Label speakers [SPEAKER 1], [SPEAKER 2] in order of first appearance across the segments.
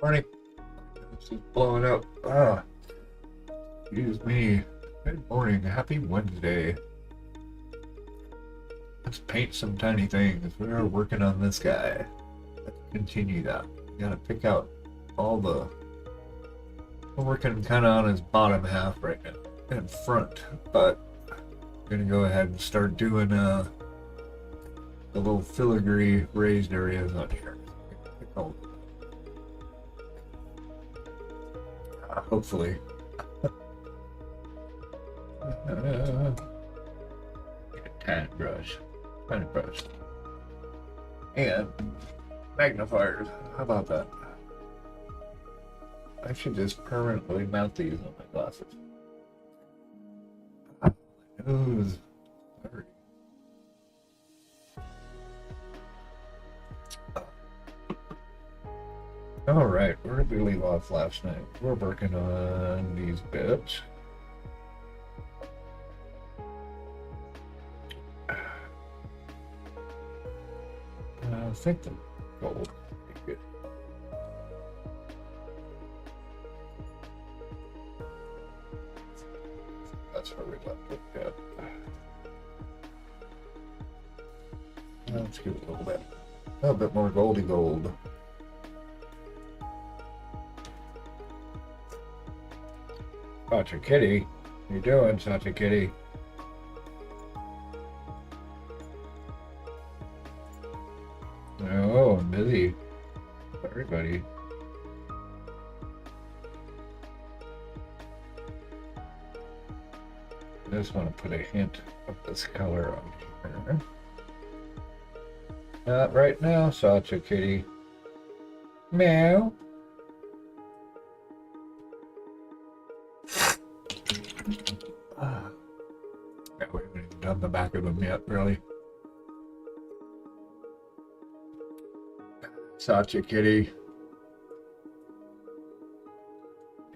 [SPEAKER 1] Morning. This is blowing up. Excuse me. Good morning. Happy Wednesday. Let's paint some tiny things. We're working on this guy. Let's continue that. We gotta pick out all the. We're working kind of on his bottom half right now, in front, but we're gonna go ahead and start doing the little filigree raised areas on here. Hopefully. A tiny brush, and magnifiers. How about that? I should just permanently mount these on my glasses. My nose. Sorry. All right, where did we leave off last night? We're working on these bits. I think the gold would be good. That's where we left it. Yeah. Let's give it a little bit more goldy gold. Sacha Kitty, how you doing, Sacha Kitty? Oh, I'm busy. Everybody. I just want to put a hint of this color on here. Not right now, Sacha Kitty. Meow. Yeah, we haven't even done the back of them yet, really. Sacha Kitty.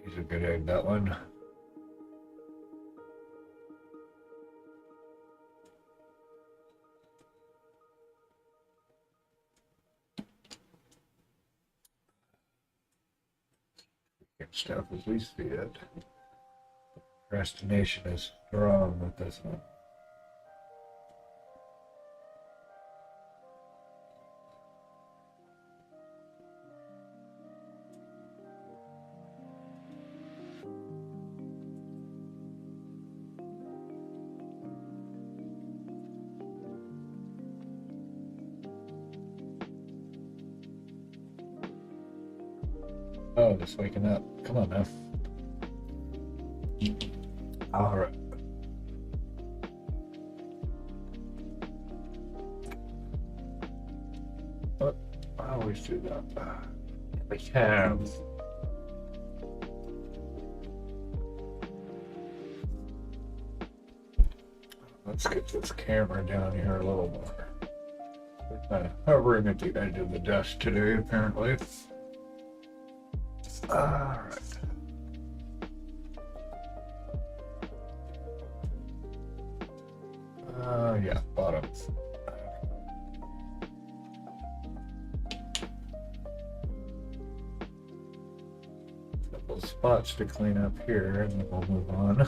[SPEAKER 1] He's a good egg, that one. Stuff as we see it. Procrastination is strong with this one. Oh, just waking up. Come on now. All right. Oh, I always do that. We can. Let's get this camera down here a little more. We're kind of hovering at the edge of the desk today, apparently. All right. Yeah, bottom. Couple spots to clean up here, and then we'll move on.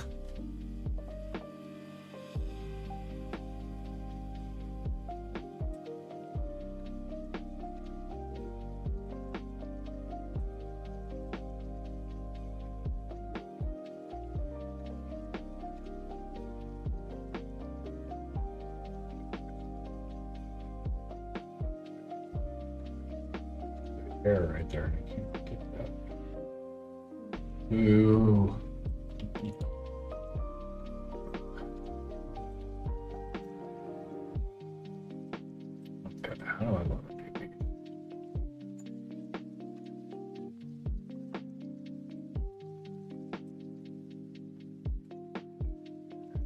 [SPEAKER 1] Hair right there. I can't get that. Ooh. Okay, how do I want to do these?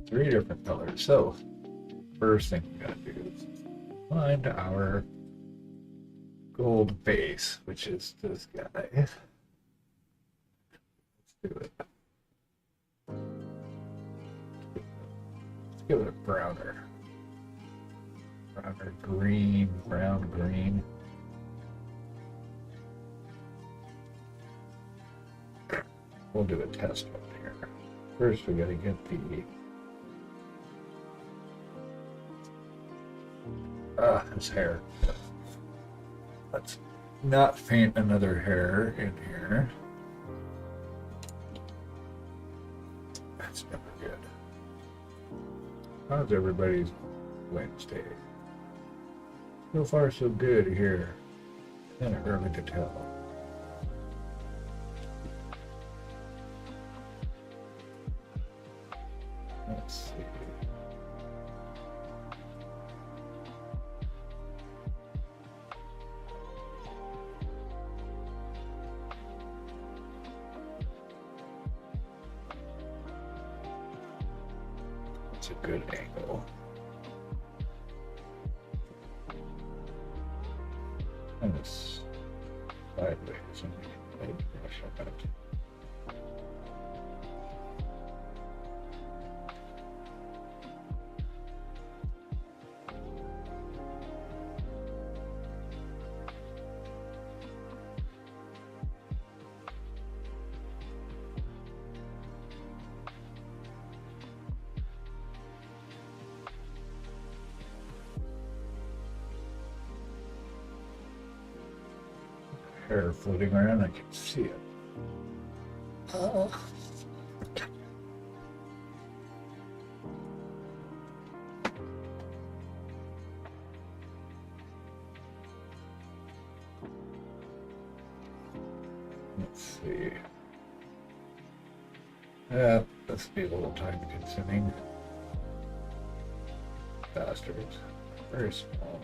[SPEAKER 1] Three different colors. So, first thing we gotta do is find our gold base, which is this guy. Let's do it. Let's give it a browner. Browner green, brown green. we'll do a test one here. First, we gotta get his hair. Let's not paint another hair in here. That's never good. How's everybody's Wednesday? So far, so good here. Kind of early to tell. Let's see. It's a good angle. And it's sideways and I brush on it. Hair floating around, I can see it. Let's see. This be a little time consuming. Bastards. Very small.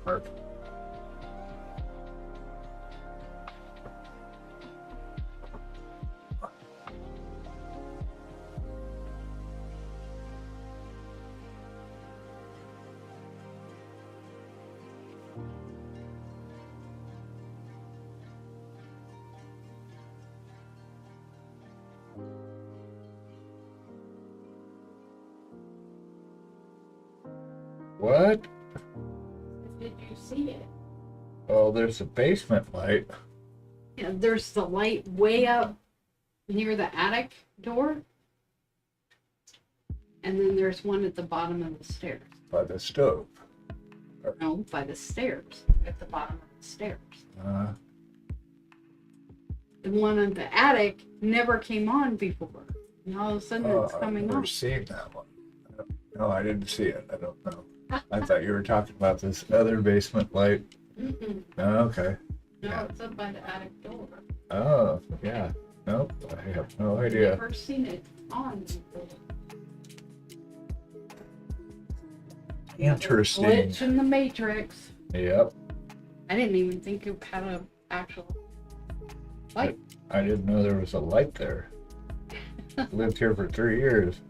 [SPEAKER 1] Perfect. What?
[SPEAKER 2] Did you see it?
[SPEAKER 1] Oh, there's a basement light.
[SPEAKER 2] Yeah, there's the light way up near the attic door. And then there's one at the bottom of the stairs.
[SPEAKER 1] By the stove.
[SPEAKER 2] No, by the stairs. At the bottom of the stairs. The one in the attic never came on before. And all of a sudden it's coming
[SPEAKER 1] I've
[SPEAKER 2] on.
[SPEAKER 1] never seen that one. No, I didn't see it. I don't know. I thought you were talking about this other basement light.
[SPEAKER 2] Mm-mm.
[SPEAKER 1] Oh, okay.
[SPEAKER 2] No,
[SPEAKER 1] Yeah.
[SPEAKER 2] it's up by the attic door.
[SPEAKER 1] Oh, yeah. Nope, I have no idea.
[SPEAKER 2] Never seen it on before.
[SPEAKER 1] Interesting.
[SPEAKER 2] Glitch in the matrix.
[SPEAKER 1] Yep.
[SPEAKER 2] I didn't even think it had an actual light.
[SPEAKER 1] I didn't know there was a light there. Lived here for 3 years.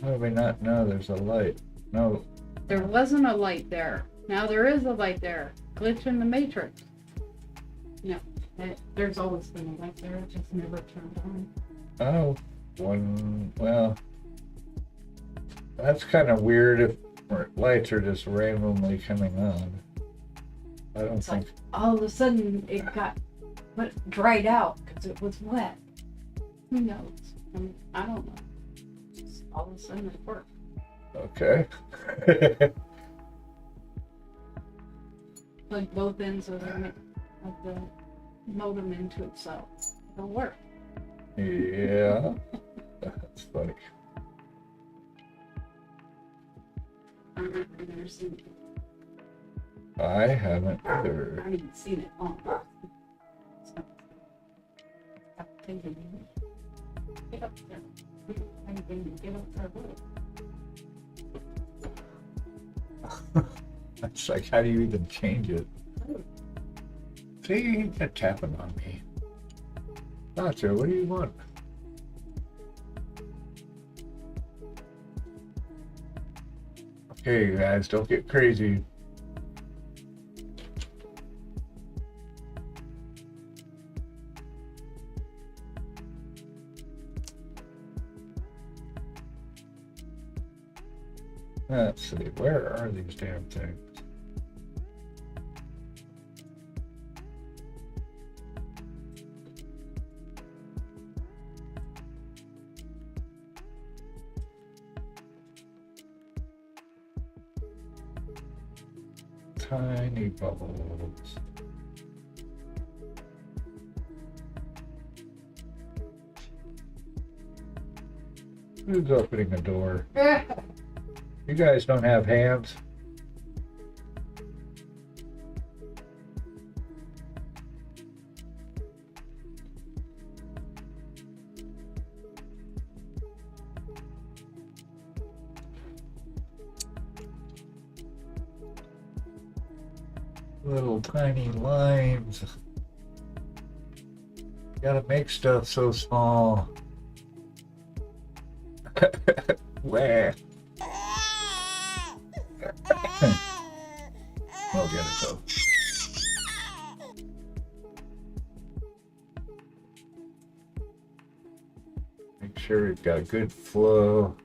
[SPEAKER 1] How do we not know there's a light? No.
[SPEAKER 2] There wasn't a light there. Now there is a light there. Glitch in the matrix. No, there's always been a light there. It just never turned on.
[SPEAKER 1] Oh, well, that's kind of weird if lights are just randomly coming on. I don't think.
[SPEAKER 2] Like all of a sudden it got dried out because it was wet. Who knows? I don't know. Just all of a sudden it worked.
[SPEAKER 1] Okay.
[SPEAKER 2] Plug both ends of the modem into itself. It'll work.
[SPEAKER 1] Yeah. That's funny.
[SPEAKER 2] I've never seen it.
[SPEAKER 1] I haven't either.
[SPEAKER 2] I haven't seen it on. So, I'm thinking, get up there. I'm thinking, get up there.
[SPEAKER 1] It's like, how do you even change it? See, you're tapping on me. Gotcha, what do you want? Okay, you guys, don't get crazy. Let's see, where are these damn things? Tiny bubbles. Who's opening a door? You guys don't have hands? Little tiny limes. Gotta make stuff so small. Where? We'll get it though. Make sure we've got a good flow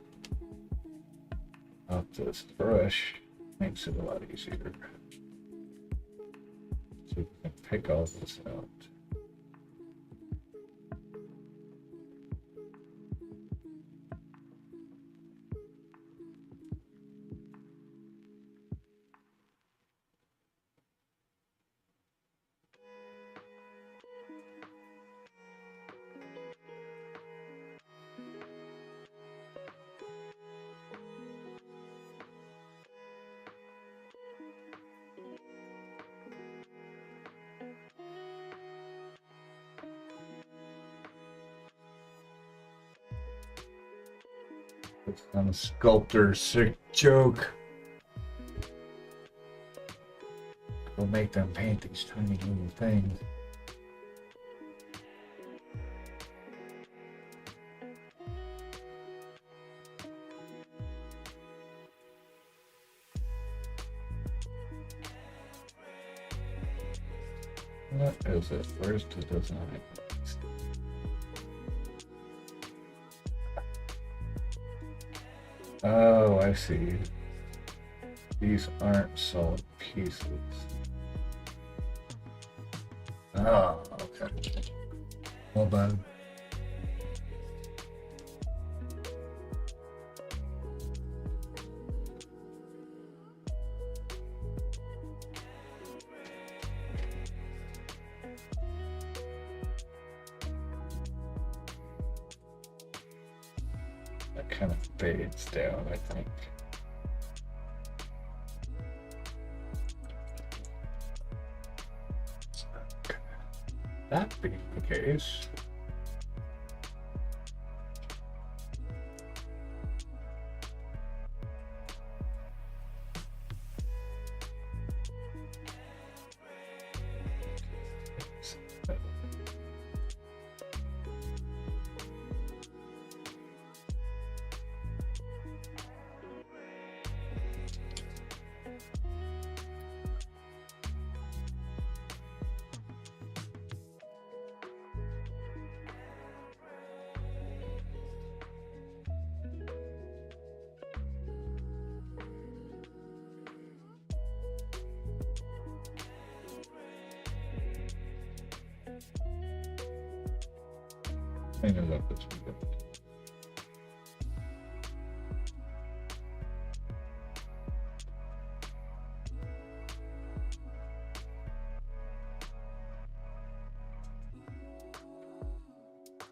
[SPEAKER 1] off this brush. Makes it a lot easier. So we can pick all this out. It's not a sculptor sick joke. We'll make them paint these tiny little things. What is it? Where's the design? Oh, I see. These aren't solid pieces. Oh, okay. Well done. That kind of fades down, I think. Okay. That being the case, clean it up as we go.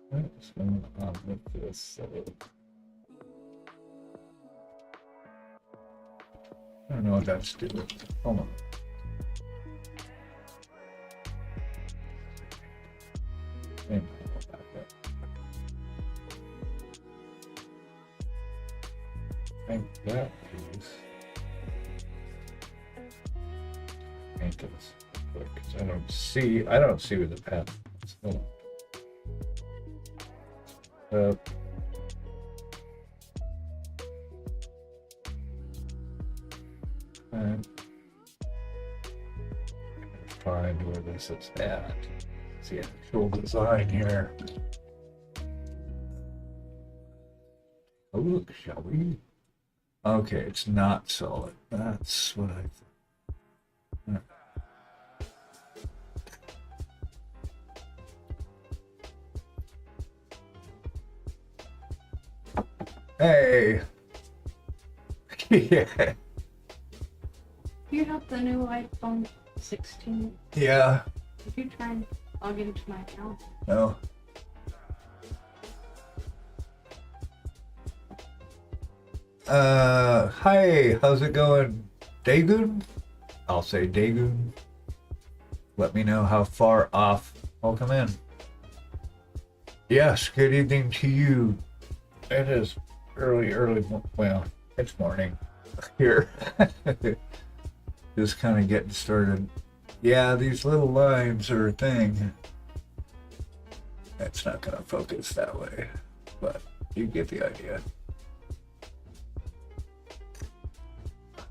[SPEAKER 1] What's going on with this? I don't know what that's doing. Hold on. Maybe I'll go back up. I think that piece. Paint this real quick, 'cause I don't see where the path is. Hold on. this is at. It's the actual design here. Oh, look, shall we? Okay, it's not solid. That's what I thought. Hey! Yeah.
[SPEAKER 2] You have the new iPhone 16.
[SPEAKER 1] Yeah.
[SPEAKER 2] Did you try and log into my account?
[SPEAKER 1] No. Hi, how's it going, Dagoon? I'll say Dagoon. Let me know how far off I'll come in. Yes, good evening to you. It is early, well, it's morning here. Just kind of getting started. Yeah, these little lines are a thing. It's not gonna focus that way, but you get the idea.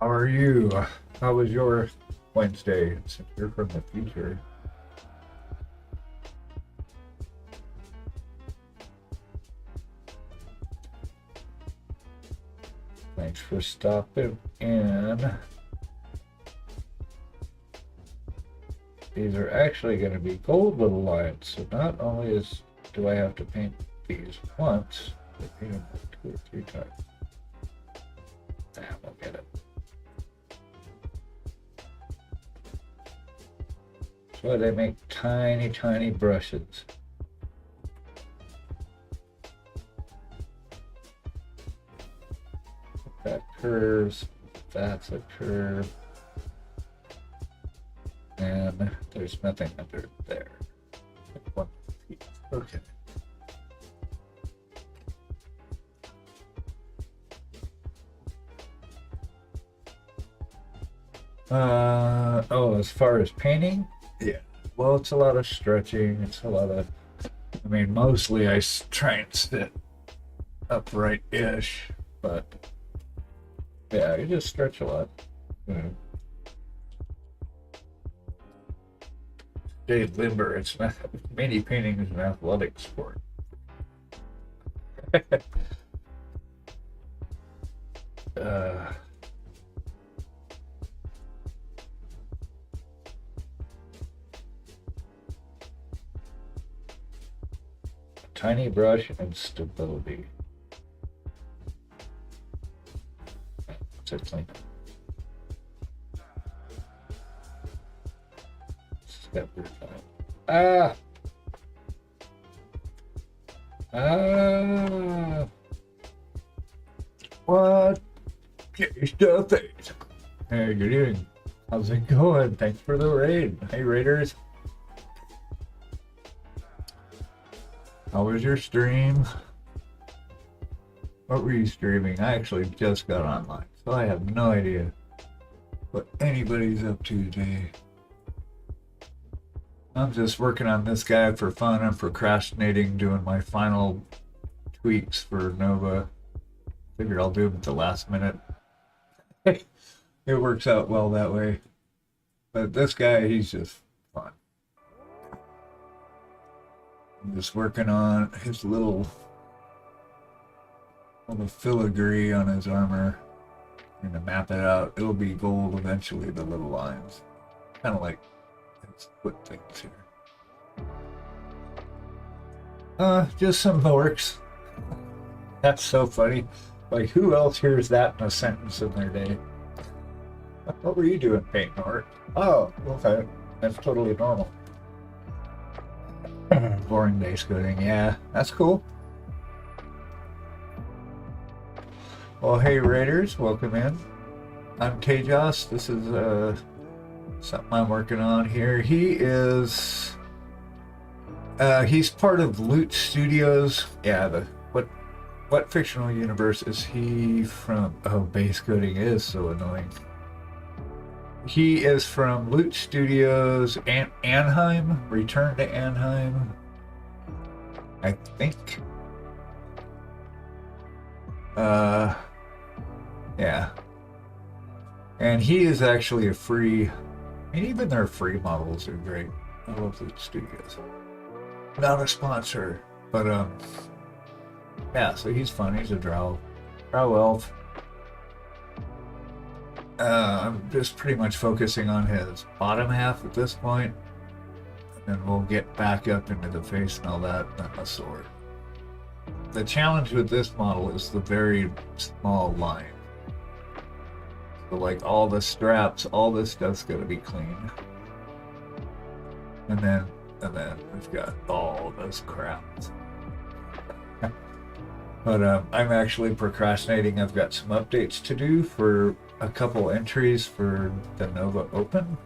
[SPEAKER 1] How are you? How was your Wednesday? Since you're from the future. Thanks for stopping in. These are actually going to be gold little lines, so not only do I have to paint these once, but paint them 2 or 3 times. We'll get it. So they make tiny brushes. That curves, that's a curve, and there's nothing under there. One piece. Okay. Oh, as far as painting? Yeah. Well, it's a lot of stretching. It's a lot of, I mean, mostly I try and sit upright-ish, but yeah, you just stretch a lot. Stay limber. It's not, mini painting is an athletic sport. Tiny brush and stability. Certainly. Step your time. What? Get your stuff out. Hey, good evening. How's it going? Thanks for the raid. Hey, raiders. How was your stream? What were you streaming? I actually just got online, so I have no idea what anybody's up to today. I'm just working on this guy for fun. I'm procrastinating doing my final tweaks for Nova. Figured I'll do them at the last minute. It works out well that way. But this guy, he's just fun. I'm just working on his little filigree on his armor. I'm gonna map it out. It'll be gold eventually, the little lines. Kind of like his foot things here. Just some orcs. That's so funny. Like, who else hears that in a sentence in their day? What were you doing painting, Orc? Oh, okay. That's totally normal. Boring day scooting. Yeah, that's cool. Well, hey Raiders, welcome in. I'm Tejas. This is something I'm working on here. He's part of Loot Studios. Yeah, what fictional universe is he from? Oh, base coding is so annoying. He is from Loot Studios and Anaheim. Return to Anaheim, I think. Yeah. And he is actually a free And even their free models are great. I love the studios. Not a sponsor, but yeah. So he's fun. He's a drow elf. I'm just pretty much focusing on his bottom half at this point, and then we'll get back up into the face and all that, and then the sword. The challenge with this model is the very small line. So like all the straps, all this stuff's gotta be clean. And then we've got all this crap. But I'm actually procrastinating. I've got some updates to do for a couple entries for the Nova Open.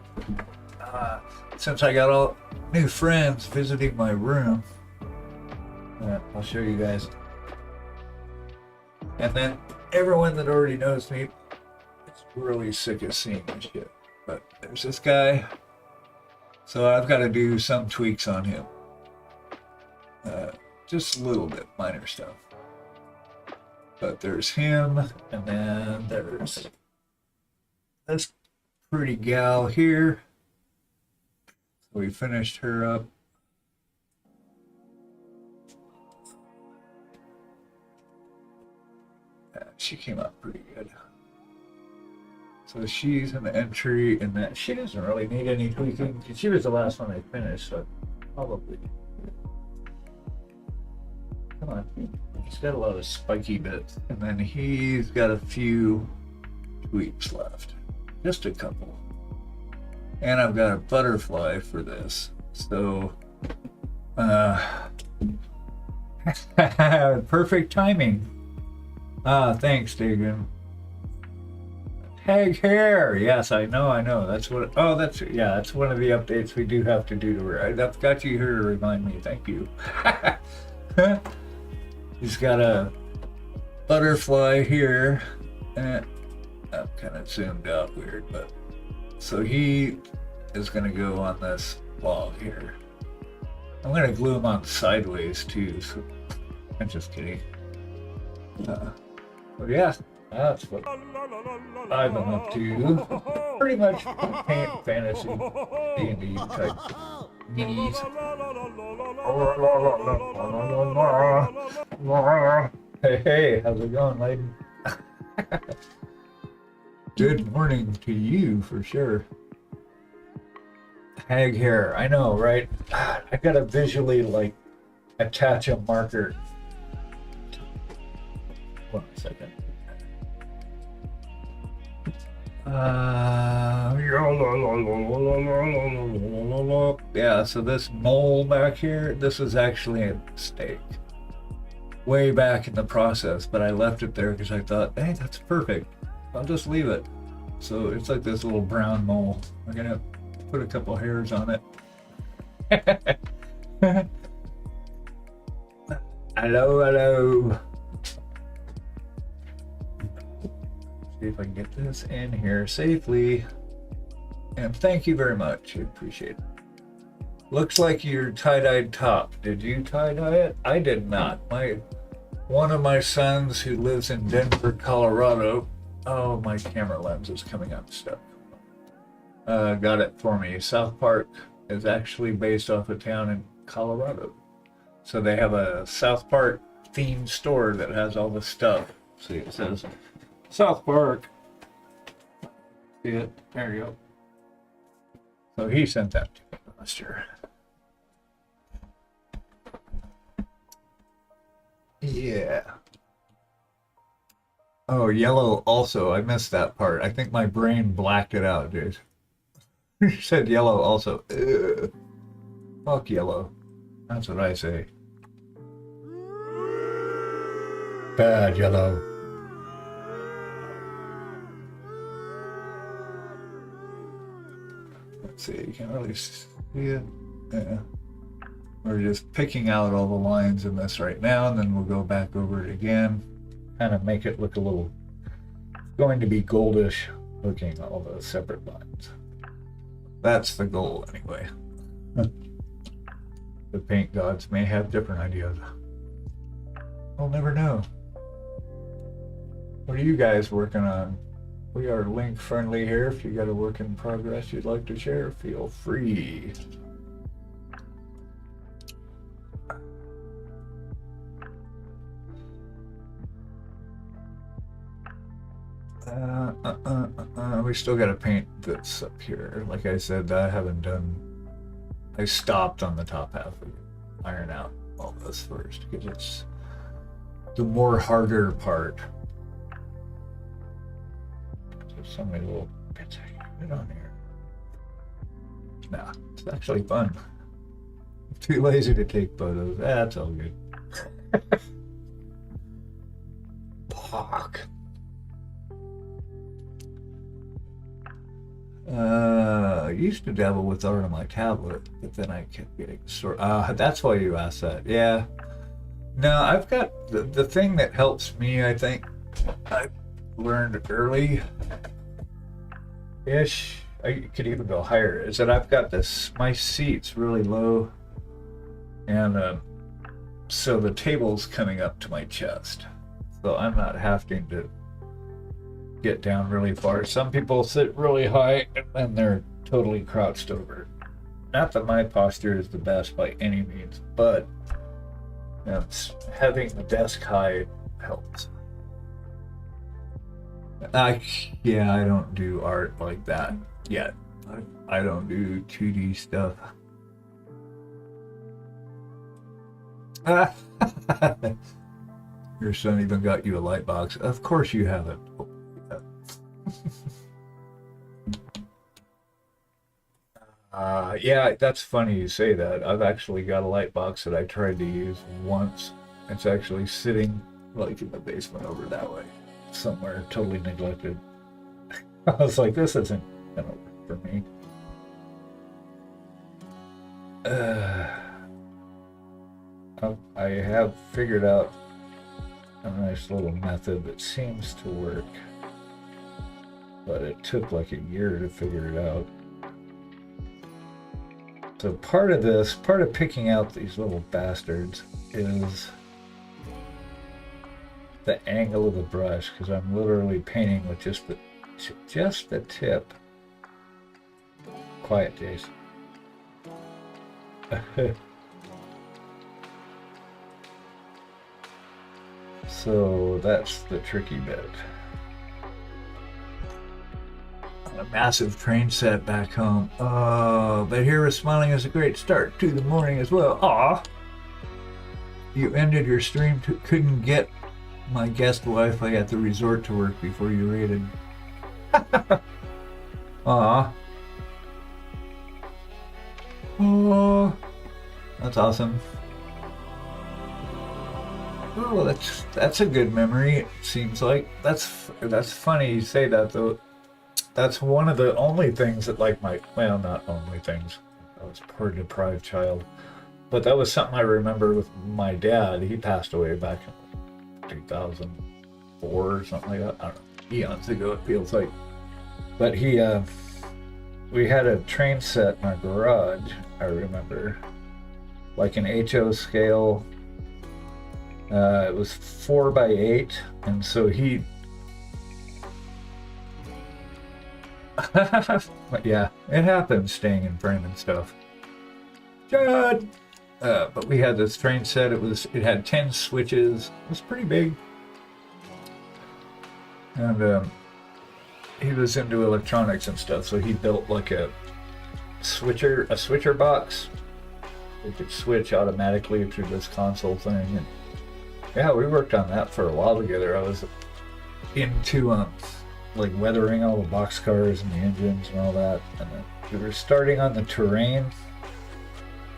[SPEAKER 1] Since I got all new friends visiting my room, I'll show you guys. And then everyone that already knows me is really sick of seeing this shit. But there's this guy. So I've got to do some tweaks on him. Just a little bit, minor stuff. But there's him, and then there's this pretty gal here. So we finished her up. She came out pretty good. So she's an entry in that. She doesn't really need any tweaking. She was the last one I finished, so probably. Come on. He's got a lot of spiky bits. And then he's got a few tweaks left. Just a couple. And I've got a butterfly for this. So, perfect timing. Thanks, Dagan. Hag hair. Yes, I know. That's what. Oh, that's one of the updates we do have to do to her. I've got you here to remind me. Thank you. He's got a butterfly here. I'm kind of zoomed out weird, but so he is going to go on this wall here. I'm going to glue him on sideways too. So I'm just kidding. But yeah, that's what I've been up to. Pretty much paint fantasy D&D type needs. Hey, how's it going, lady? Good morning to you for sure. Hag hair, I know, right? I gotta visually like attach a marker. One second. Yeah, so this mole back here, this is actually a mistake. Way back in the process, but I left it there because I thought, hey, that's perfect. I'll just leave it. So it's like this little brown mole. I'm gonna put a couple hairs on it. Hello. See if I can get this in here safely. And thank you very much. I appreciate it. Looks like your tie-dyed top. Did you tie-dye it? I did not. One of my sons who lives in Denver, Colorado. Oh, my camera lens is coming unstuck. Got it for me. South Park is actually based off a town in Colorado. So they have a South Park themed store that has all the stuff. See, it says South Park. See it? There you go. So he sent that to me last year. Yeah. Oh, yellow also. I missed that part. I think my brain blacked it out, dude. You said yellow also. Ugh. Fuck yellow. That's what I say. Bad yellow. Let's see, you can't really see it. Yeah. We're just picking out all the lines in this right now, and then we'll go back over it again. Kind of make it look a little, going to be goldish looking, all the separate lines. That's the goal anyway. The paint gods may have different ideas. We'll never know. What are you guys working on? We are link friendly here. If you got a work in progress you'd like to share, feel free. We still got to paint this up here. Like I said, I haven't done. I stopped on the top half of it. Iron out all this first because it's the more harder part. There's so many little bits I can put on here. Nah, it's actually fun. I'm too lazy to take photos. That's all good. Fuck. I used to dabble with art on my tablet, but then I kept getting sort. That's why you asked that. Yeah. No, I've got the thing that helps me. I think I learned early ish. I could even go higher. Is that I've got this? My seat's really low, and so the table's coming up to my chest, so I'm not having to get down really far. Some people sit really high and then they're totally crouched over. Not that my posture is the best by any means, but having the desk high helps. Yeah, I don't do art like that yet. I don't do 2D stuff. Your son even got you a light box. Of course you haven't. Yeah, that's funny you say that. I've actually got a light box that I tried to use once. It's actually sitting like in the basement over that way, somewhere totally neglected. I was like, this isn't gonna work for me. I have figured out a nice little method that seems to work, but it took like a year to figure it out. So part of picking out these little bastards is the angle of the brush, because I'm literally painting with just the tip. Quiet, Jace. So that's the tricky bit. A massive train set back home. But here is smiling is a great start to the morning as well. Aw. You ended your stream, couldn't get my guest Wi-Fi at the resort to work before you raided. Aw. Oh, that's awesome. Oh, that's a good memory. It seems like that's funny you say that though. That's one of the only things that not only things. I was a poor deprived child, but that was something I remember with my dad. He passed away back in 2004 or something like that. I don't know, eons ago it feels like. But we had a train set in our garage. I remember, like an HO scale. It was 4x8, and so he. Yeah, it happens staying in frame and stuff. Judd! But we had this train set. It had 10 switches. It was pretty big. And he was into electronics and stuff, so he built like a switcher box. We could switch automatically through this console thing. And yeah, we worked on that for a while together. I was into like weathering all the boxcars and the engines and all that. And then we were starting on the terrain.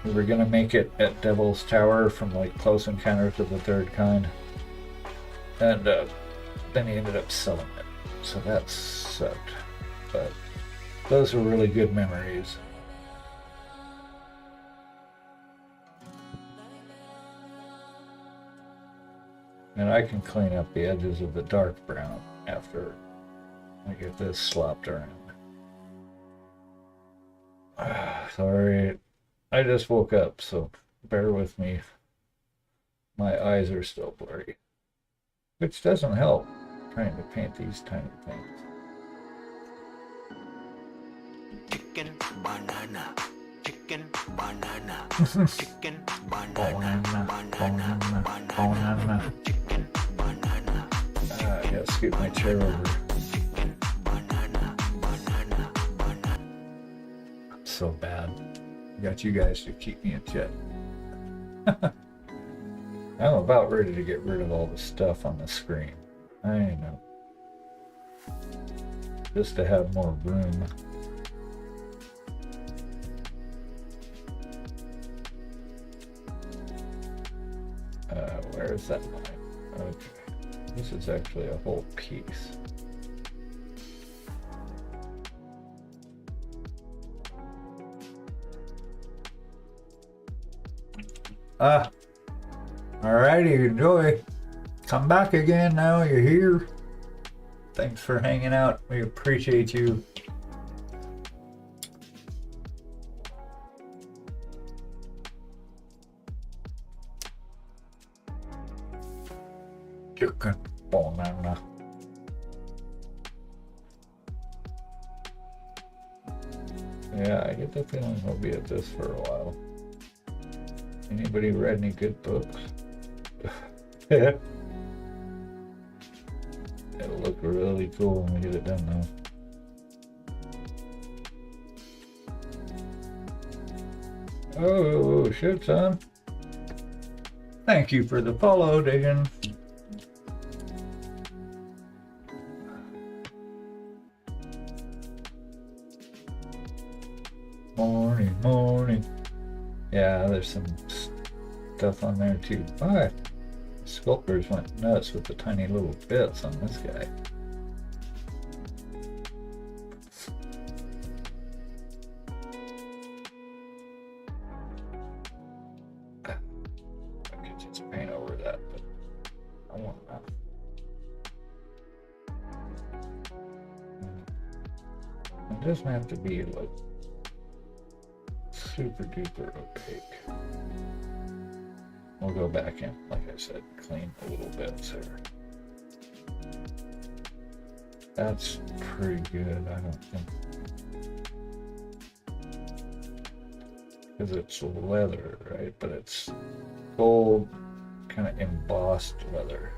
[SPEAKER 1] We were gonna make it at Devil's Tower from like Close Encounters of the Third Kind. And then he ended up selling it. So that sucked. But those were really good memories. And I can clean up the edges of the dark brown after I get this slopped around. Sorry, I just woke up, so bear with me. My eyes are still blurry, which doesn't help trying to paint these tiny things.
[SPEAKER 3] chicken, banana, chicken, banana, chicken,
[SPEAKER 1] Banana,
[SPEAKER 3] banana,
[SPEAKER 1] banana,
[SPEAKER 3] banana,
[SPEAKER 1] banana.
[SPEAKER 3] chicken, banana,
[SPEAKER 1] I gotta scoot my chair over.
[SPEAKER 3] banana, banana, banana.
[SPEAKER 1] So bad. Got you guys to keep me in check. I'm about ready to get rid of all the stuff on the screen. I know. Just to have more room. Where is that line? Okay. This is actually a whole piece. Alrighty, enjoy. Come back again now you're here. Thanks for hanging out. We appreciate you. Chicken banana. Yeah, I get the feeling we'll be at this for a while. Anybody read any good books? It'll look really cool when we get it done though. Oh, shit, son. Thank you for the follow, Diggin. Morning, morning. Yeah, there's some stuff on there too. Alright. Sculptors went nuts with the tiny little bits on this guy. I could just paint over that, but I want that. It doesn't have to be like super duper opaque. We'll go back in, like I said, clean a little bit there. That's pretty good, I don't think. Because it's leather, right? But it's gold, kind of embossed leather.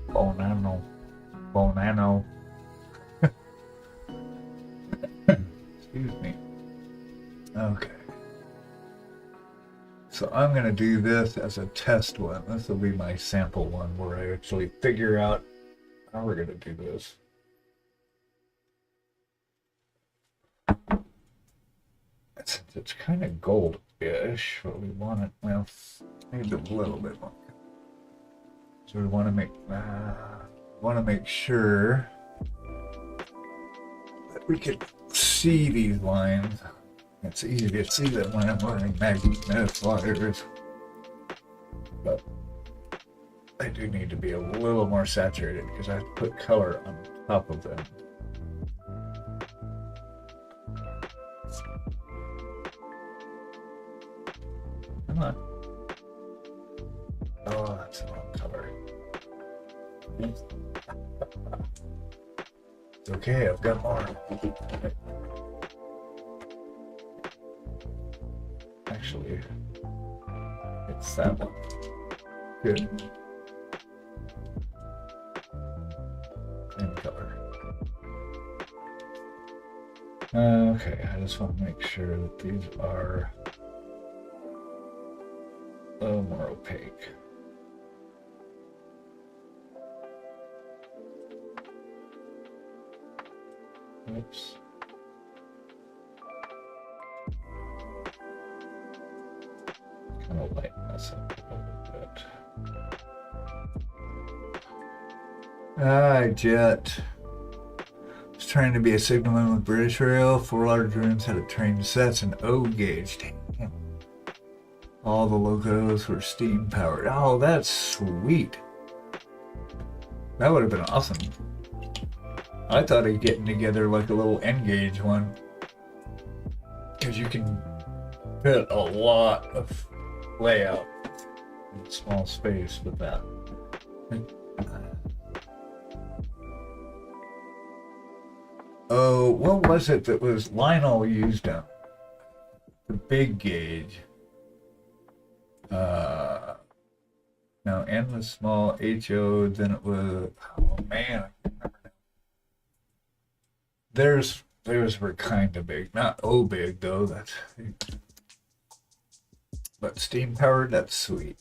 [SPEAKER 1] Bonano. Bonano. Excuse me. Okay. So I'm going to do this as a test one. This will be my sample one where I actually figure out how we're going to do this. Since it's kind of gold-ish, but we want it, well, maybe a little bit more. So we want to make sure that we can see these lines. It's easy to see them when I'm wearing magnifiers, but I do need to be a little more saturated because I have to put color on top of them. Come on. Oh, that's the wrong color. It's okay, I've got more. Actually, it's that one. Good. Same color. Okay, I just want to make sure that these are a little more opaque. Oops. Kind of lighten this up a little bit. Alright, Jet. Was trying to be a signalman with British Rail. 4 large rooms had a train sets and O gauge. Damn. All the locos were steam powered. Oh, that's sweet. That would have been awesome. I thought of getting together like a little N gauge one. Because you can fit a lot of layout in small space with that. Oh, what was it that was Lionel used on the big gauge? No, N was small, HO, then it was, oh man, I can't remember now. Theirs were kind of big, not oh big though, that's, but steam powered, that's sweet.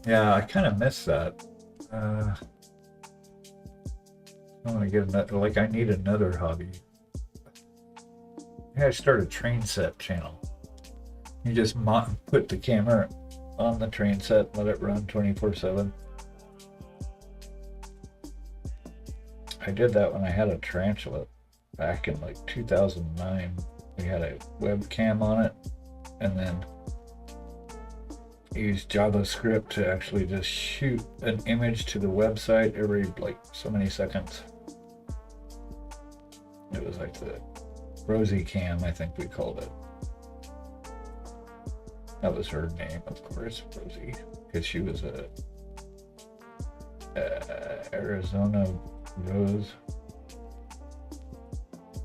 [SPEAKER 1] Yeah, I kind of miss that. I want to get another, like I need another hobby. I start a train set channel. You just put the camera on the train set, let it run 24/7. I did that when I had a tarantula back in like 2009. We had a webcam on it, and then used JavaScript to actually just shoot an image to the website every like so many seconds. It was like the Rosie Cam, I think we called it. That was her name, of course, Rosie, because she was a Arizona rose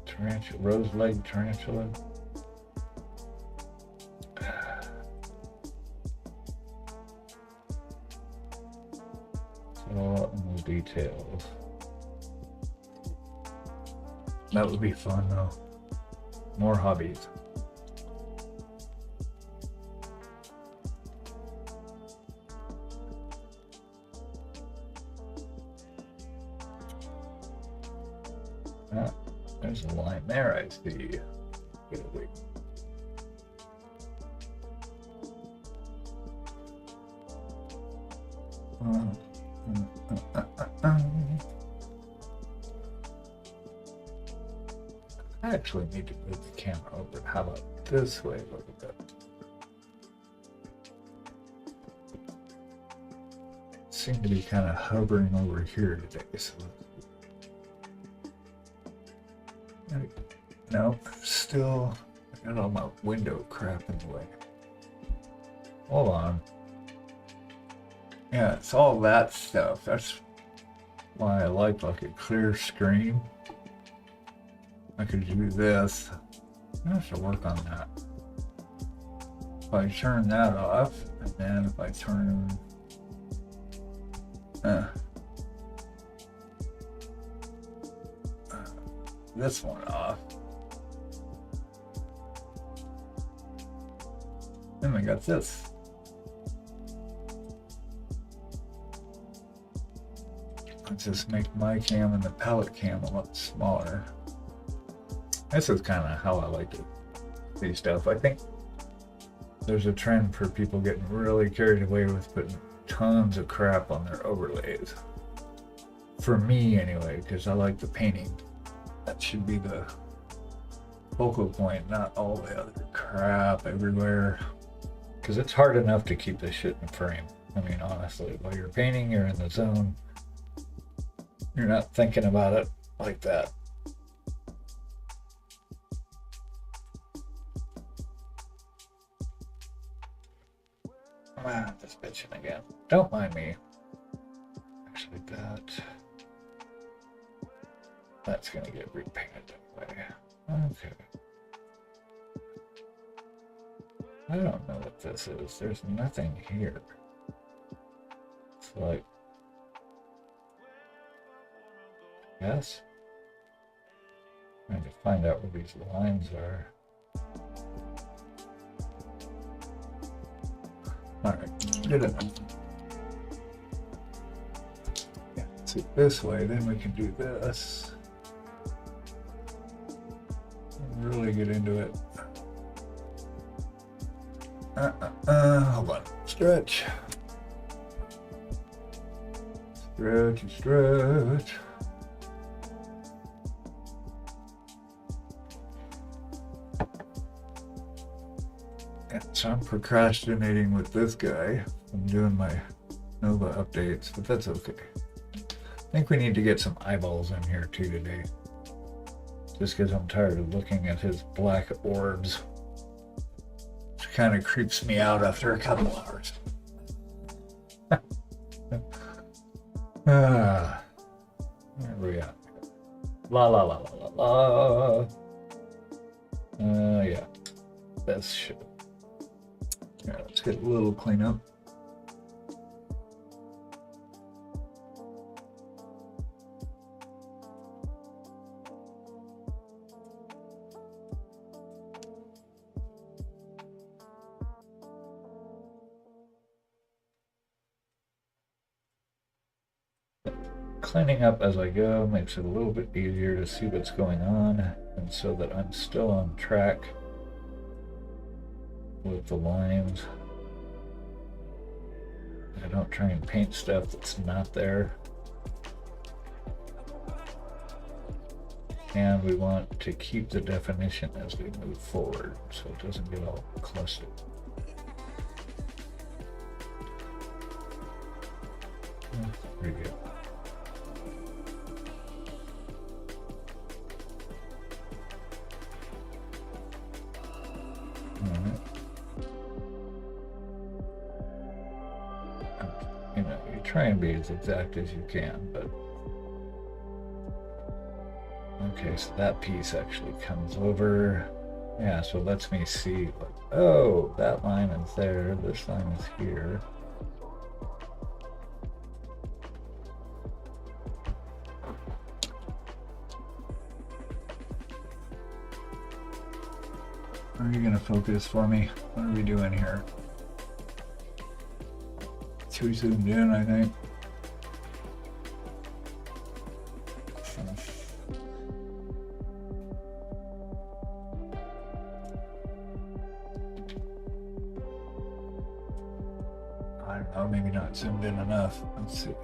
[SPEAKER 1] tarantula, rose-legged tarantula. So in the details. That would be fun though. More hobbies. Ah, there's a line there, I see. Get away. I actually need to move the camera over. How about this way a little bit? It seemed to be kind of hovering over here today, so nope, still I got all my window crap in the way. Hold on. Yeah, it's all that stuff. That's why I like a clear screen. I could do this. I have to work on that. If I turn that off, and then if I turn this one off, then we got this. Let's just make my cam and the palette cam a lot smaller. This is kind of how I like to see stuff. I think there's a trend for people getting really carried away with putting tons of crap on their overlays. For me anyway, because I like the painting. That should be the focal point, not all the other crap everywhere. Because it's hard enough to keep this shit in frame. I mean, honestly, while you're painting, you're in the zone. You're not thinking about it like that. Ah, this bitching again. Don't mind me. Actually, that's gonna get repainted that way. Okay. I don't know what this is. There's nothing here. It's like, yes. Trying to find out where these lines are. Alright, good enough. Yeah, see it this way, then we can do this. Really get into it. Hold on. Stretch. Stretch, stretch. So I'm procrastinating with this guy. I'm doing my Nova updates, but that's okay. I think we need to get some eyeballs in here too today. Just because I'm tired of looking at his black orbs. It kind of creeps me out after a couple hours. Where are we at? La la la la la la. Yeah. That's shit. Yeah, let's get a little cleanup. Cleaning up as I go makes it a little bit easier to see what's going on, and so that I'm still on track with the lines. I don't try and paint stuff that's not there. And we want to keep the definition as we move forward so it doesn't get all clustered. Pretty good. You know, you try and be as exact as you can, but okay, so that piece actually comes over. Yeah, so it lets me see, like, oh, that line is there, this line is here. Are you gonna focus for me? What are we doing here? Too zoomed in, I think. I don't know, maybe not zoomed in enough. Let's see.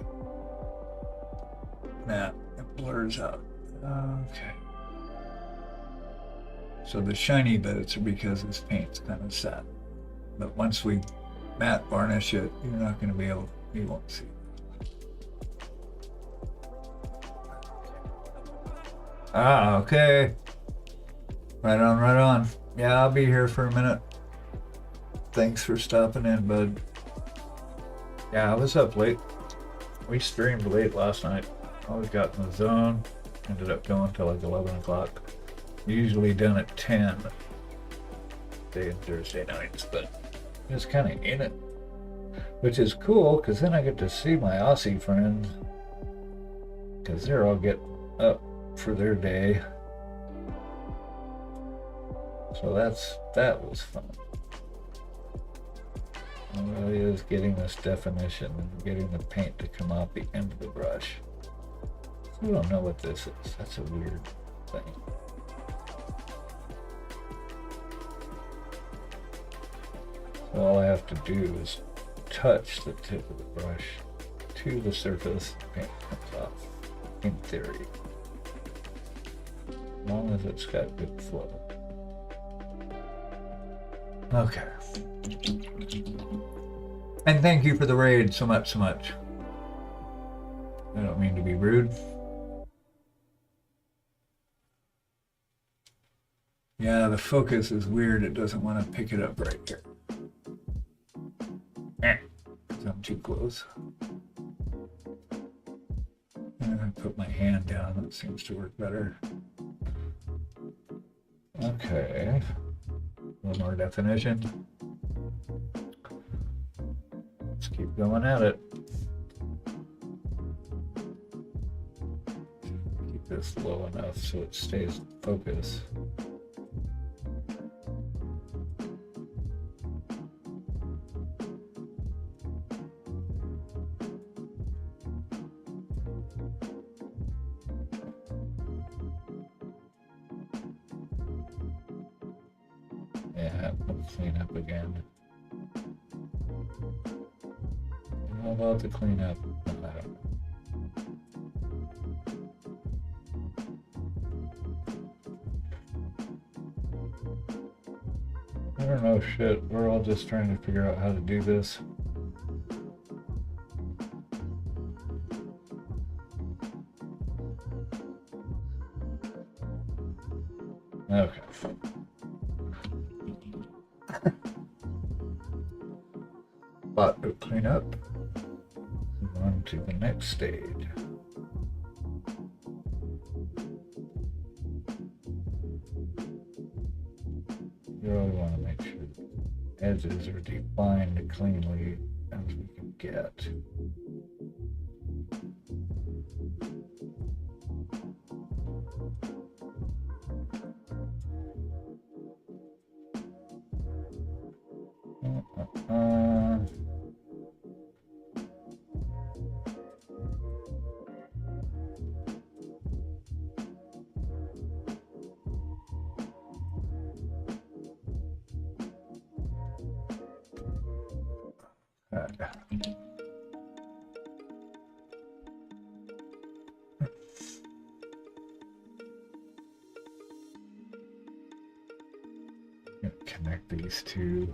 [SPEAKER 1] Nah, it blurs out. Okay. So the shiny bits are because this paint's kind of set. But once we matte varnish it, you're not going to be able, you won't see. Ah, okay. Right on, right on. Yeah, I'll be here for a minute. Thanks for stopping in, bud. Yeah, I was up late. We streamed late last night. I was got in the zone. Ended up going till like 11 o'clock. Usually done at 10. Day and Thursday nights, but just kind of in it. Which is cool, because then I get to see my Aussie friends. Because they're all getting up for their day. So that was fun. It really is getting this definition and getting the paint to come off the end of the brush. I don't know what this is. That's a weird thing. So all I have to do is touch the tip of the brush to the surface, paint comes off, in theory. As long as it's got good flow. Okay. And thank you for the raid so much. I don't mean to be rude. Yeah, the focus is weird. It doesn't want to pick it up right here. I'm too close. I put my hand down. That seems to work better. Okay. A little more definition. Let's keep going at it. Keep this low enough so it stays in focus. Yeah, we'll clean up again. How about the cleanup? I don't know shit. We're all just trying to figure out how to do this. Okay. Spot to clean up. Move on to the next stage. You really want to make sure the edges are defined cleanly as we can get. Connect these two.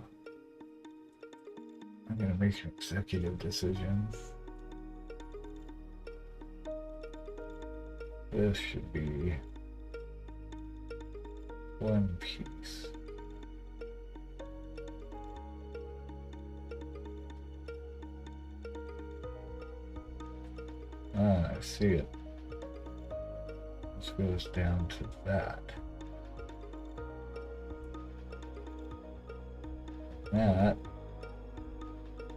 [SPEAKER 1] I'm going to make an executive decision. This should be one piece. Ah, I see it. This goes down to that. That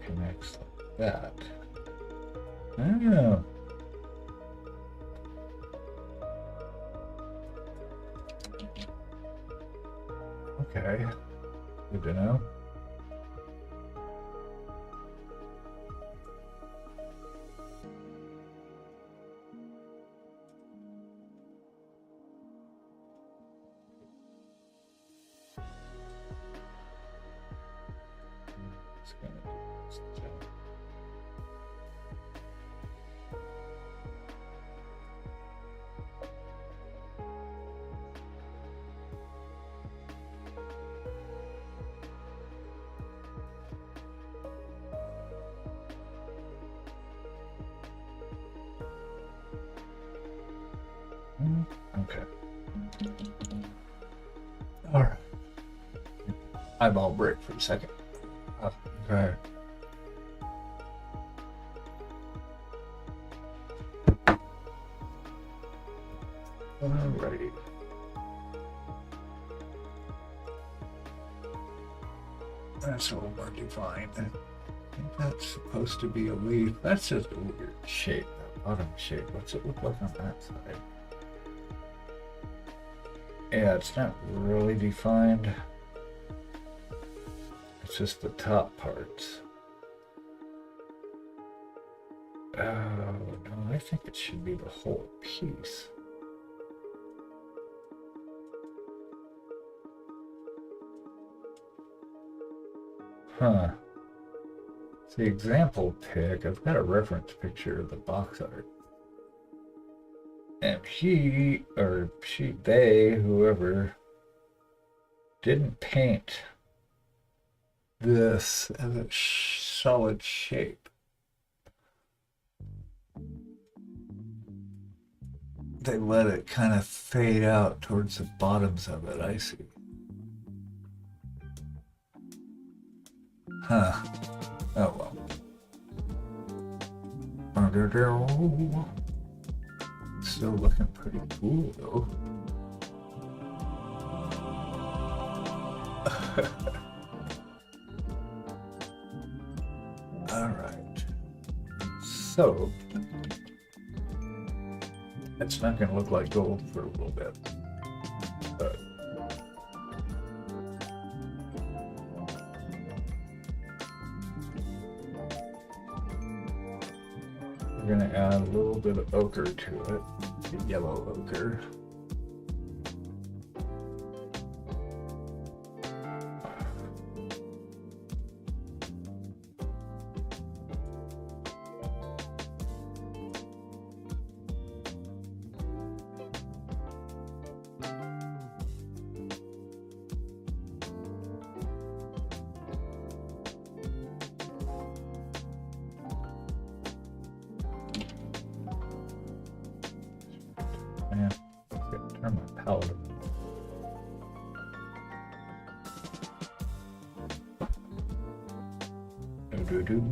[SPEAKER 1] connects like that. Oh. Okay. Good to know. Okay. All right. Eyeball break for a second. Okay. Alrighty. That's a little more defined. I think that's supposed to be a leaf. That's just a weird shape, that bottom shape. What's it look like on that side? Yeah, it's not really defined. It's just the top parts. Oh, no, I think it should be the whole piece. Huh. It's the example pic. I've got a reference picture of the box art. And he, or she, they, whoever, didn't paint this as a solid shape. They let it kind of fade out towards the bottoms of it, I see. Huh. Oh well. Still looking pretty cool though. Alright. So it's not gonna look like gold for a little bit. But we're gonna add a little bit of ochre to it, the yellow ochre. Man, let's turn my palette up. Do-do-do.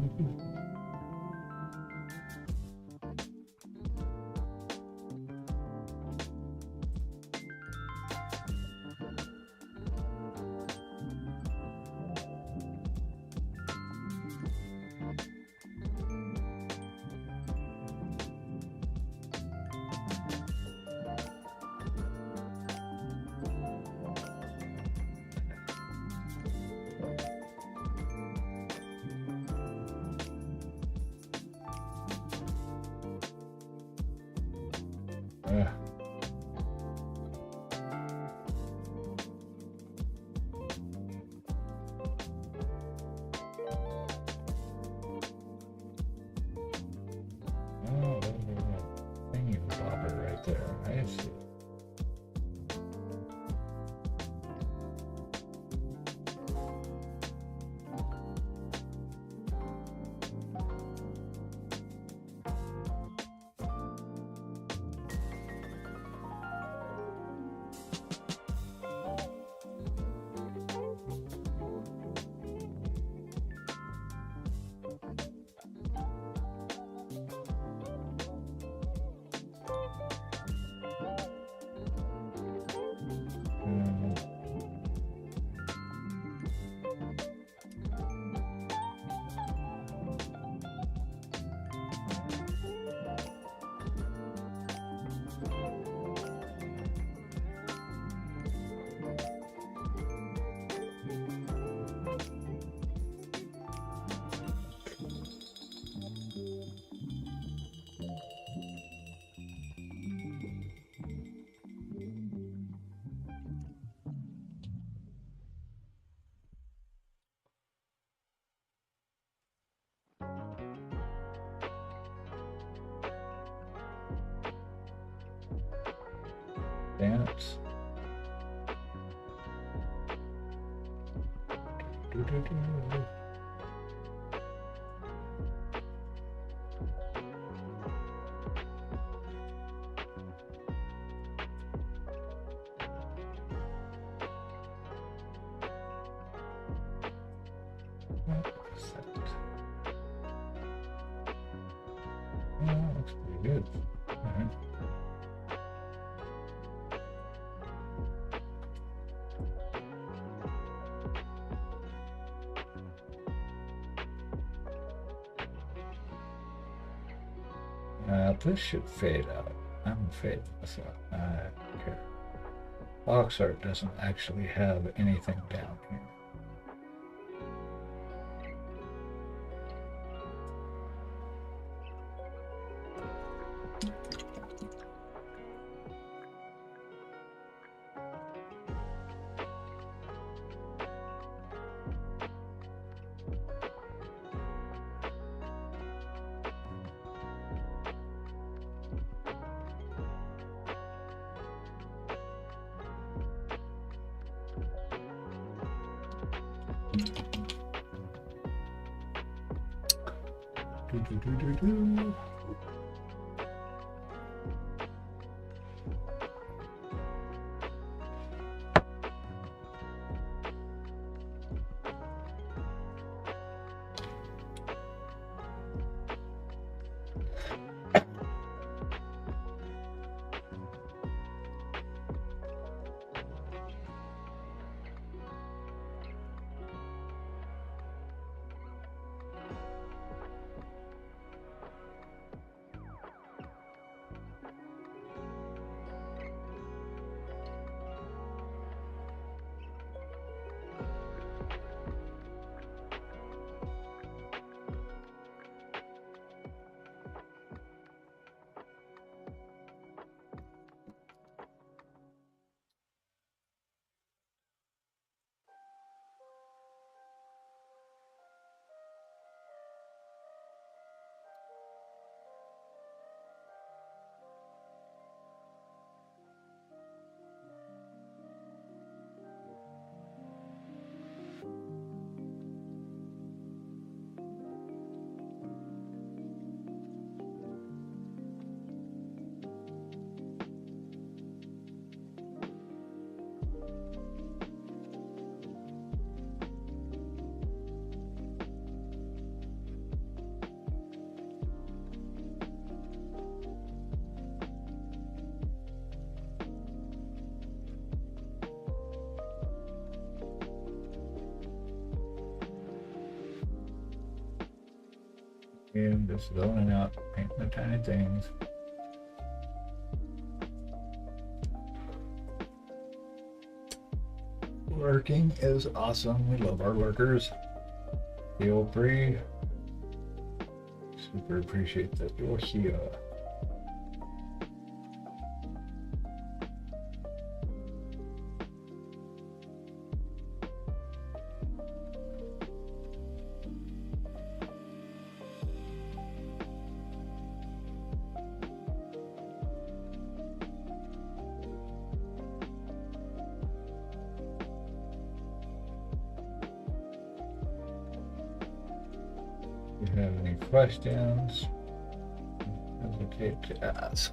[SPEAKER 1] Yeah. Oh, there's a thingy bobber right there. I see. Dance. Do-do-do. What is that? Yeah, that looks pretty good. All right. This should fade out. I'm fading this out. I don't care. Box art doesn't actually have anything down here. Do-do-do-do-do. And just zoning out, painting the tiny things. Lurking is awesome. We love our lurkers. Feel free. Super appreciate that you're here. If you have any questions, don't hesitate to ask.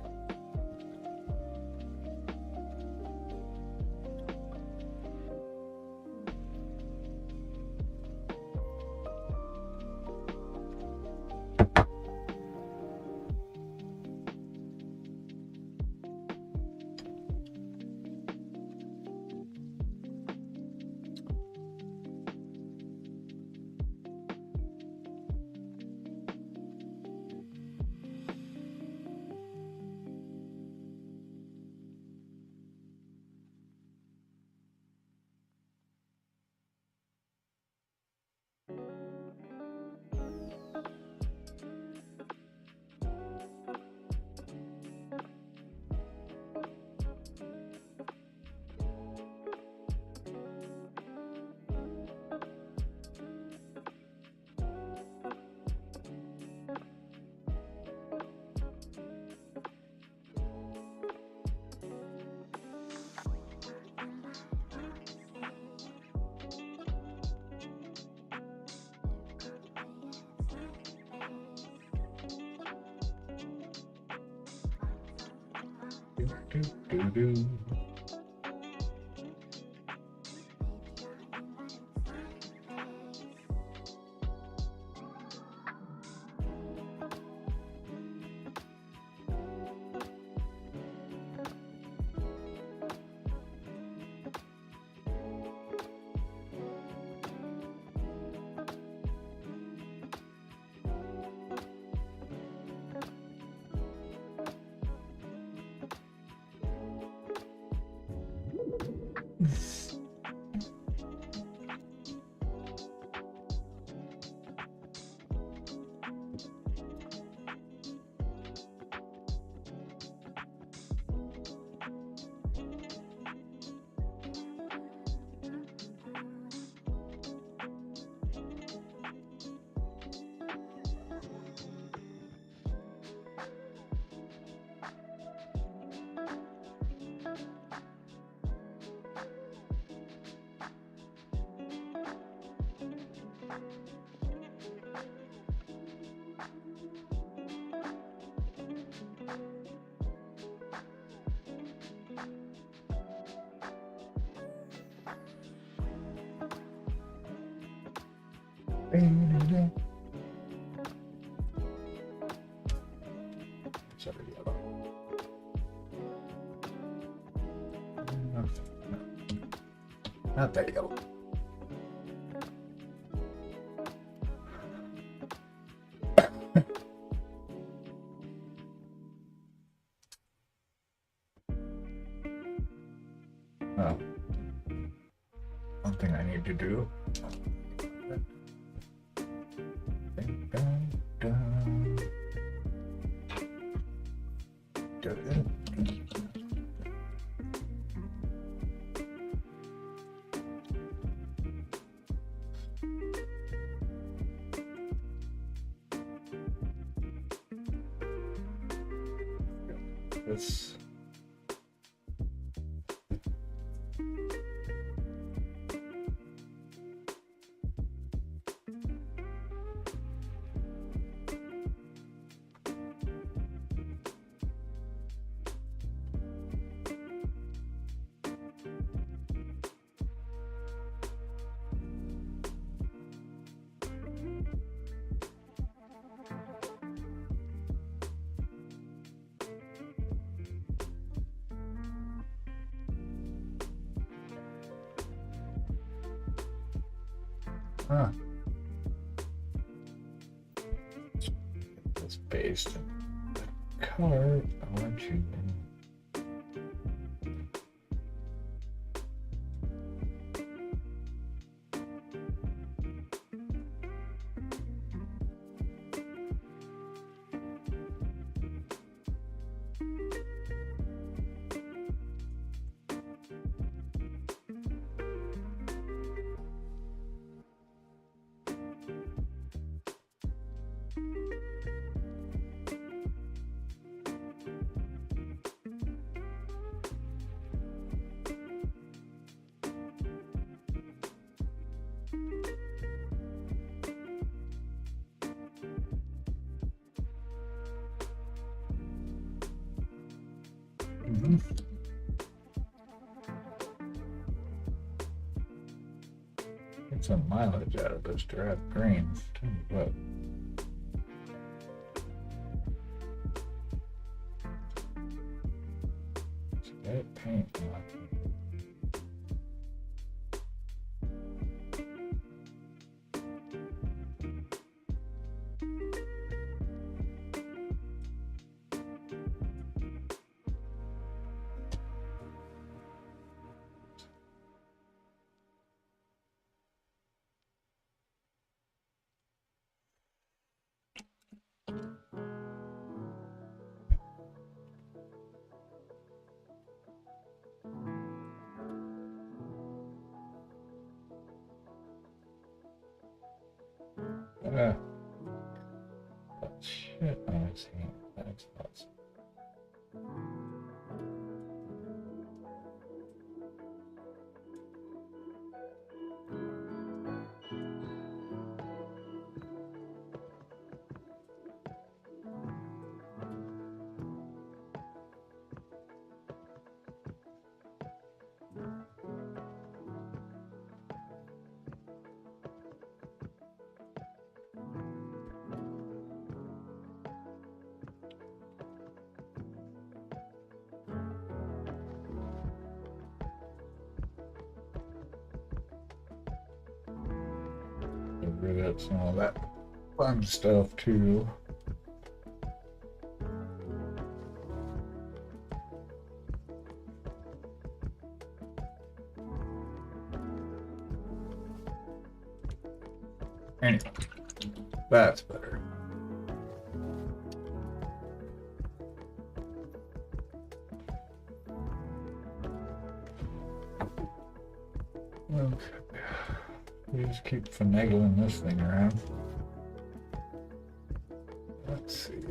[SPEAKER 1] Do, do, do, do. Sorry, yellow. No, not that yellow. Oh, one thing I need to do. Dun, dun, dun. Dun, dun. This. Huh. is based in the color I want you in. Get some mileage out of this drab greens. Tell you what. It's that paint. Shit on his hand. That's awesome. Get rid of some of that fun stuff too. Anyway, that's better. Okay. We just keep finagling this thing around. Let's see.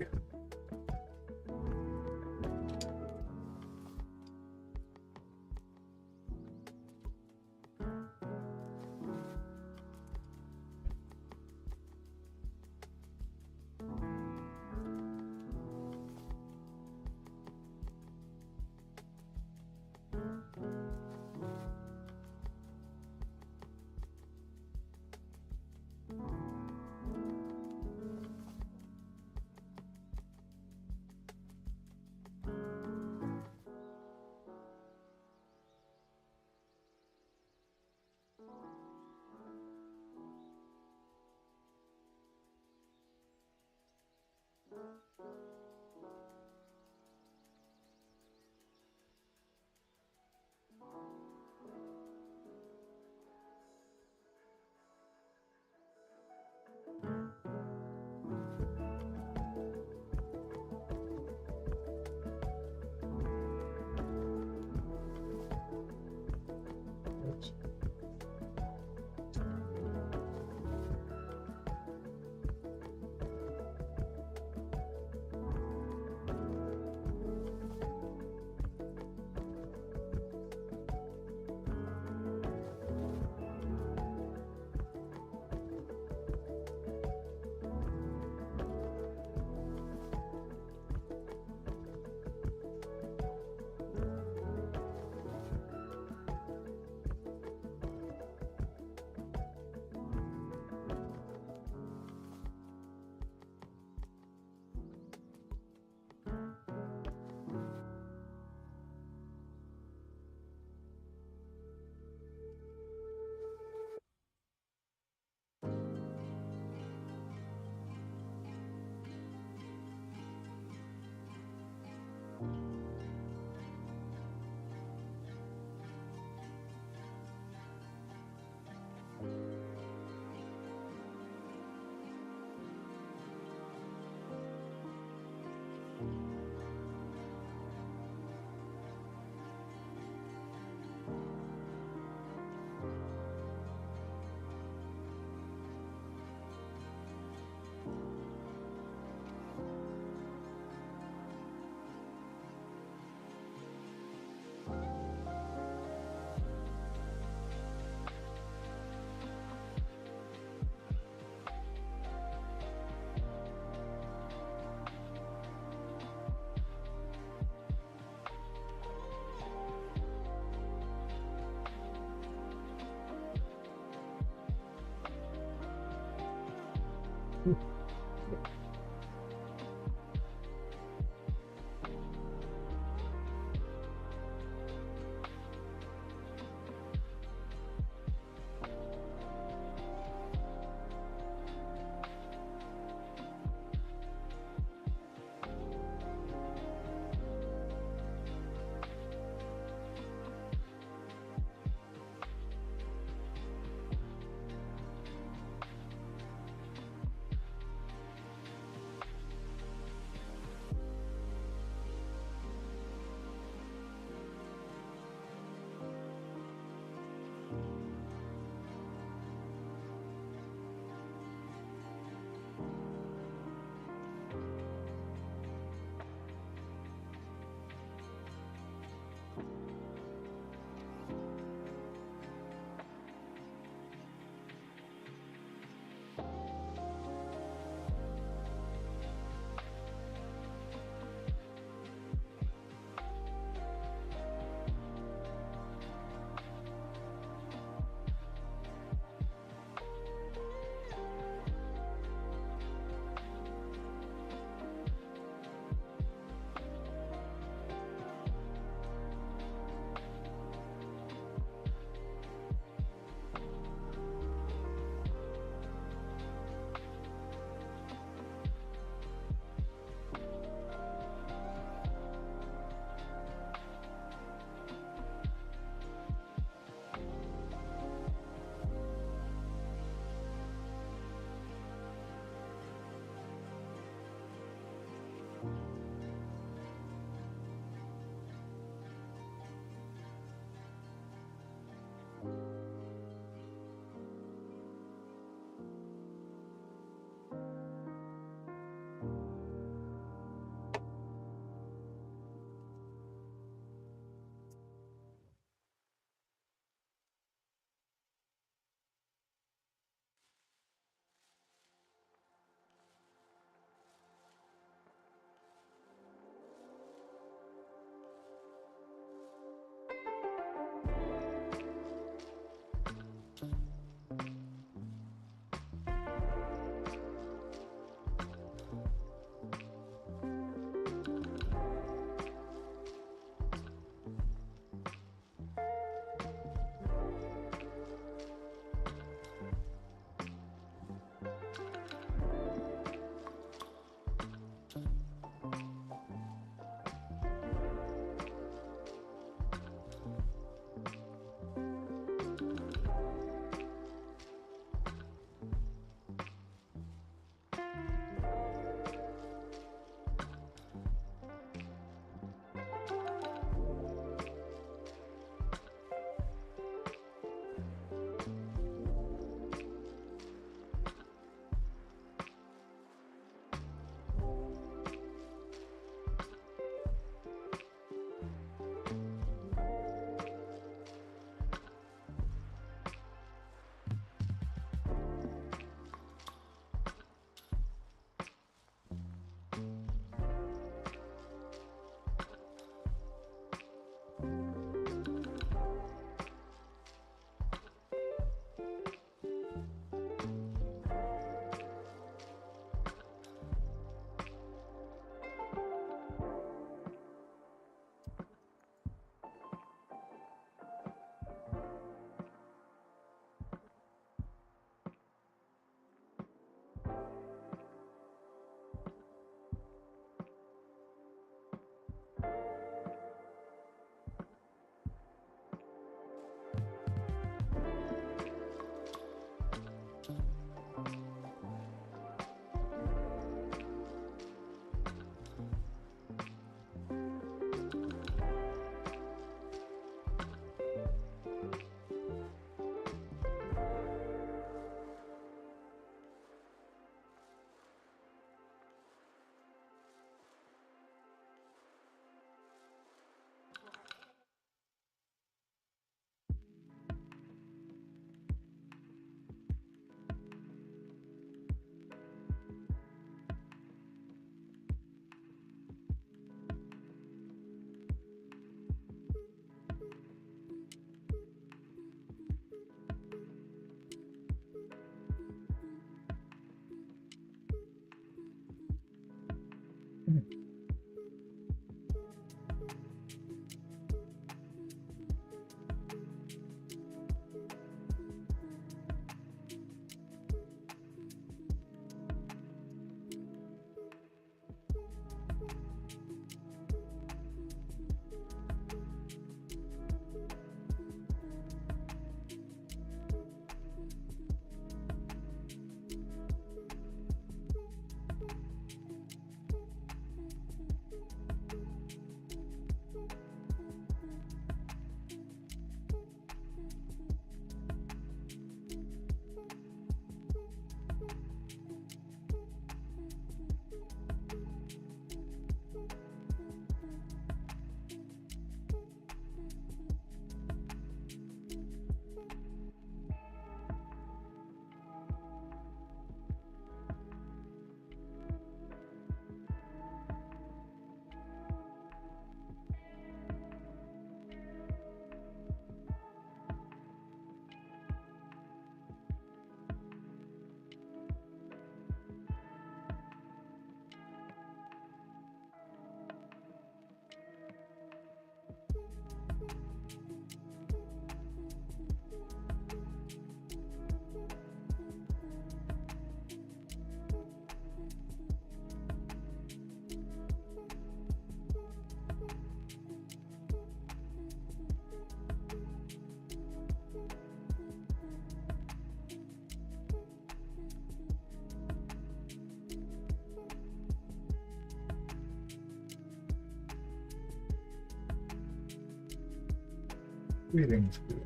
[SPEAKER 1] Everything's good.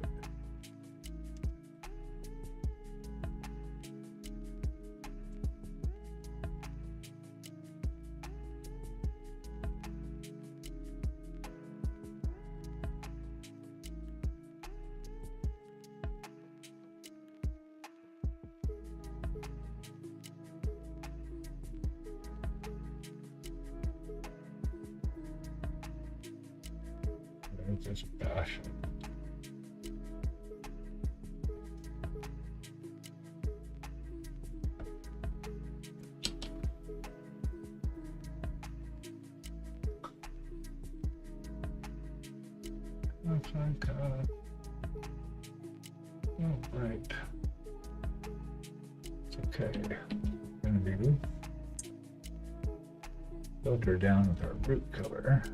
[SPEAKER 1] Just bash it. Looks like, oh, right. It's okay. Gonna be filter down with our root color.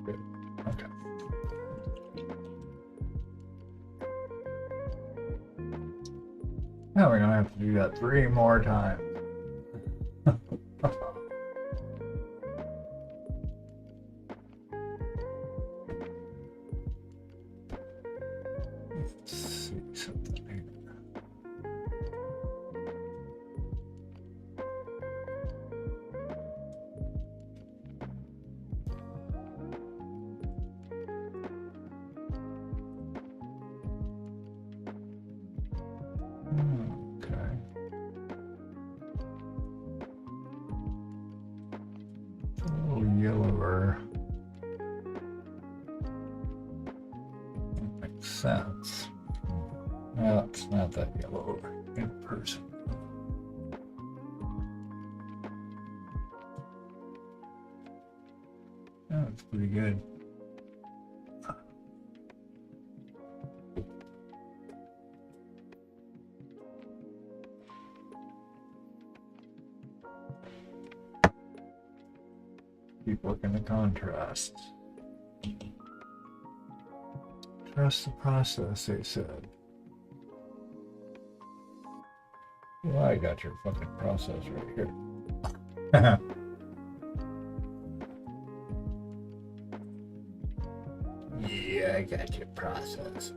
[SPEAKER 1] Good. Okay. Now we're gonna have to do that 3 more times. Let's see something here. Okay. A little yellower. That makes sense. Well, it's not that yellow in person. Oh, it's pretty good. Keep working the contrast. Trust the process, they said. Well, I got your fucking process right here. Yeah, I got your process.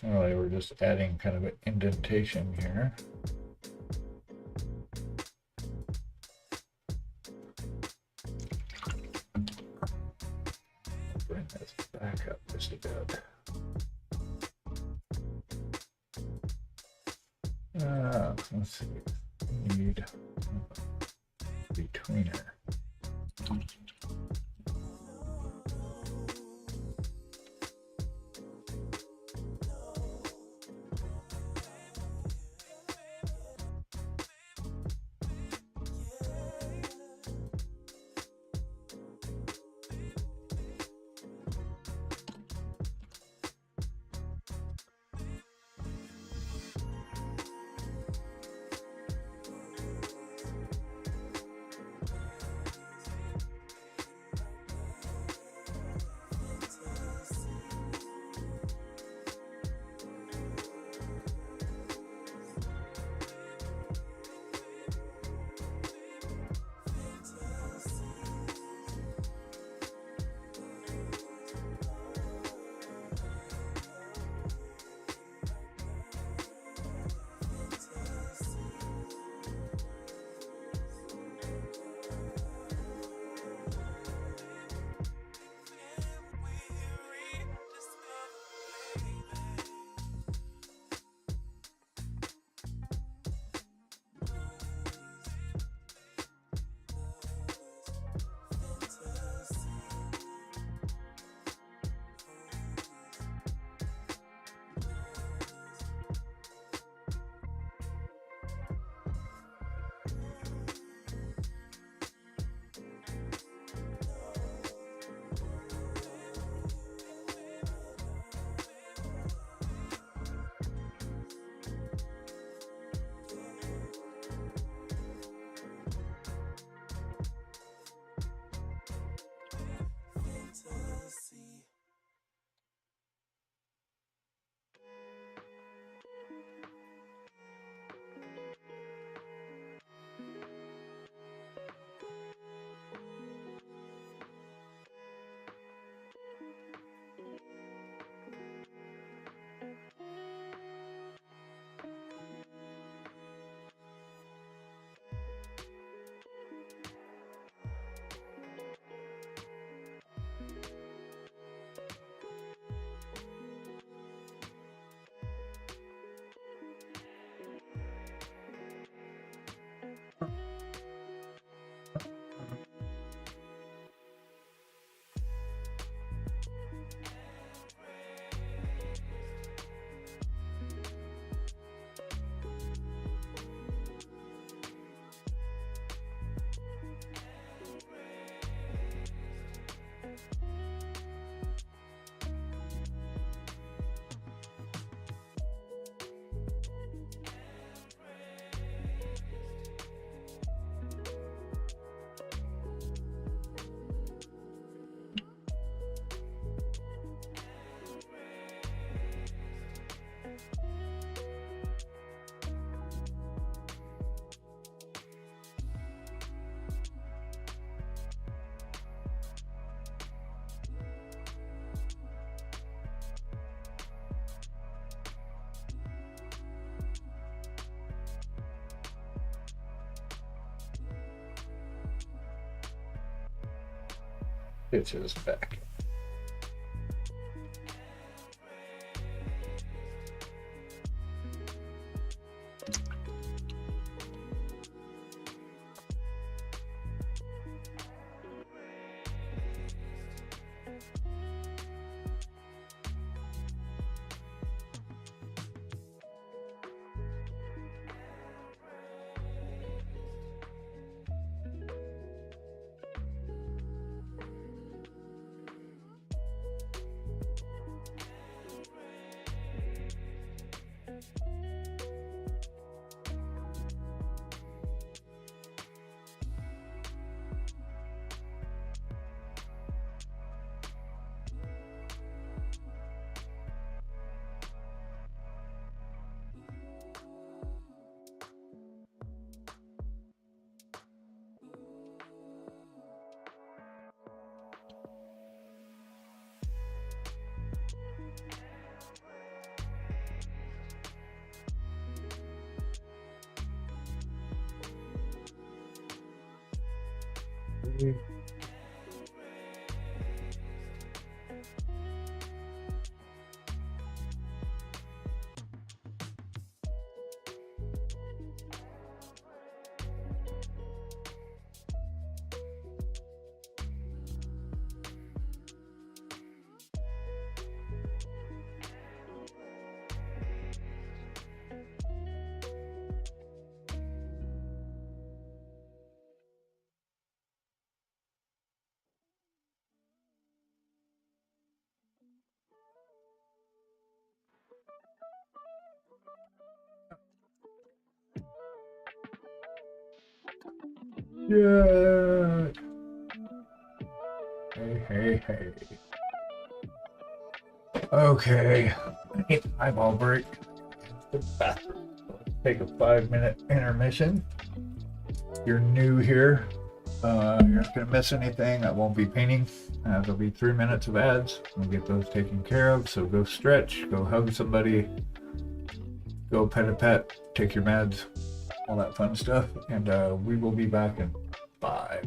[SPEAKER 1] Alright, we're just adding kind of an indentation here. Bring this back up just a bit. Let's see. We need a betweener. It's his back. Yeah. Hey. Okay. I need an eyeball break. The bathroom. Let's take a 5-minute intermission. If you're new here, you're not gonna miss anything. I won't be painting. There'll be 3 minutes of ads. We'll get those taken care of. So go stretch, go hug somebody, go pet a pet, take your meds, all that fun stuff. And we will be back in 5.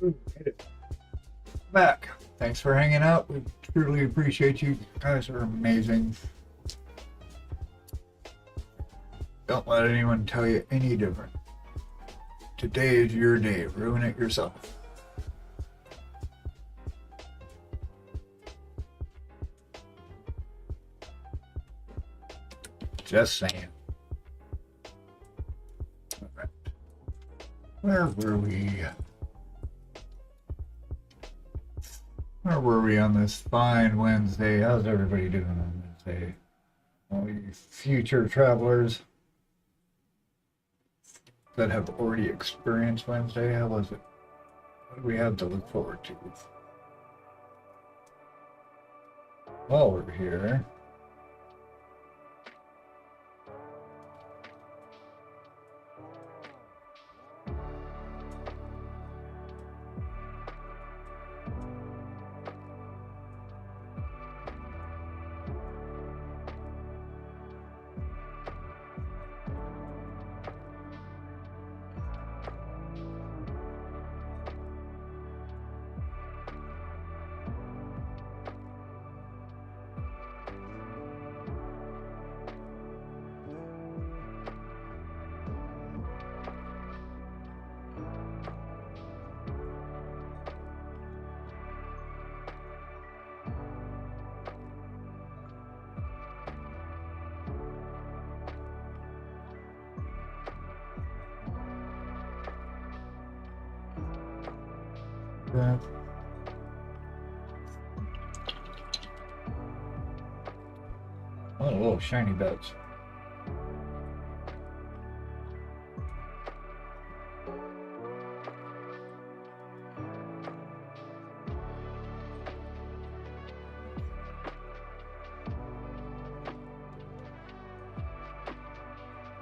[SPEAKER 1] Ooh, hit it. Back. Thanks for hanging out. We truly appreciate you. You guys are amazing. Don't let anyone tell you any different. Today is your day. Ruin it yourself. Just saying. All right. Where were we? Where were we on this fine Wednesday? How's everybody doing on Wednesday? All you future travelers that have already experienced Wednesday, how was it? What do we have to look forward to? While we're here, yeah. Oh, little shiny bits.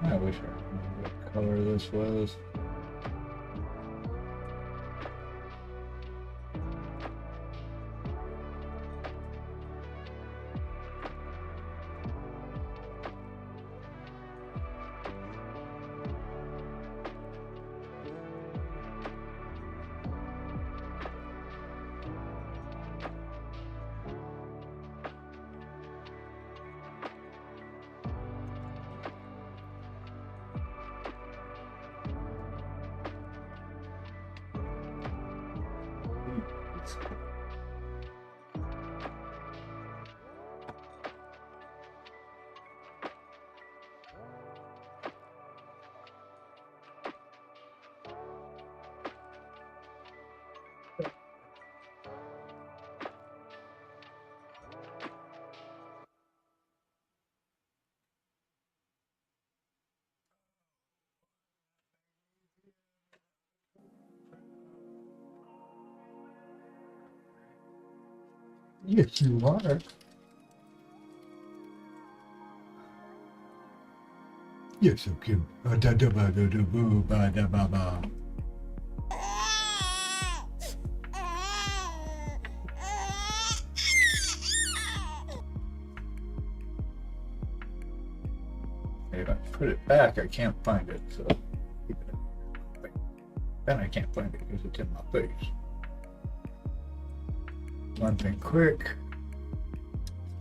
[SPEAKER 1] I wish I remember what color this was. Yes, you are. You're so cute. Da-da-ba-da-da-boo-ba-da-ba-ba. If I put it back, I can't find it, so keep it. Wait. Then I can't find it because it's in my face. One thing quick.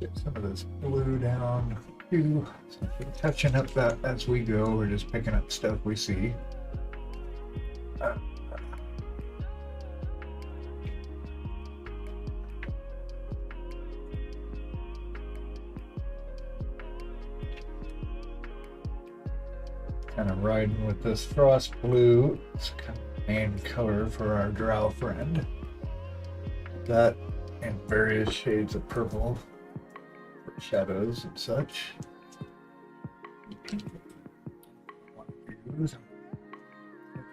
[SPEAKER 1] Get some of this blue down. So we're touching up that as we go. We're just picking up stuff we see. Kind of riding with this frost blue. It's kind of the main color for our drow friend. That and various shades of purple for shadows and such. Use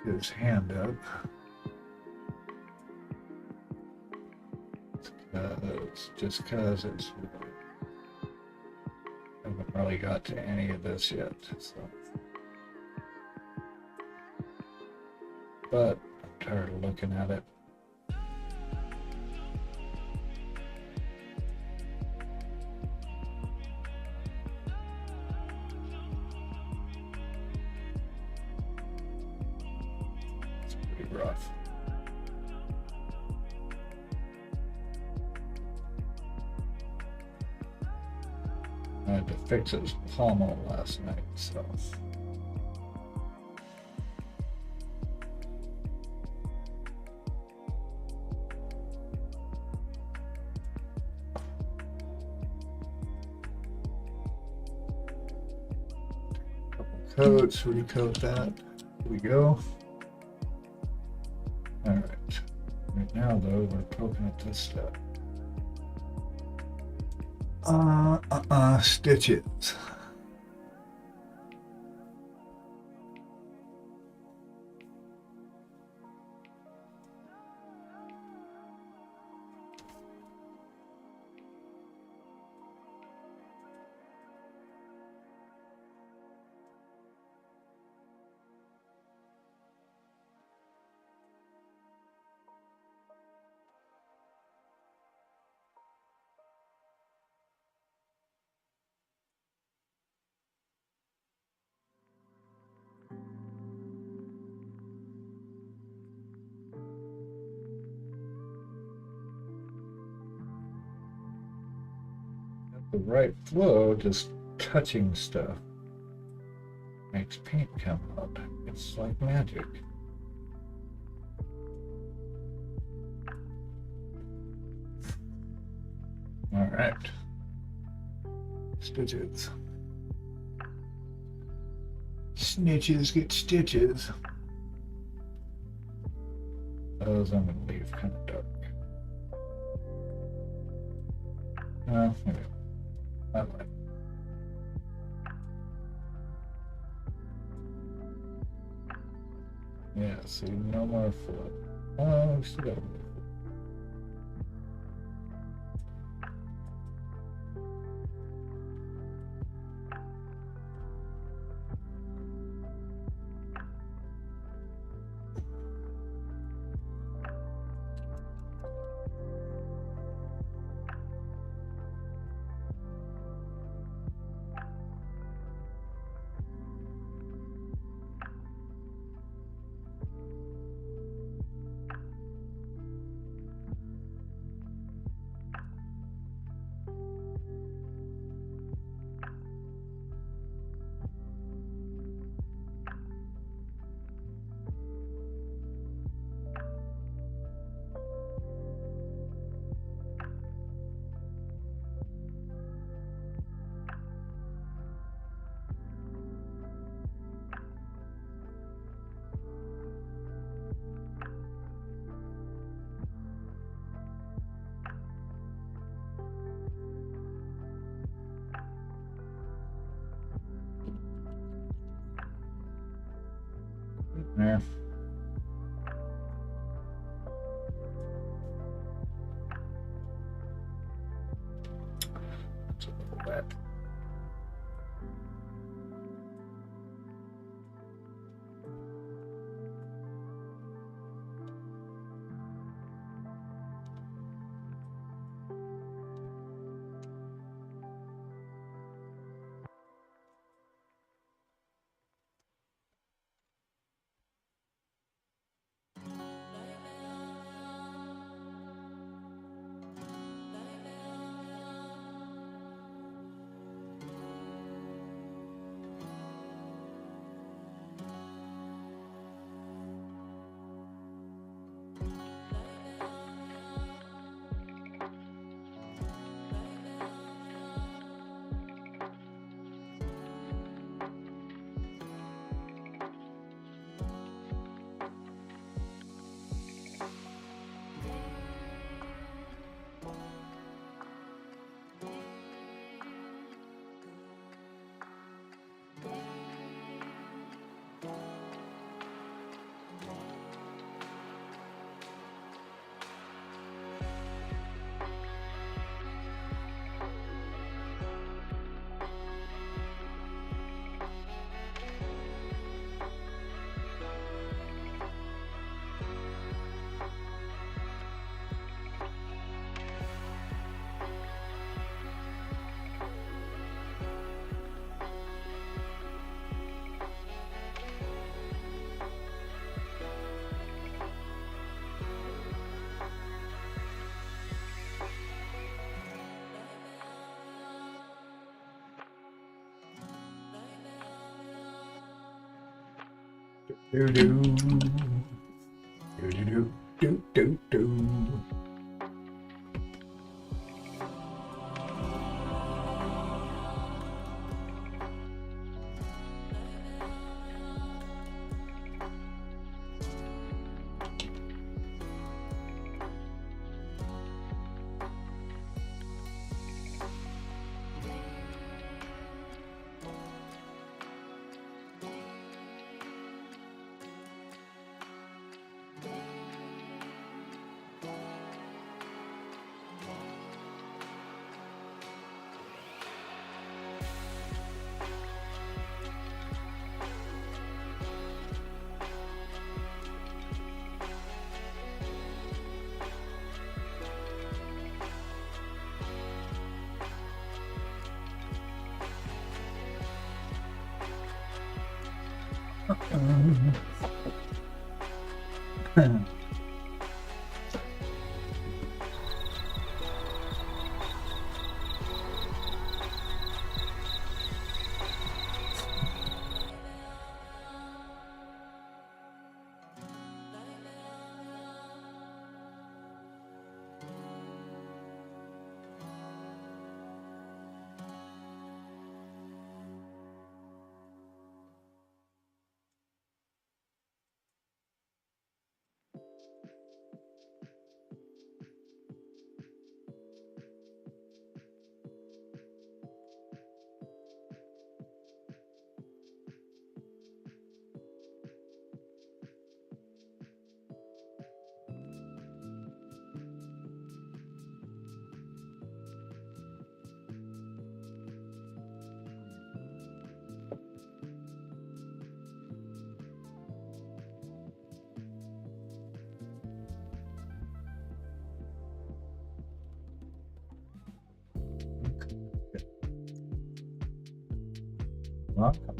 [SPEAKER 1] his hand up. Just cause it's I haven't really got to any of this yet, so. But I'm tired of looking at it. It's pretty rough. I had to fix his pommel last night, so. Couple coats, recoat that. Here we go. Alright. Right now, though, we're poking at this stuff. Stitches. The right flow, just touching stuff makes paint come out. It's like magic. All right. Stitches. Snitches get stitches. Those I'm gonna leave kind of dark. Maybe. I like. Yeah, see, no more flow. Oh, we still got a little. There. That's a little wet. Do do do do do do do.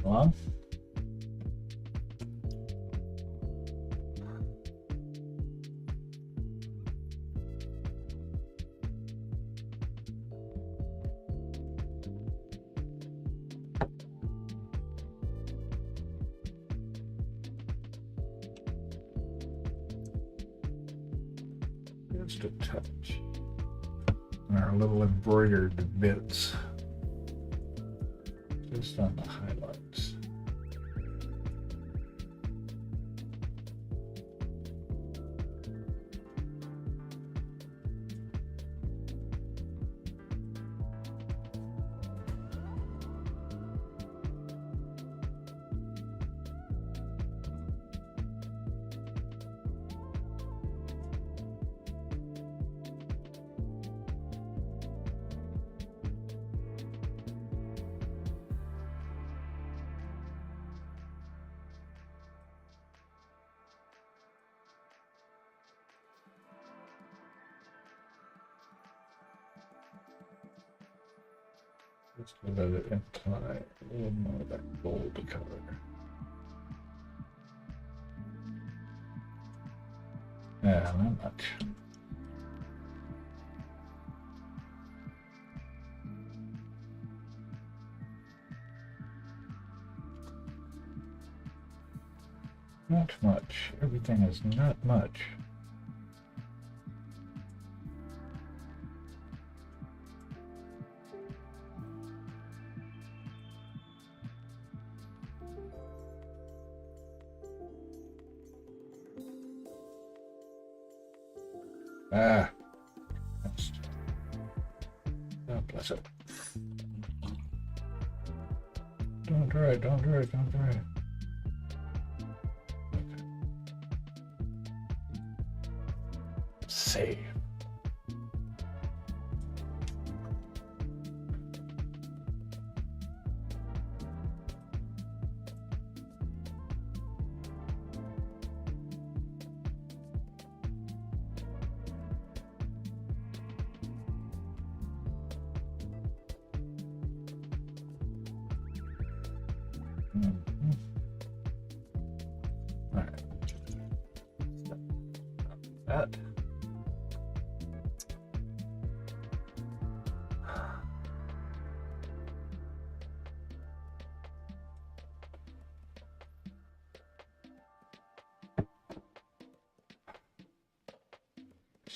[SPEAKER 1] Come on. Just a touch. And our little embroidered bits. Just on the highlights. Just let it imply a little more of that gold color. Yeah, not much. Not much. Everything is not much. Ah, that's, God bless it. Don't dry, don't dry, don't dry. Okay. Save. All right. That.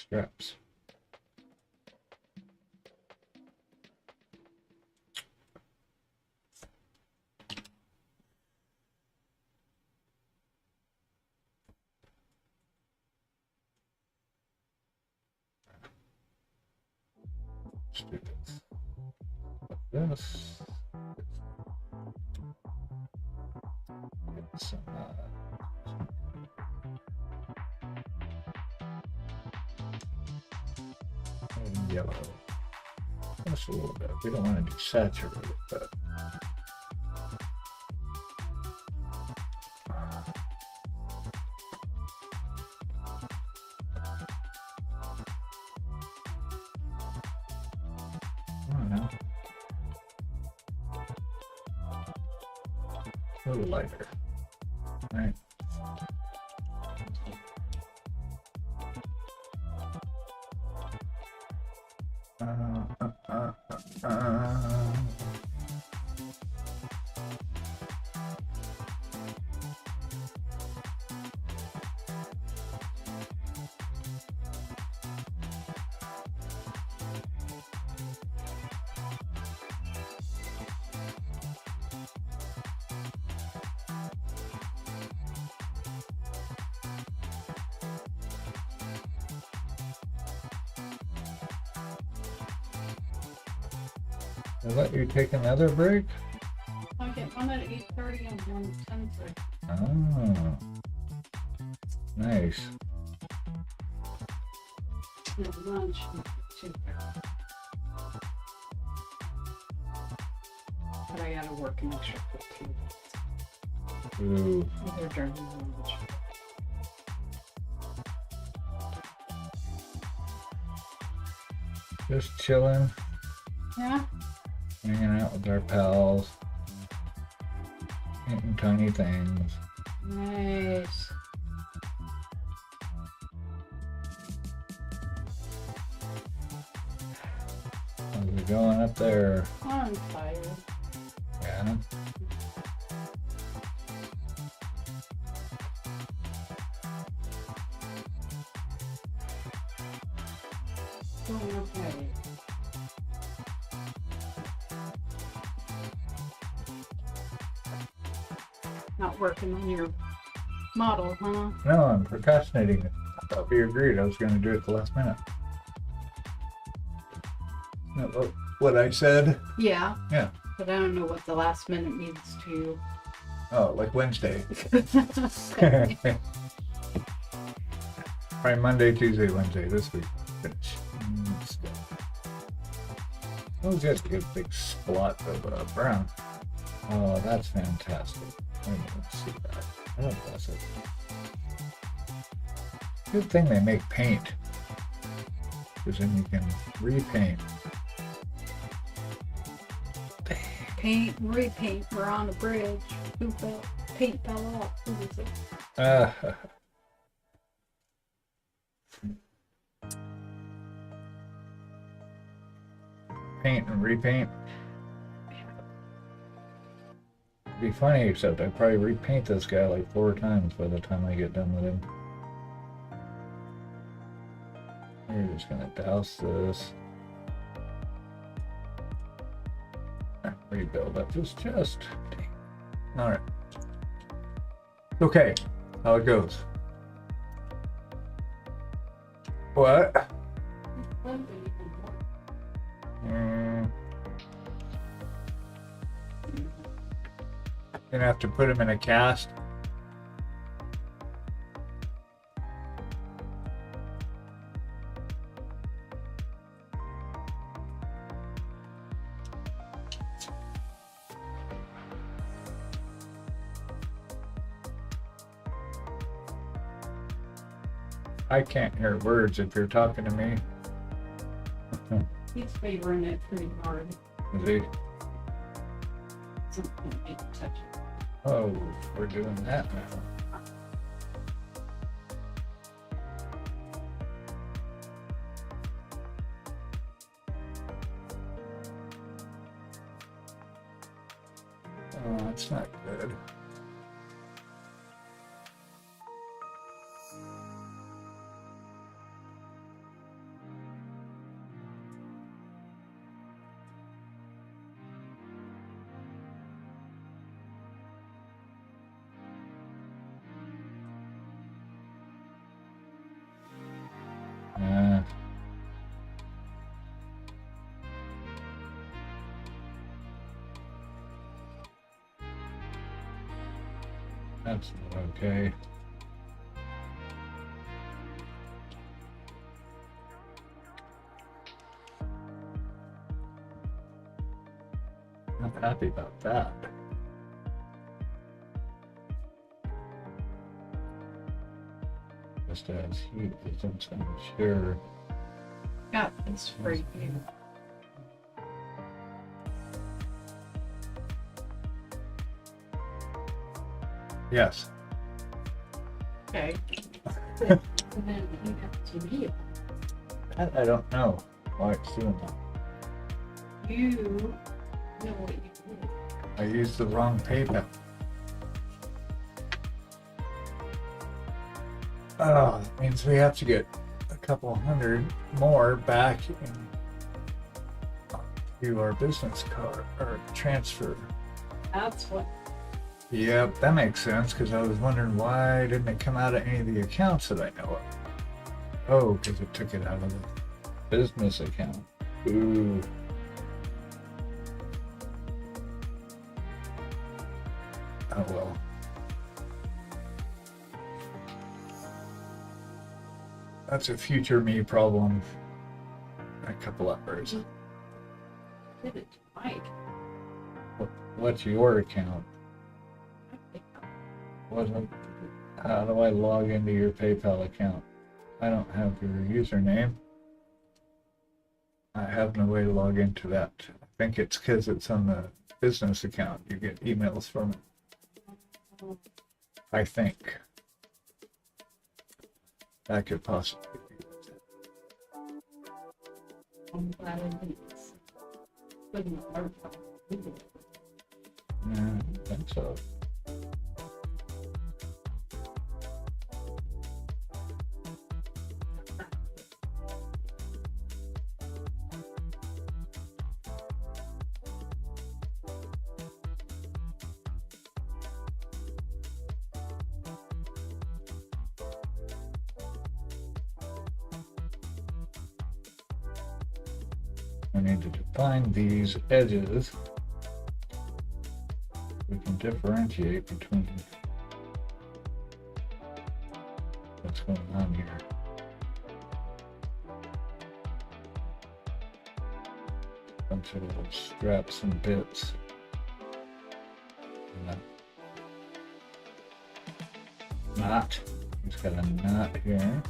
[SPEAKER 1] Straps. Let's do this. This. Get some and yellow. Just a little bit. We don't want to desaturate it, but I don't know. A little lighter, right? Uh, uh, uh, uh. I'll let you take another break.
[SPEAKER 2] I get one at 8:30 and one at 10:30.
[SPEAKER 1] Oh, nice.
[SPEAKER 2] And lunch at 2:30. But I gotta work an extra 15 minutes.
[SPEAKER 1] Ooh,
[SPEAKER 2] Either during lunch.
[SPEAKER 1] just chilling,
[SPEAKER 2] Yeah.
[SPEAKER 1] hanging out with our pals, eating tiny things.
[SPEAKER 2] Nice.
[SPEAKER 1] How's it going up there?
[SPEAKER 2] I'm tired.
[SPEAKER 1] Yeah.
[SPEAKER 2] Doing okay. Not working on your model, huh?
[SPEAKER 1] No, I'm procrastinating. I thought we agreed I was going to do it the last minute. No, what I said?
[SPEAKER 2] Yeah.
[SPEAKER 1] Yeah.
[SPEAKER 2] But I don't know what the last minute means to you.
[SPEAKER 1] Oh, like Wednesday.
[SPEAKER 2] Okay.
[SPEAKER 1] Right, Monday, Tuesday, Wednesday this week. Finish. Let's go. Oh, good. Get a big splot of brown. Oh, that's fantastic. I didn't even see that. Oh, that's it. Good thing they make paint. Because then you can repaint.
[SPEAKER 2] Paint, repaint. We're on a bridge. Who fell? Paint fell off. Who was it?
[SPEAKER 1] Paint and repaint. It'd be funny, except I'd probably repaint this guy like 4 times by the time I get done with him. We're just gonna douse this. Rebuild up his chest. Alright. Okay, how it goes. What? Gonna have to put him in a cast. I can't hear words if you're talking to me.
[SPEAKER 2] He's favoring it pretty hard.
[SPEAKER 1] Is he?
[SPEAKER 2] Something to touch it.
[SPEAKER 1] Oh, we're doing that now. Oh, that's not good. That's not okay. Not happy about that. Just as heat isn't, I'm sure.
[SPEAKER 2] Got this for you.
[SPEAKER 1] Yes.
[SPEAKER 2] Okay. And then you have to me.
[SPEAKER 1] That I don't know why it's doing that.
[SPEAKER 2] You know what you did.
[SPEAKER 1] I used the wrong PayPal. Oh, that means we have to get a couple hundred more back into our business card or transfer.
[SPEAKER 2] That's what.
[SPEAKER 1] Yep, that makes sense because I was wondering why didn't it come out of any of the accounts that I know of. Oh, because it took it out of the business account. Ooh. Oh well. That's a future me problem. In a couple hours.
[SPEAKER 2] Did it, Mike?
[SPEAKER 1] What's your account? Wasn't. How do I log into your PayPal account? I don't have your username. I have no way to log into that. I think it's because it's on the business account. You get emails from it. I think. That could possibly be it.
[SPEAKER 2] I'm glad I didn't. Couldn't learn from Beagle.
[SPEAKER 1] Yeah, I think so. We need to define these edges. We can differentiate between what's going on here. Bunch of little straps and bits. Knot. It's got a knot here.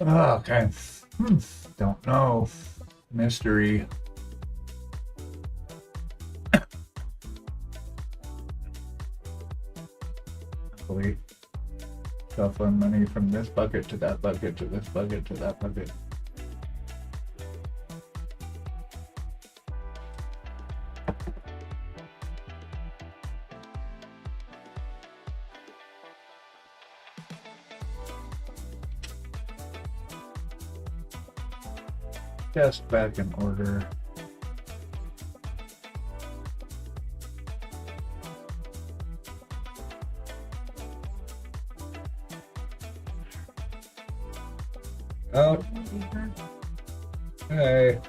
[SPEAKER 1] Oh, okay. Don't know. Mystery. Hopefully, shuffling money from this bucket to that bucket to this bucket to that bucket. Just back in order. Oh, hey.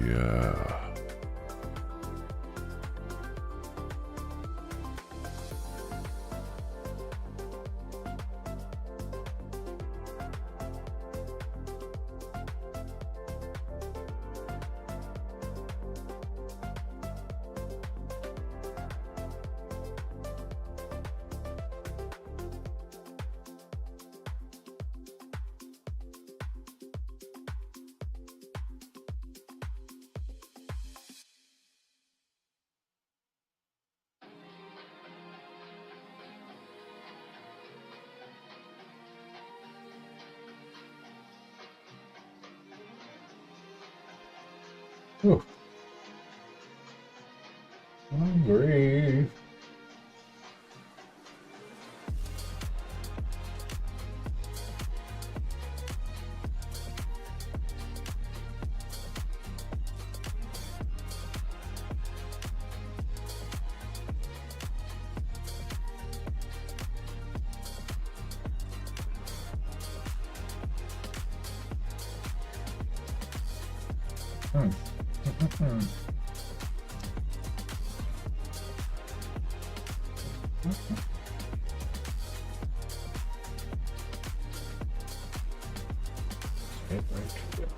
[SPEAKER 4] Yeah.
[SPEAKER 1] Ooh. Hungry. Get right to it.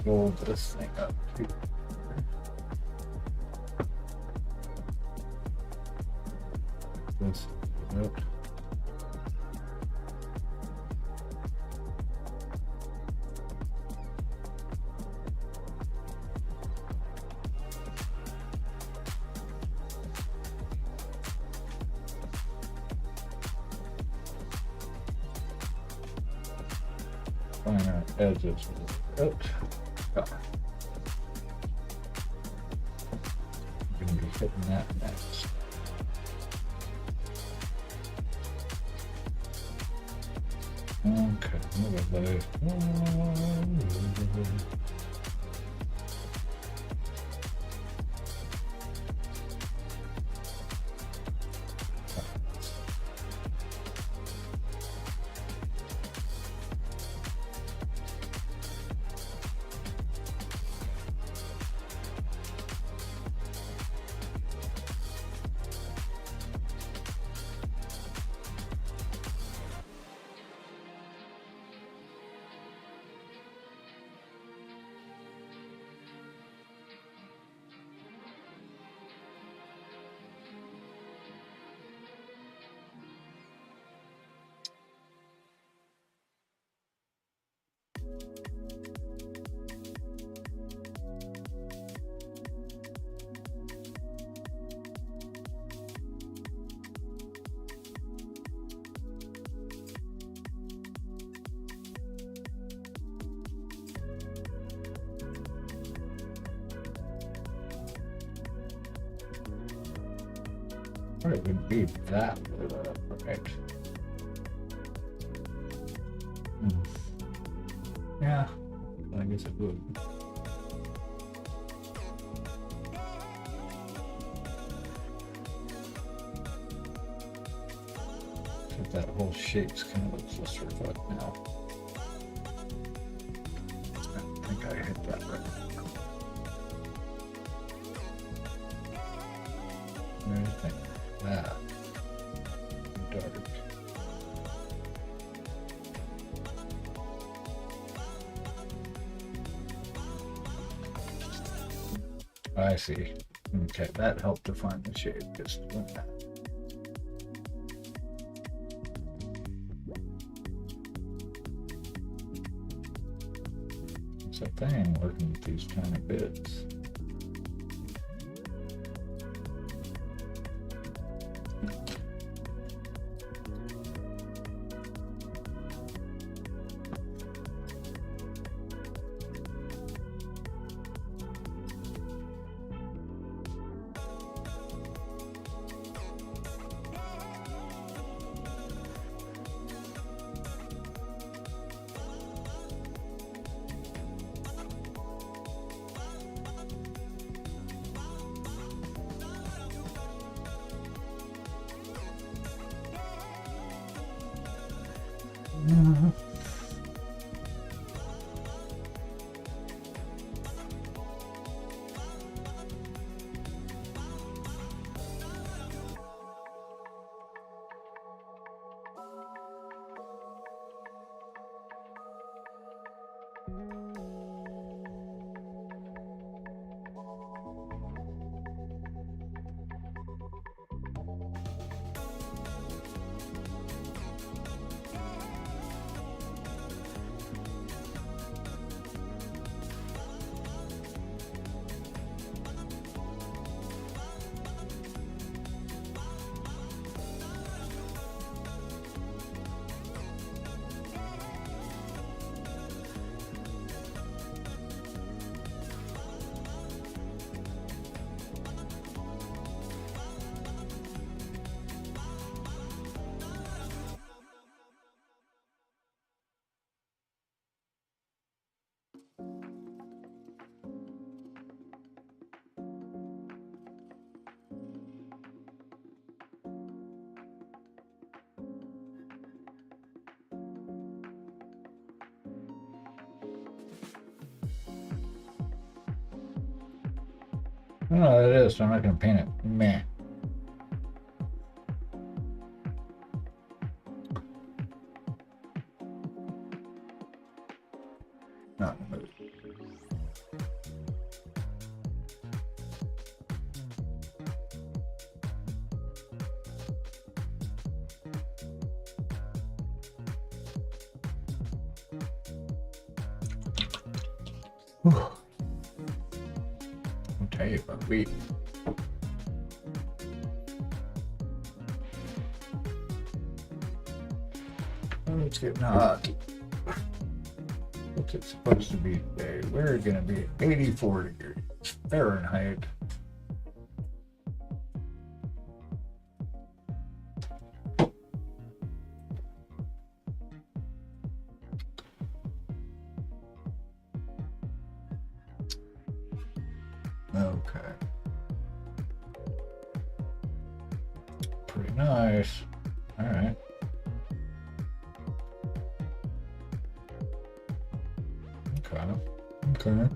[SPEAKER 1] Roll this thing up too. This out. Find our edges out. Yeah. I'm gonna be hitting that next. Okay, move it. It would be that right. Yeah, I guess it would. But that whole shape's kind of a clusterfuck now. I think I hit that right. Everything. That dark. I see. Okay, that helped define the shape just like that.
[SPEAKER 3] It's a thing working with these tiny bits. I don't know what it is, so I'm not gonna paint it. Meh.
[SPEAKER 1] Not in the mood. Whew. I'll tell you about wheat. Oh, it's getting hot. What's it supposed to be today? We're gonna be at 84 degrees Fahrenheit. Okay. Pretty nice. All right. Okay. Okay.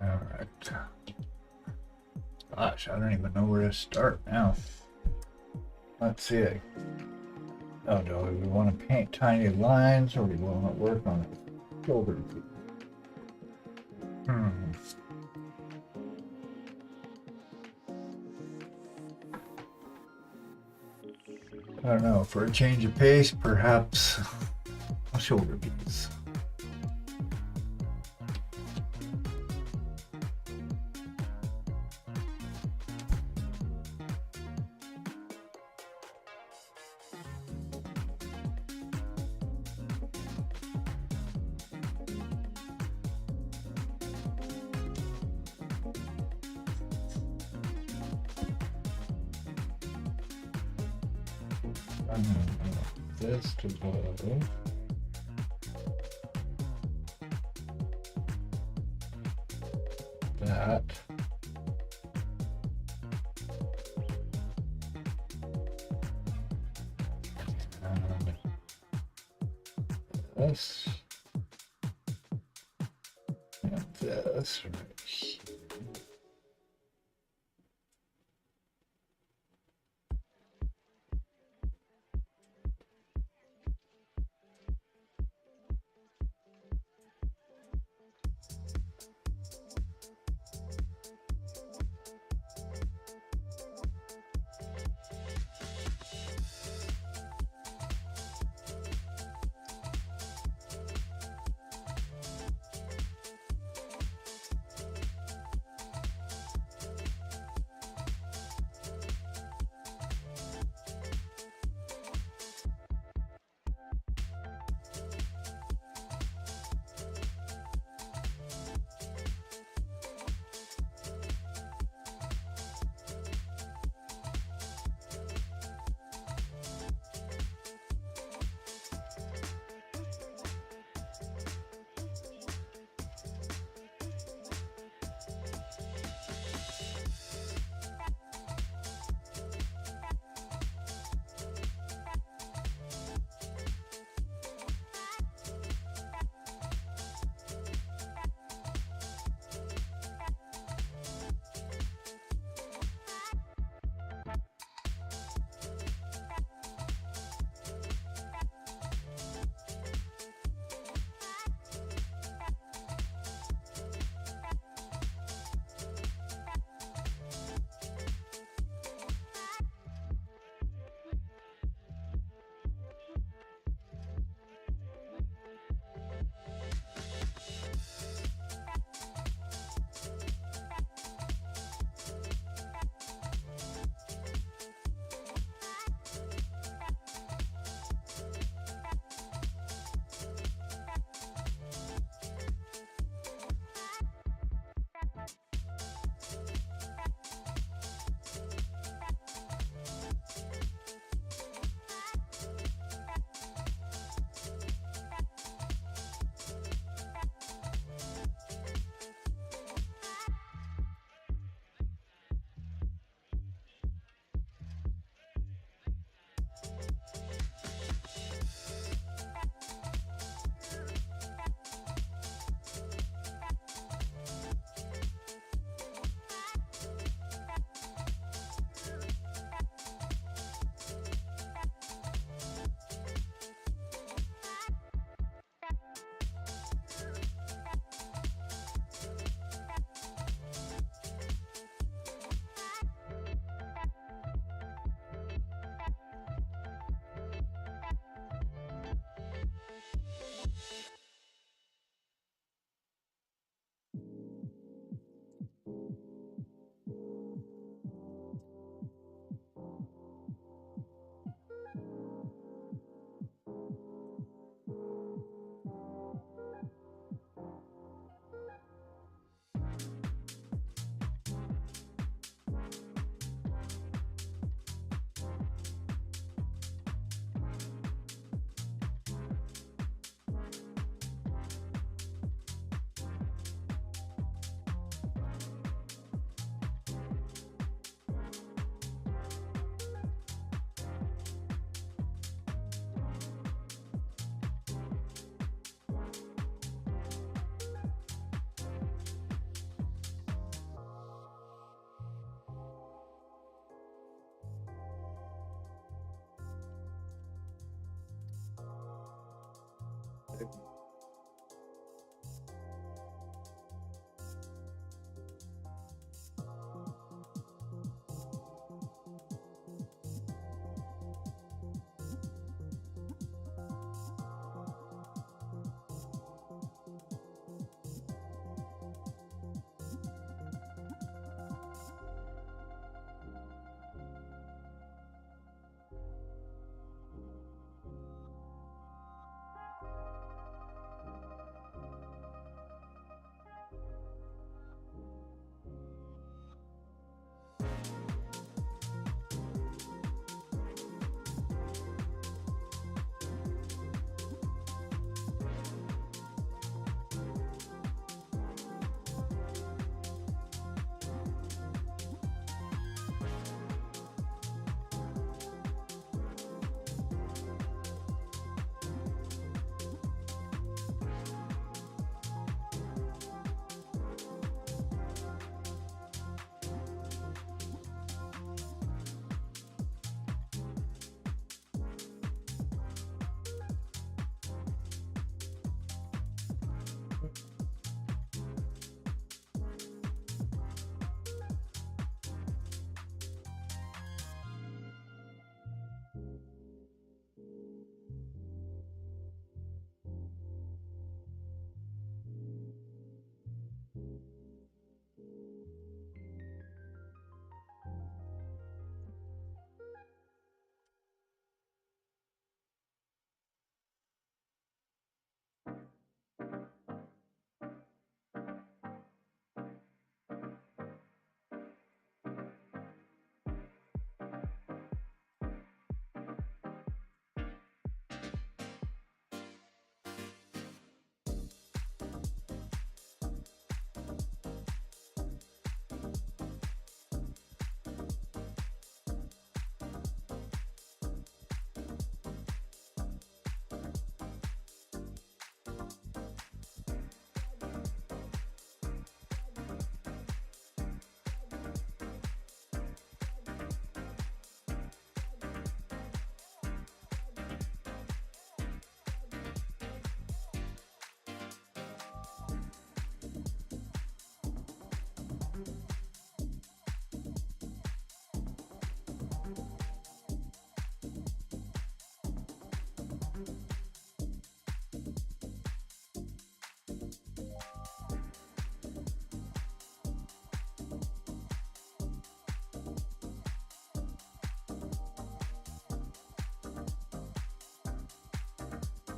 [SPEAKER 1] All right. Gosh, I don't even know where to start now. Let's see. Oh, do we want to paint tiny lines or we want to work on it? Shoulder. I don't know. For a change of pace, perhaps a shoulder piece. This to go. That. And this. And this right here.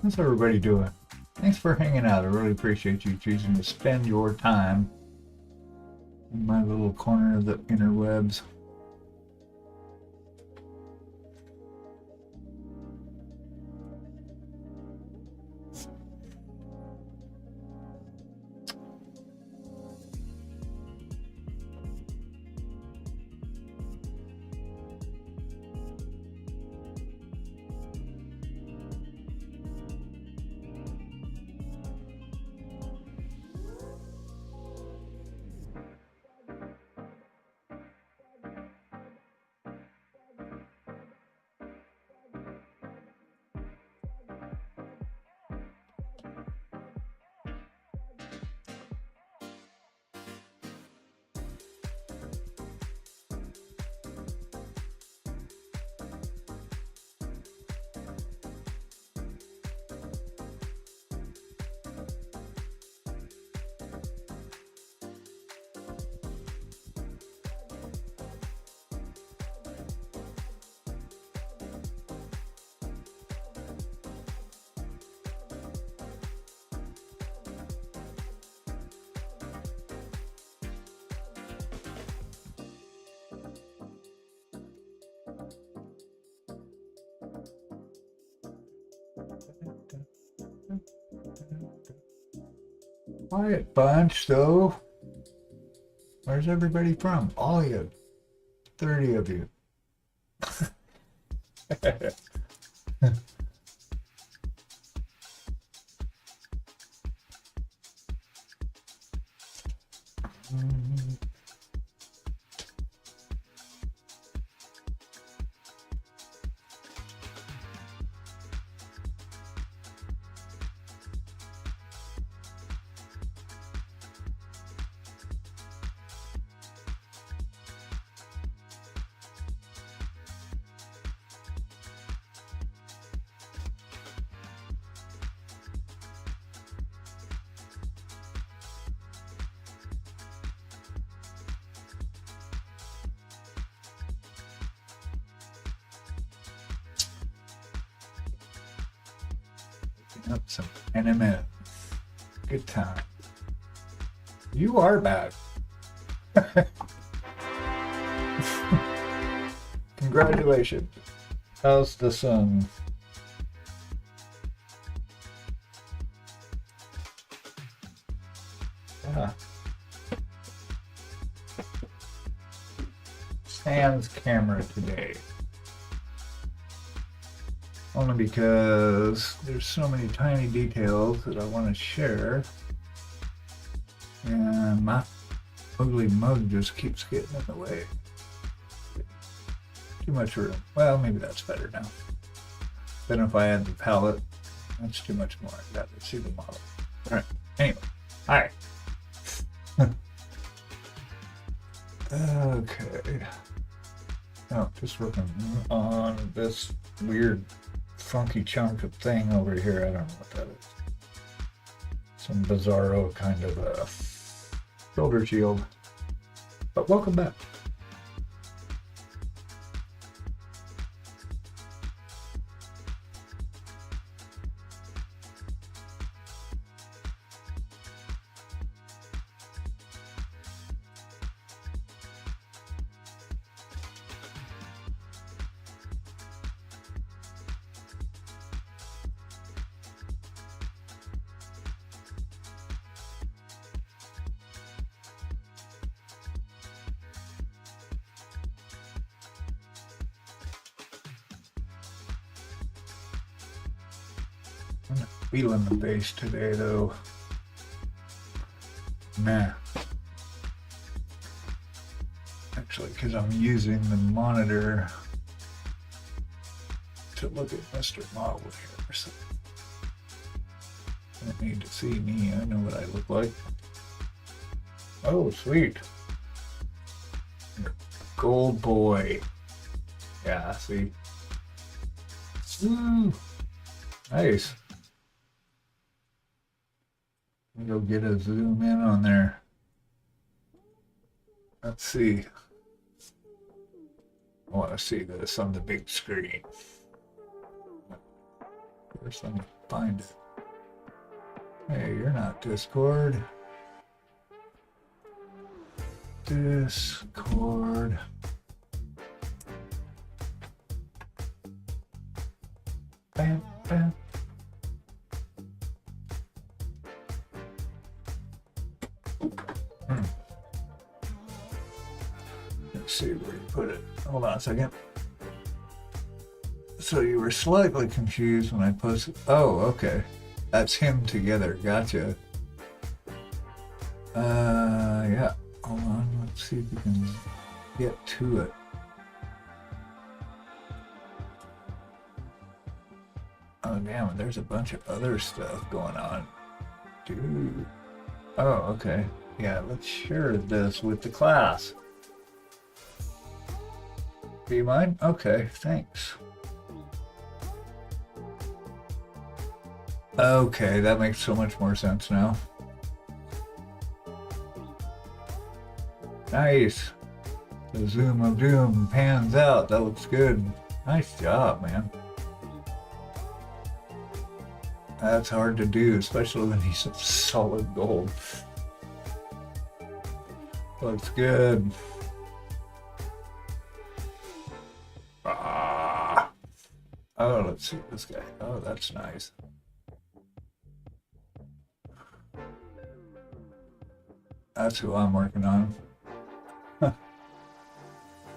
[SPEAKER 3] How's everybody doing? Thanks for hanging out. I really appreciate you choosing to spend your time in my little corner of the interwebs. Quiet bunch, though. Where's everybody from? All you. 30 of you. Yep, some NMN. Good time. You are back. Congratulations. How's the sun? Yeah. Sam's camera today. Only because there's so many tiny details that I want to share. And my ugly mug just keeps getting in the way. Too much room. Well, maybe that's better now. Then if I add the palette, that's too much more. I got to see the model. Alright, anyway. Hi. Okay. Oh, just working on this weird funky chunk of thing over here. I don't know what that is. Some bizarro kind of shoulder shield. But welcome back. I'm not feeling the bass today, though. Nah. Actually, because I'm using the monitor to look at Mr. Model here. So I don't need to see me. I know what I look like. Oh, sweet. Gold boy. Yeah, see. Woo. Nice. Go get a zoom in on there. Let's see. I want to see this on the big screen. First, let me find it. Hey, you're not Discord. Discord. Bam, bam. Let's see where you put it. Hold on a second. So you were slightly confused when I posted. Oh, okay. That's him together. Gotcha. Yeah. Hold on. Let's see if we can get to it. Oh, damn. There's a bunch of other stuff going on. Dude. Oh, okay. Yeah, let's share this with the class. Do you mind? Okay, thanks. Okay, that makes so much more sense now. Nice. The zoom of doom pans out. That looks good. Nice job, man. That's hard to do, especially when he's solid gold. Looks good. Ah. Oh, let's see this guy. Oh, that's nice. That's who I'm working on.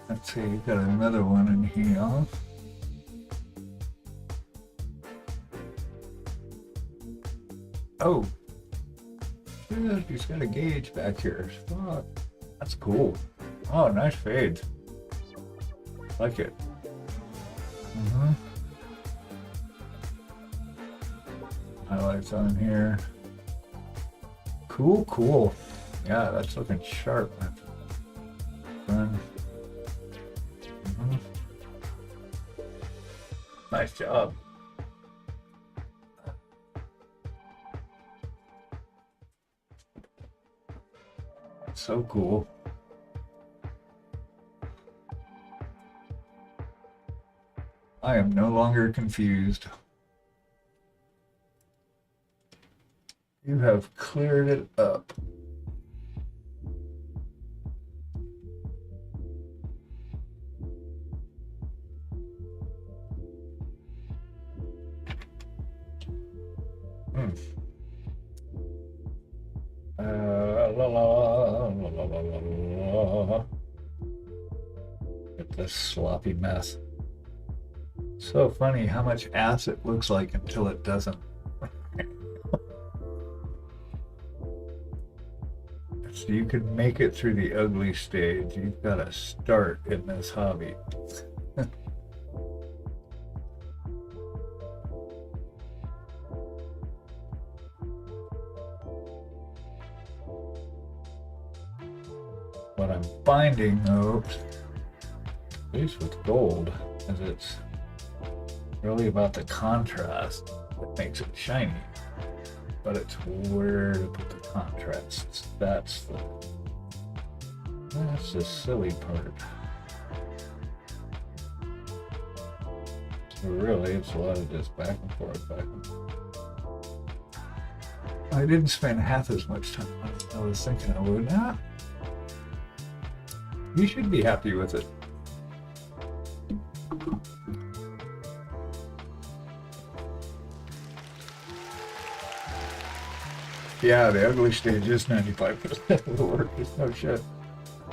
[SPEAKER 3] Let's see, got another one in here. Oh, dude, he's got a gauge back here. Fuck. That's cool. Oh, nice fade. Like it. Highlights on here. Cool, cool. Yeah, that's looking sharp, man. Fun. Nice job. So cool. I am no longer confused. You have cleared it up. La, la, la, la, la, la, la. Get this sloppy mess. So funny how much ass it looks like until it doesn't. So you can make it through the ugly stage. You've got to start in this hobby. What I'm finding, though, at least with gold, is it's really about the contrast that makes it shiny. But it's where to put the contrasts. That's the silly part. So really, it's a lot of just back and forth, back and forth. I didn't spend half as much time on it as I was thinking I would. Nah. You should be happy with it. Yeah, the ugly stage is 95% of the work. There's no shit.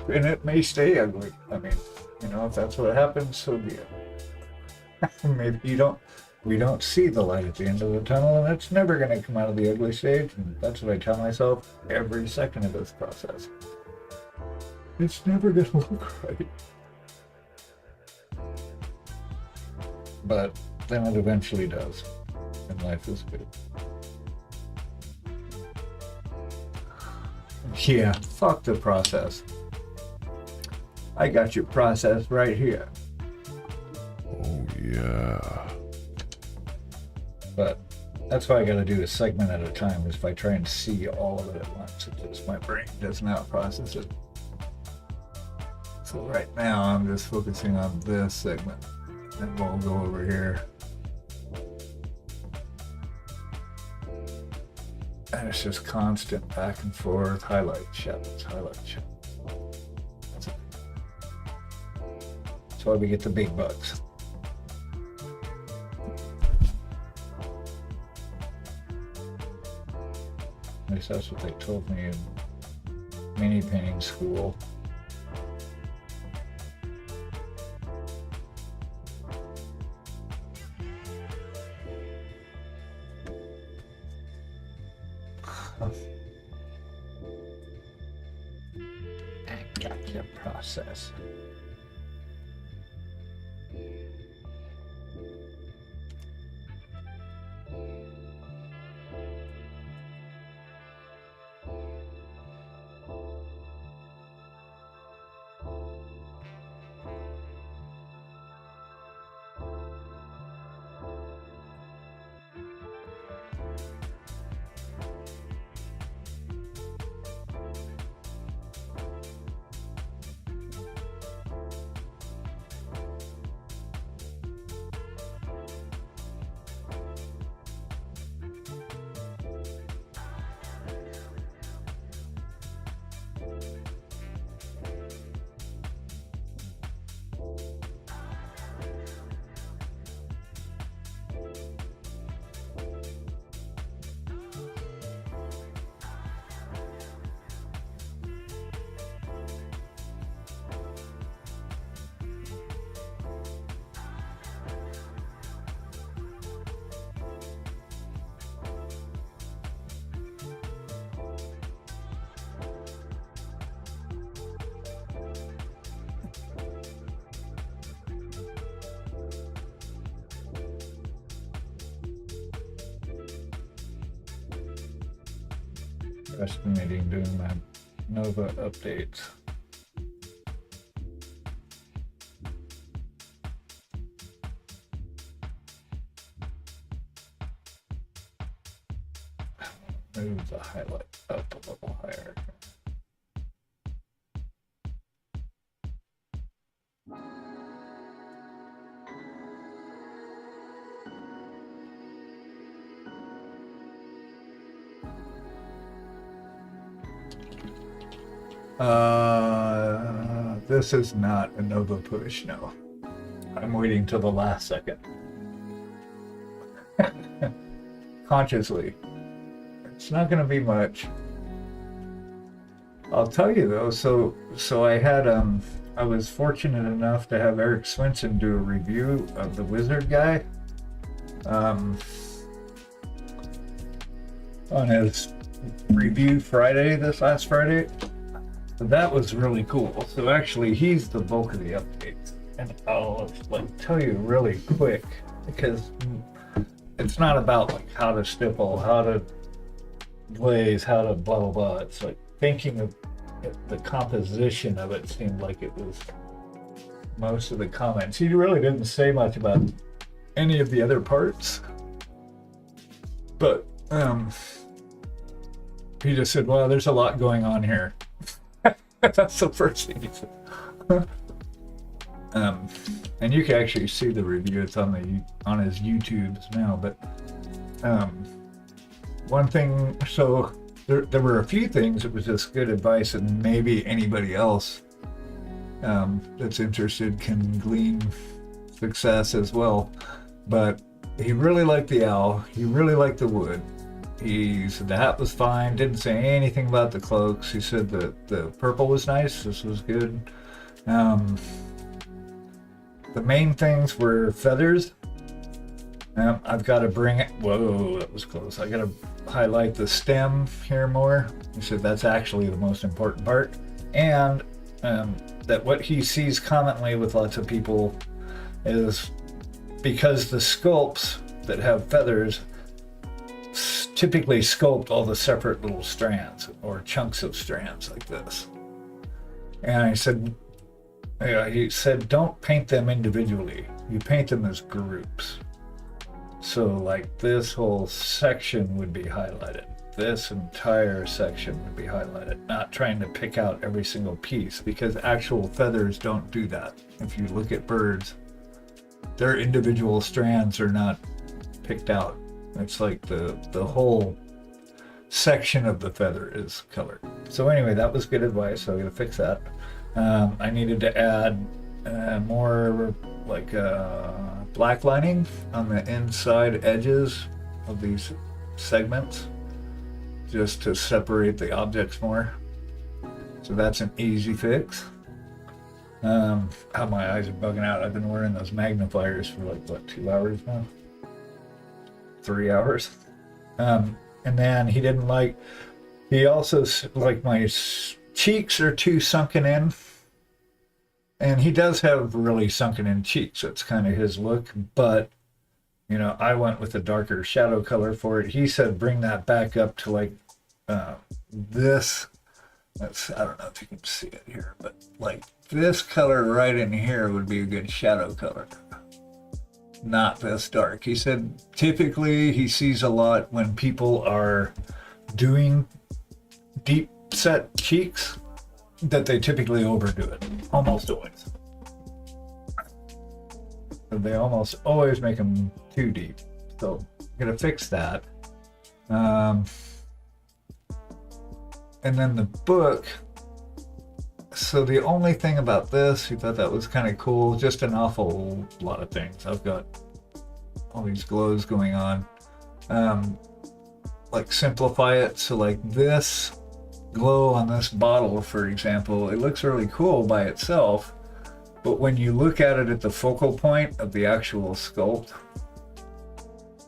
[SPEAKER 3] And it may stay ugly. I mean, you know, if that's what happens, so be it. Maybe we don't see the light at the end of the tunnel, and it's never going to come out of the ugly stage. And that's what I tell myself every second of this process. It's never going to look right. But then it eventually does. And life is good. Yeah, fuck the process. I got your process right here.
[SPEAKER 4] Oh, yeah.
[SPEAKER 3] But that's why I gotta do a segment at a time, is if I try and see all of it at once, it just, my brain does not process it. So right now I'm just focusing on this segment, and we'll go over here. And it's just constant back and forth, highlight, shadows, highlight, shadows. That's it. That's why we get the big bugs. At least that's what they told me in mini painting school. Gotcha process. Estimating doing my Nova updates. Move the highlight up a little higher. This is not a Nova push, no. I'm waiting till the last second. Consciously. It's not going to be much. I'll tell you though, so I had, I was fortunate enough to have Eric Swinson do a review of the Wizard guy. On his review Friday, this last Friday. So that was really cool. So actually, he's the bulk of the updates, and I'll tell you really quick because it's not about like how to stipple, how to glaze, how to blah blah blah. It's like thinking of the composition of it seemed like it was most of the comments. He really didn't say much about any of the other parts, but he just said, well, there's a lot going on here. That's the first thing he said. And you can actually see the review. It's on his YouTubes now. But one thing, so there were a few things that was just good advice, and maybe anybody else that's interested can glean success as well. But he really liked the owl. He really liked the wood. He said the hat was fine, didn't say anything about the cloaks. He said that the purple was nice, this was good. The main things were feathers. I've got to bring it, whoa, that was close. I got to highlight the stem here more. He said that's actually the most important part. And that what he sees commonly with lots of people is because the sculpts that have feathers typically sculpt all the separate little strands or chunks of strands like this. And he said, don't paint them individually. You paint them as groups. So like this whole section would be highlighted. This entire section would be highlighted. Not trying to pick out every single piece, because actual feathers don't do that. If you look at birds, their individual strands are not picked out. It's like the whole section of the feather is colored. So anyway, that was good advice, so I'm going to fix that. I needed to add more like black lining on the inside edges of these segments, just to separate the objects more. So that's an easy fix. My eyes are bugging out. I've been wearing those magnifiers for like, what, 2 hours now? 3 hours. And then he also like my cheeks are too sunken in, and he does have really sunken in cheeks. It's kind of his look, but you know, I went with a darker shadow color for it. He said bring that back up to like this. I don't know if you can see it here, but like this color right in here would be a good shadow color. Not this dark. He said typically he sees a lot when people are doing deep set cheeks that they typically overdo it. Almost always. They almost always make them too deep. So I'm gonna fix that. And then the book. So the only thing about this, he thought that was kind of cool, just an awful lot of things. I've got all these glows going on. Like simplify it. So like this glow on this bottle, for example, it looks really cool by itself, but when you look at it at the focal point of the actual sculpt,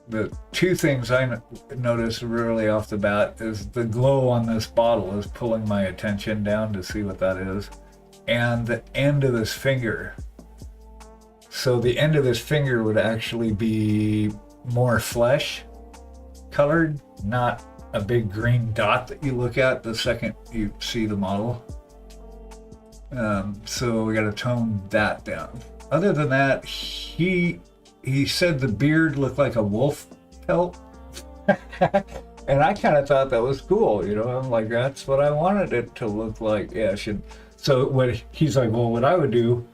[SPEAKER 3] the two things I noticed really off the bat is the glow on this bottle is pulling my attention down to see what that is, and the end of this finger. So the end of this finger would actually be more flesh colored, not a big green dot that you look at the second you see the model. So we got to tone that down. Other than that, he said the beard looked like a wolf pelt. And I kind of thought that was cool, you know. I'm like, that's what I wanted it to look like. Yeah, so what he's like, well, what I would do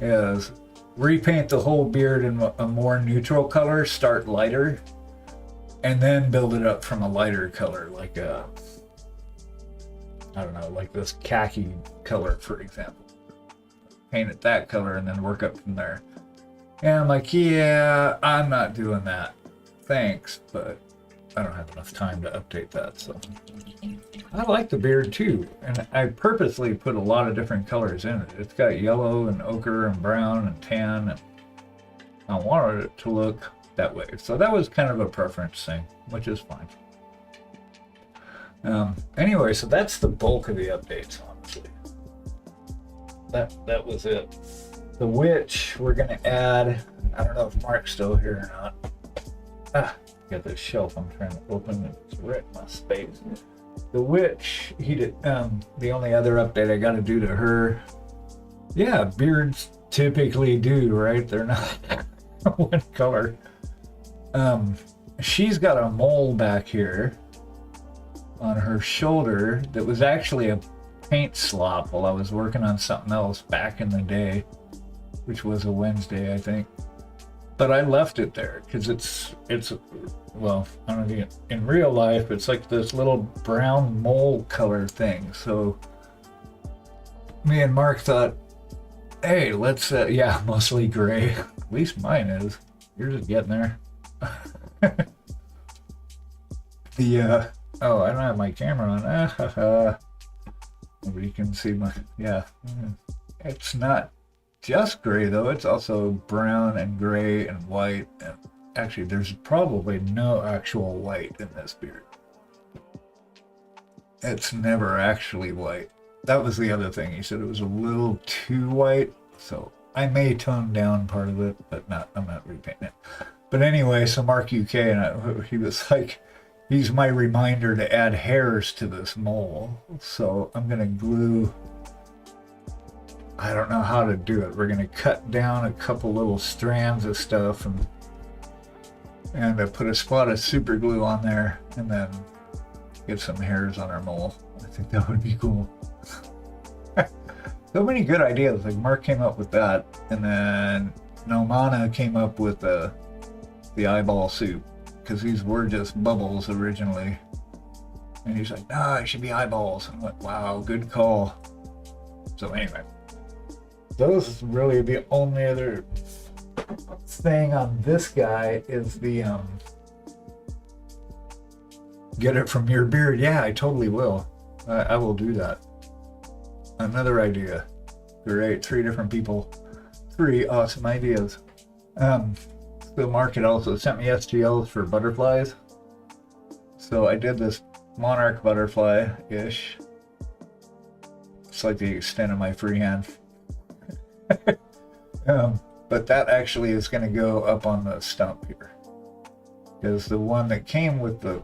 [SPEAKER 3] is repaint the whole beard in a more neutral color, start lighter, and then build it up from a lighter color, like I don't know, like this khaki color, for example. Paint it that color and then work up from there. And I'm like, yeah, I'm not doing that. Thanks, but I don't have enough time to update that, so. I like the beard too, and I purposely put a lot of different colors in it. It's got yellow and ochre and brown and tan, and I wanted it to look that way. So that was kind of a preference thing, which is fine. Anyway, so that's the bulk of the updates, honestly. That was it. The witch, we're gonna add, I don't know if Mark's still here or not. Got this shelf I'm trying to open, it's right in my space. The witch, he did, the only other update I gotta do to her, yeah, beards typically do, right? They're not one color. She's got a mole back here on her shoulder that was actually a paint slop while I was working on something else back in the day, which was a Wednesday, I think. But I left it there because it's well, I don't know, in real life it's like this little brown mole color thing. So me and Mark thought, hey, let's yeah, mostly gray. At least mine is. Yours is getting there. The oh, I don't have my camera on. Nobody can see my, yeah. It's not just gray though, it's also brown and gray and white, and actually there's probably no actual white in this beard. It's never actually white. That was the other thing. He said it was a little too white, so I may tone down part of it, but I'm not repainting it. But anyway, so Mark UK, and he was like, he's my reminder to add hairs to this mole. So I'm gonna glue, I don't know how to do it. We're gonna cut down a couple little strands of stuff and put a spot of super glue on there, and then get some hairs on our mole. I think that would be cool. So many good ideas. Like Mark came up with that, and then Nomana came up with the eyeball soup, because these were just bubbles originally. And he's like, nah, it should be eyeballs. And I went, wow, good call. So anyway, those really the only other thing on this guy is the get it from your beard. Yeah, I totally will. I will do that. Another idea. Great, 3 different people. 3 awesome ideas. The market also sent me STLs for butterflies. So I did this monarch butterfly-ish. It's like the extent of my freehand. But that actually is going to go up on the stump here. Because the one that came with the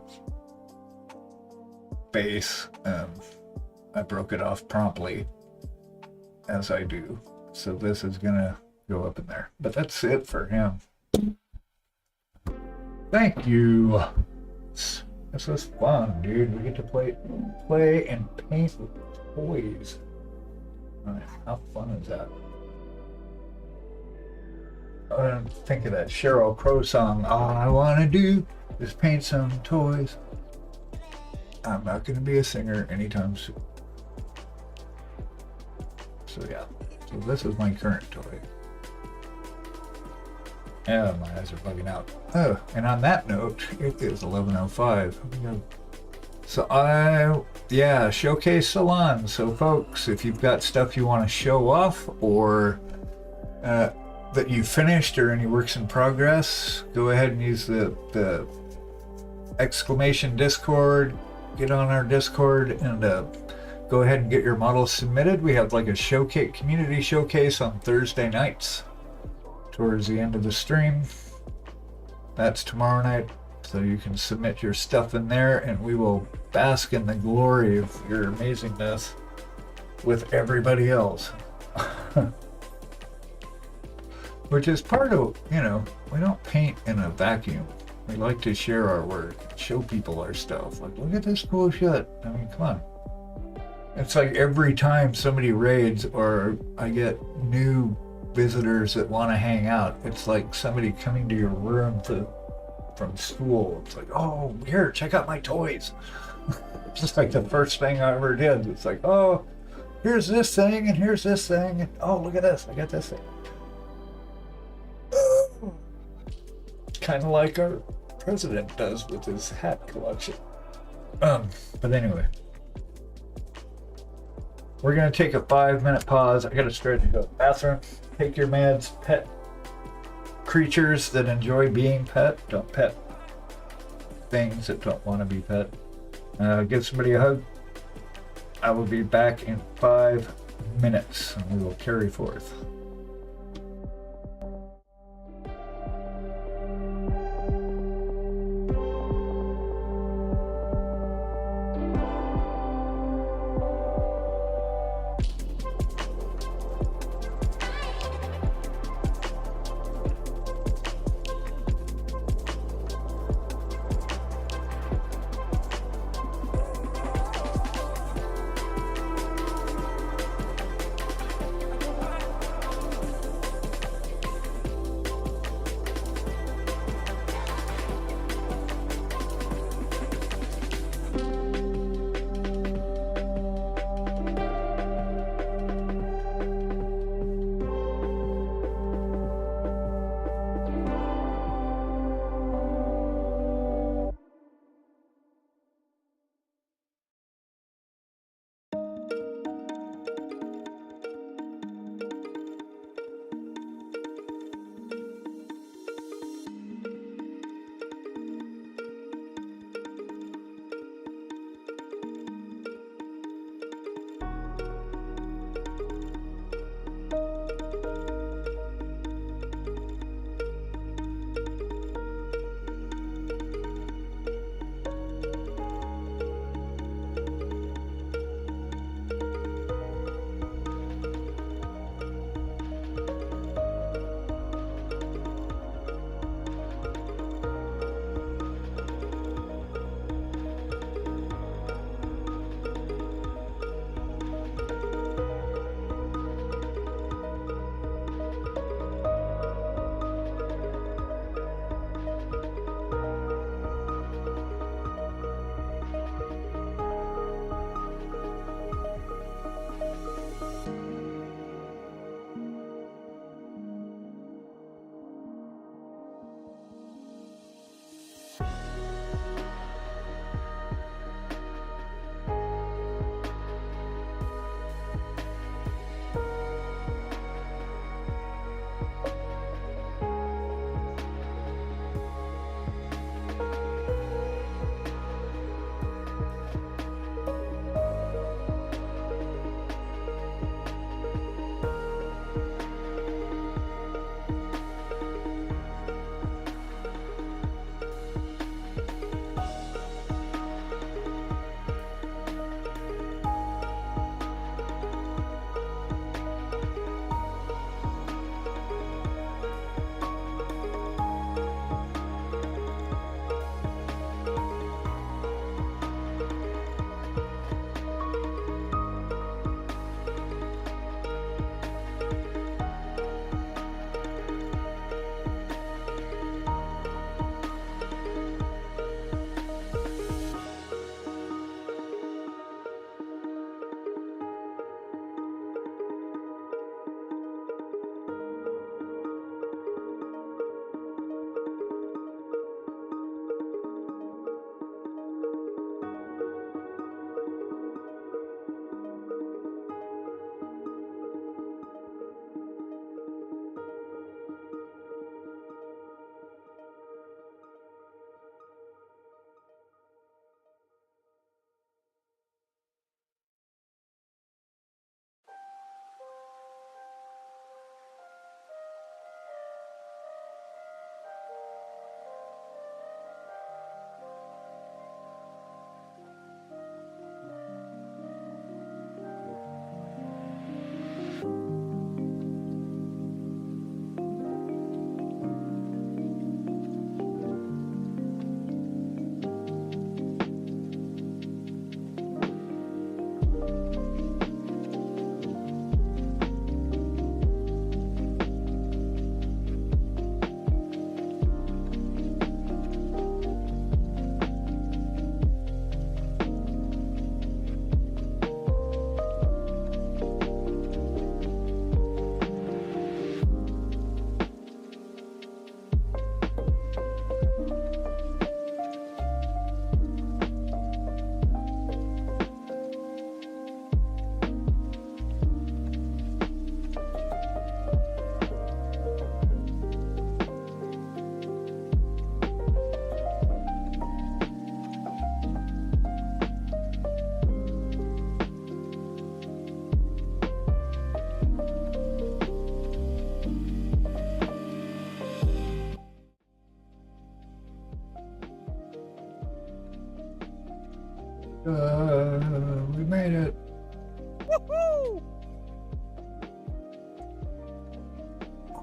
[SPEAKER 3] base, I broke it off promptly, as I do. So this is going to go up in there. But that's it for him. Thank you. This is fun, dude. We get to play and paint with toys. How fun is that? I think of that Sheryl Crow song, all I want to do is paint some toys. I'm not going to be a singer anytime soon. So yeah, so this is my current toy. Yeah, my eyes are bugging out. Oh, and on that note, it is 11:05. So yeah, Showcase Salon. So folks, if you've got stuff you want to show off, or that you finished, or any works in progress, go ahead and use the exclamation Discord. Get on our Discord and go ahead and get your models submitted. We have like a showcase, community showcase on Thursday nights towards the end of the stream. That's tomorrow night, so you can submit your stuff in there, and we will bask in the glory of your amazingness with everybody else. Which is part of, you know, we don't paint in a vacuum. We like to share our work, show people our stuff. Like, look at this cool shit. I mean, come on. It's like every time somebody raids or I get new visitors that want to hang out, it's like somebody coming to your room from school. It's like, oh, here, check out my toys. It's just like the first thing I ever did. It's like, oh, here's this thing and here's this thing. And, oh, look at this. I got this thing. Kind of like our president does with his hat collection. But anyway. We're going to take a 5-minute pause. I got to start to go to the bathroom. Take your meds. Pet creatures that enjoy being pet. Don't pet things that don't want to be pet. Give somebody a hug. I will be back in 5 minutes and we will carry forth.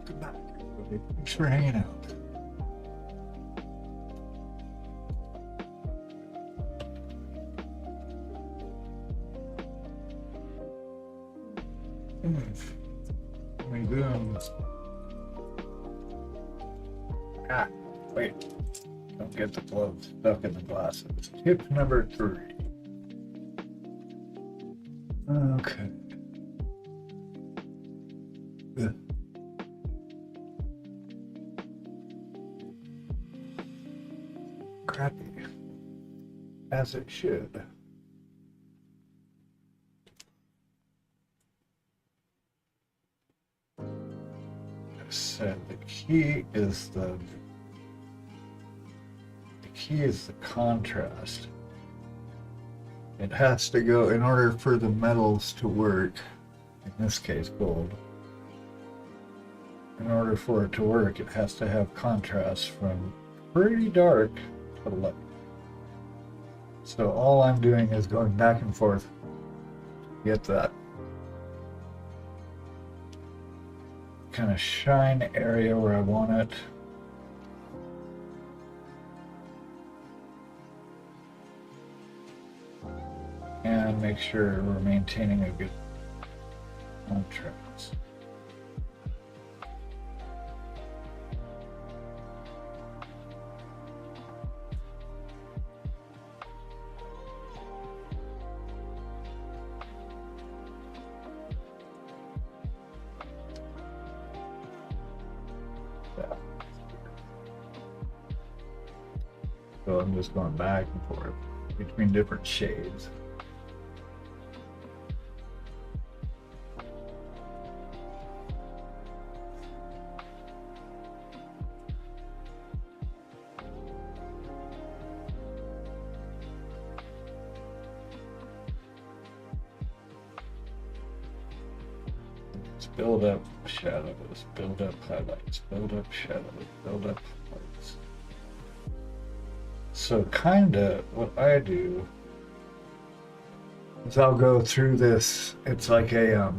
[SPEAKER 3] Welcome back, everybody. Thanks for hanging out. We doing? Ah, wait. Don't get the gloves stuck in the glasses. Tip number 3. Okay. Ugh. Crappy. As it should. I said the key is the contrast. It has to go, in order for the metals to work, in this case gold, in order for it to work, it has to have contrast from pretty dark to light. So all I'm doing is going back and forth to get that kind of shine area where I want it. And make sure we're maintaining a good contrast. So I'm just going back and forth between different shades. Build up shadows, build up highlights, build up shadows, build up highlights. So kinda what I do is I'll go through this, it's like a,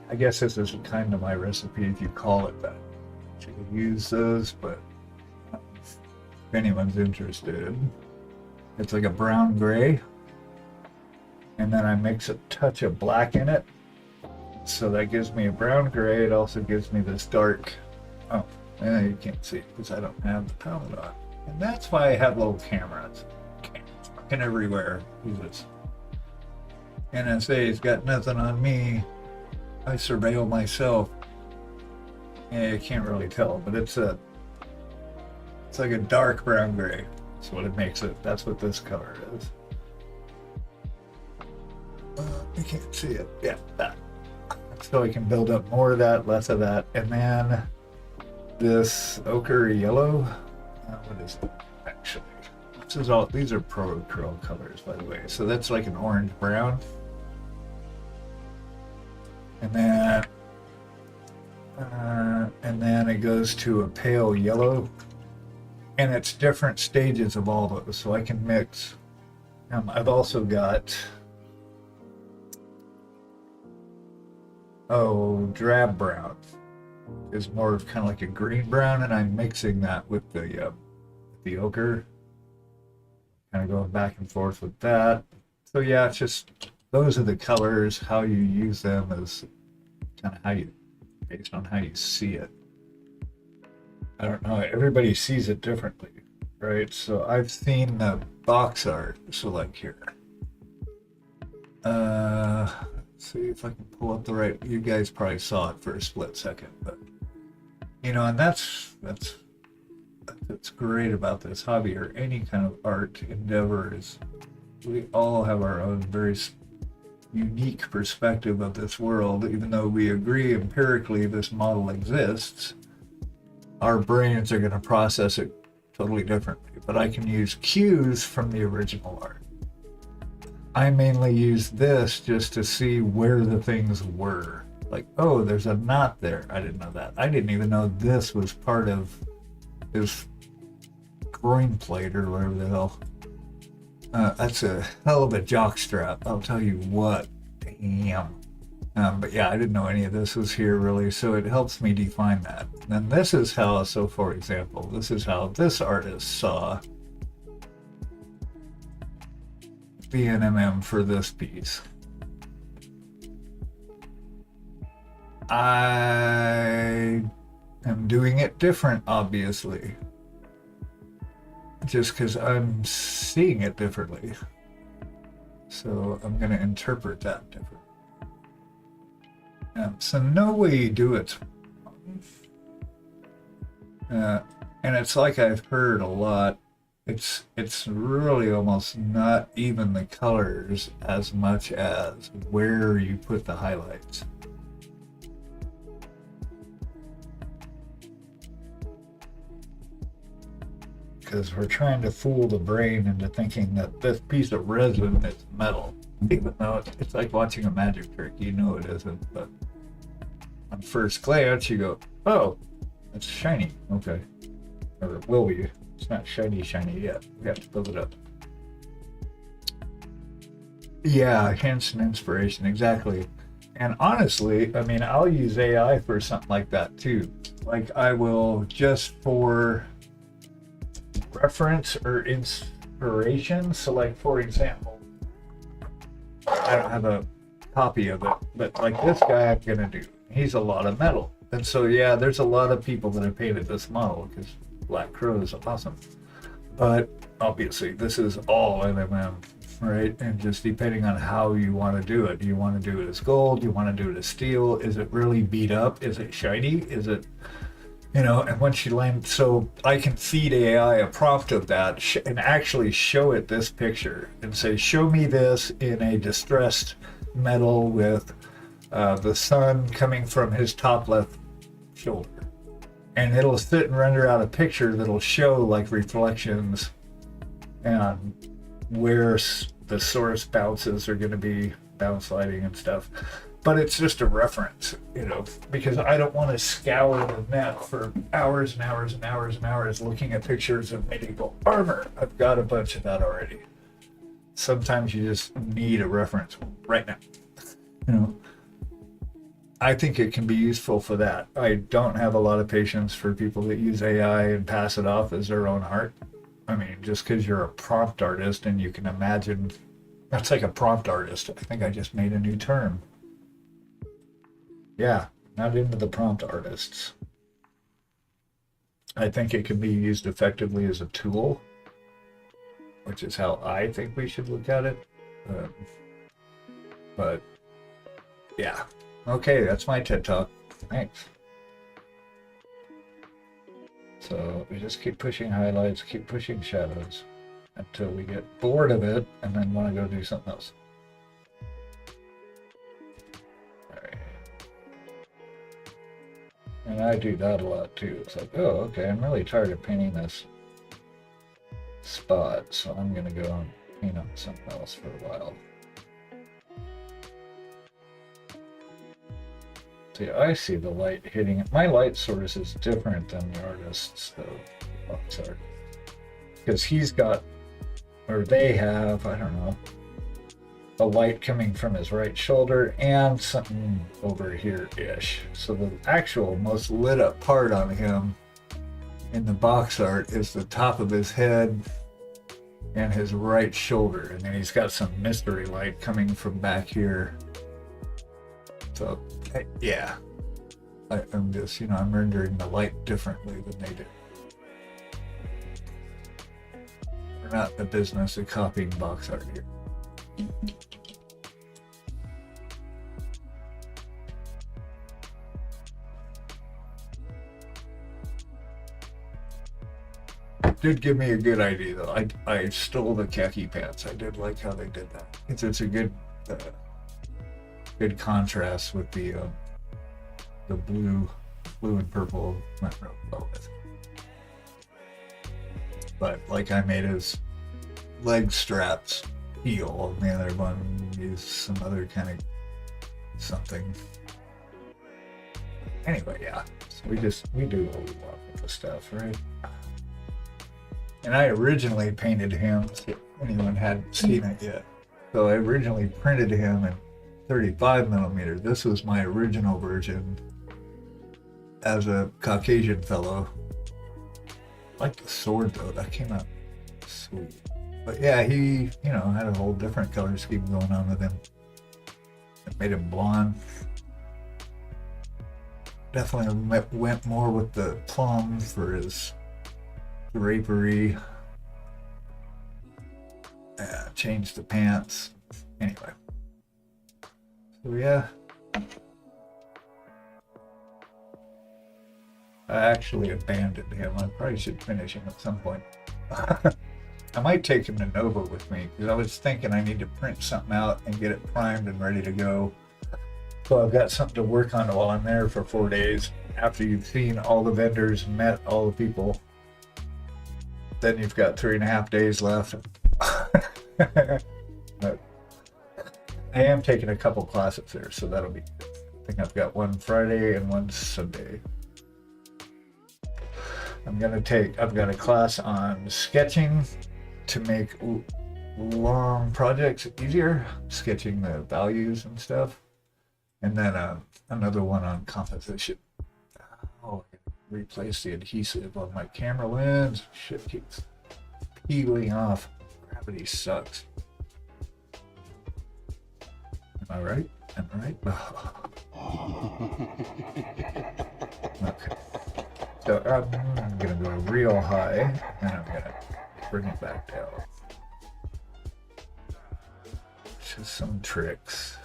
[SPEAKER 3] I guess this is kind of my recipe if you call it that. You can use those, but if anyone's interested, it's like a brown gray. And then I mix a touch of black in it. So that gives me a brown gray. It also gives me this dark, oh, you can't see it because I don't have the palette on. And that's why I have little cameras. Cameras fucking everywhere. Jesus. NSA's got nothing on me. I surveil myself. Yeah, you can't really tell, but it's like a dark brown gray. That's what it makes it. That's what this color is. You can't see it. Yeah, that. So we can build up more of that, less of that. And then this ochre yellow. What is it, actually? This is all, these are Pro Curl colors, by the way. So that's like an orange brown. And then it goes to a pale yellow. And it's different stages of all those. So I can mix. I've also got drab brown is more of kind of like a green brown, and I'm mixing that with the ochre, kind of going back and forth with that. So yeah, it's just those are the colors. How you use them is kind of how you, based on how you see it. I don't know. Everybody sees it differently, right? So I've seen the box art. So like here. See if I can pull up the right. You guys probably saw it for a split second, but you know, and that's great about this hobby or any kind of art endeavor is we all have our own very unique perspective of this world. Even though we agree empirically this model exists, our brains are going to process it totally differently. But I can use cues from the original art. I mainly use this just to see where the things were. Like, oh, there's a knot there. I didn't know that. I didn't even know this was part of this groin plate or whatever the hell. That's a hell of a jock strap. I'll tell you what. Damn.
[SPEAKER 1] But yeah, I didn't know any of this was here really, so it helps me define that. And this is how, so for example, this is how this artist saw the NMM for this piece. I am doing it different, obviously, just because I'm seeing it differently. So I'm going to interpret that differently. So no way you do it. And it's like I've heard a lot. It's really almost not even the colors as much as where you put the highlights. Because we're trying to fool the brain into thinking that this piece of resin is metal, even though it's like watching a magic trick. You know it isn't, but on first glance you go, oh, it's shiny. Okay. Or it will be. It's not shiny yet. We have to build it up. Yeah, hints and inspiration, exactly. And honestly, I mean, I'll use AI for something like that too. Like I will, just for reference or inspiration. So like, for example, I don't have a copy of it, but like this guy I'm gonna do, he's a lot of metal. And so yeah, there's a lot of people that have painted this model because Black Crow is awesome. But obviously this is all NMM, right? And just depending on how you want to do it. Do you want to do it as gold? Do you want to do it as steel? Is it really beat up? Is it shiny? Is it, you know, and once you land, so I can feed AI a prompt of that and actually show it this picture and say, show me this in a distressed metal with the sun coming from his top left shoulder. And it'll sit and render out a picture that'll show like reflections and where the source bounces are going to be, bounce lighting and stuff. But it's just a reference, you know, because I don't want to scour the net for hours and hours and hours and hours looking at pictures of medieval armor. I've got a bunch of that already. Sometimes you just need a reference right now, you know. I think it can be useful for that. I don't have a lot of patience for people that use AI and pass it off as their own art. I mean, just because you're a prompt artist and you can imagine, that's like a prompt artist. I think I just made a new term. Yeah, not into the prompt artists. I think it can be used effectively as a tool, which is how I think we should look at it. But yeah. Okay, that's my TED Talk. Thanks. So we just keep pushing highlights, keep pushing shadows until we get bored of it and then want to go do something else. All right. And I do that a lot too. It's like, oh, okay, I'm really tired of painting this spot, so I'm going to go and paint on something else for a while. See, I see the light hitting it. My light source is different than the artist's, though. Oh, sorry. Because he's got, or they have, I don't know, a light coming from his right shoulder and something over here-ish. So the actual most lit up part on him in the box art is the top of his head and his right shoulder. And then he's got some mystery light coming from back here. So, yeah, I'm just, you know, I'm rendering the light differently than they do. We're not in the business of copying box art here. Did give me a good idea, though. I stole the khaki pants. I did like how they did that. It's a good good contrast with the blue and purple velvet. But like I made his leg straps heel, and the other one used some other kind of something. Anyway, yeah. So we do what we want with the stuff, right? And I originally painted him, if anyone hadn't seen it yet. So I originally printed him and 35 millimeter. This was my original version as a Caucasian fellow. I like the sword though, that came out sweet. But yeah, he, you know, had a whole different color scheme going on with him. It made him blonde. Definitely went more with the plum for his drapery. Changed the pants. Anyway. So yeah. I actually abandoned him. I probably should finish him at some point. I might take him to Nova with me because I was thinking I need to print something out and get it primed and ready to go. So I've got something to work on while I'm there for 4 days. After you've seen all the vendors and met all the people, then you've got 3.5 days left. But I am taking a couple classes there, so that'll be good. I think I've got one Friday and one Sunday. I've got a class on sketching to make long projects easier, sketching the values and stuff. And then another one on composition. Oh, I can replace the adhesive on my camera lens. Shit keeps peeling off. Gravity sucks. Am I right? Am I right? Okay. So I'm gonna go real high, and I'm gonna bring it back down. Just some tricks.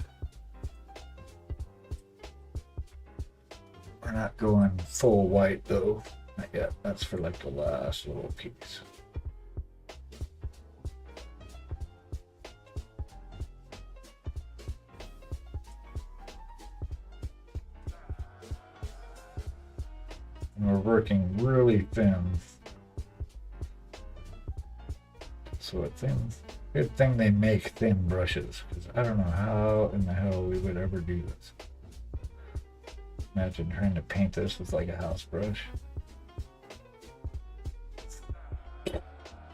[SPEAKER 1] We're not going full white though. Not yet. That's for like the last little piece. And we're working really thin. So a good thing they make thin brushes, because I don't know how in the hell we would ever do this. Imagine trying to paint this with like a house brush.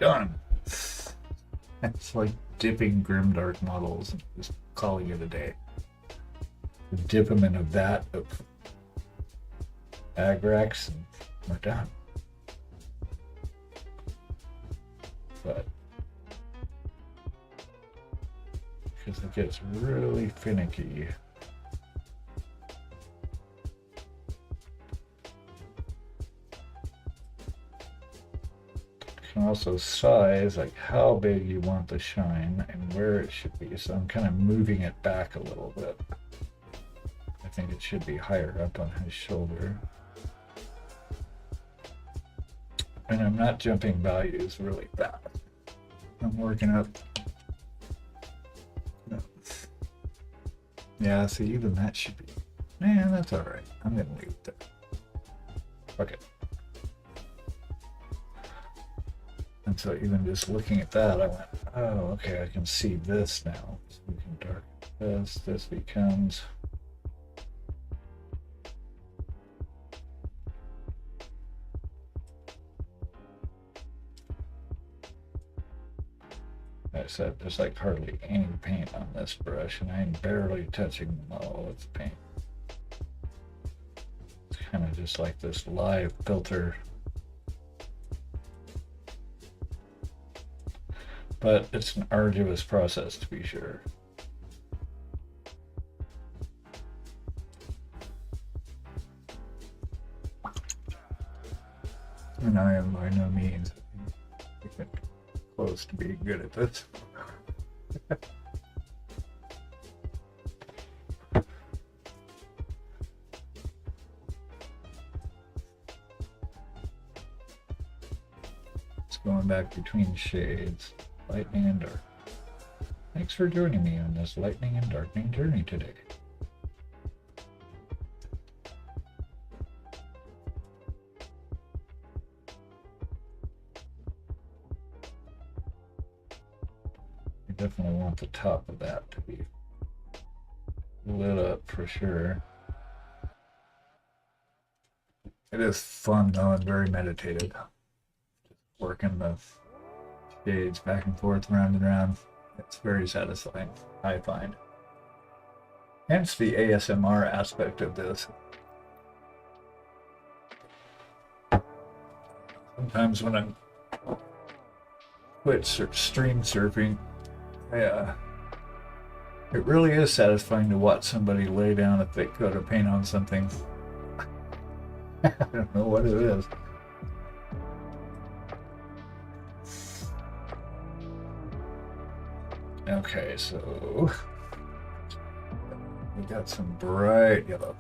[SPEAKER 1] Done. It's like dipping grimdark models and just calling it a day. Dip them in a vat of Agrax and we're done. But because it gets really finicky. You can also size like how big you want the shine and where it should be. So I'm kind of moving it back a little bit. I think it should be higher up on his shoulder. And I'm not jumping values really fast. I'm working up. No. Yeah, see, even that should be. Man, that's all right. I'm gonna leave it there. Okay. And so even just looking at that, I went, oh, okay, I can see this now. So we can darken this. This becomes. I said, there's like hardly any paint on this brush, and I'm barely touching all its paint. It's kind of just like this live filter. But it's an arduous process to be sure. And I am by no means even close to being good at this. It's going back between shades. Lightning and dark. Thanks for joining me on this lightning and darkening journey today. You definitely want the top of that to be lit up for sure. It is fun though and very meditative. Just working the shades back and forth, round and round. It's very satisfying, I find.
[SPEAKER 3] Hence the ASMR aspect of this. Sometimes when I'm Twitch or stream surfing, it really is satisfying to watch somebody lay down a thick coat of paint on something. I don't know what it is. Okay, so we got some bright yellow.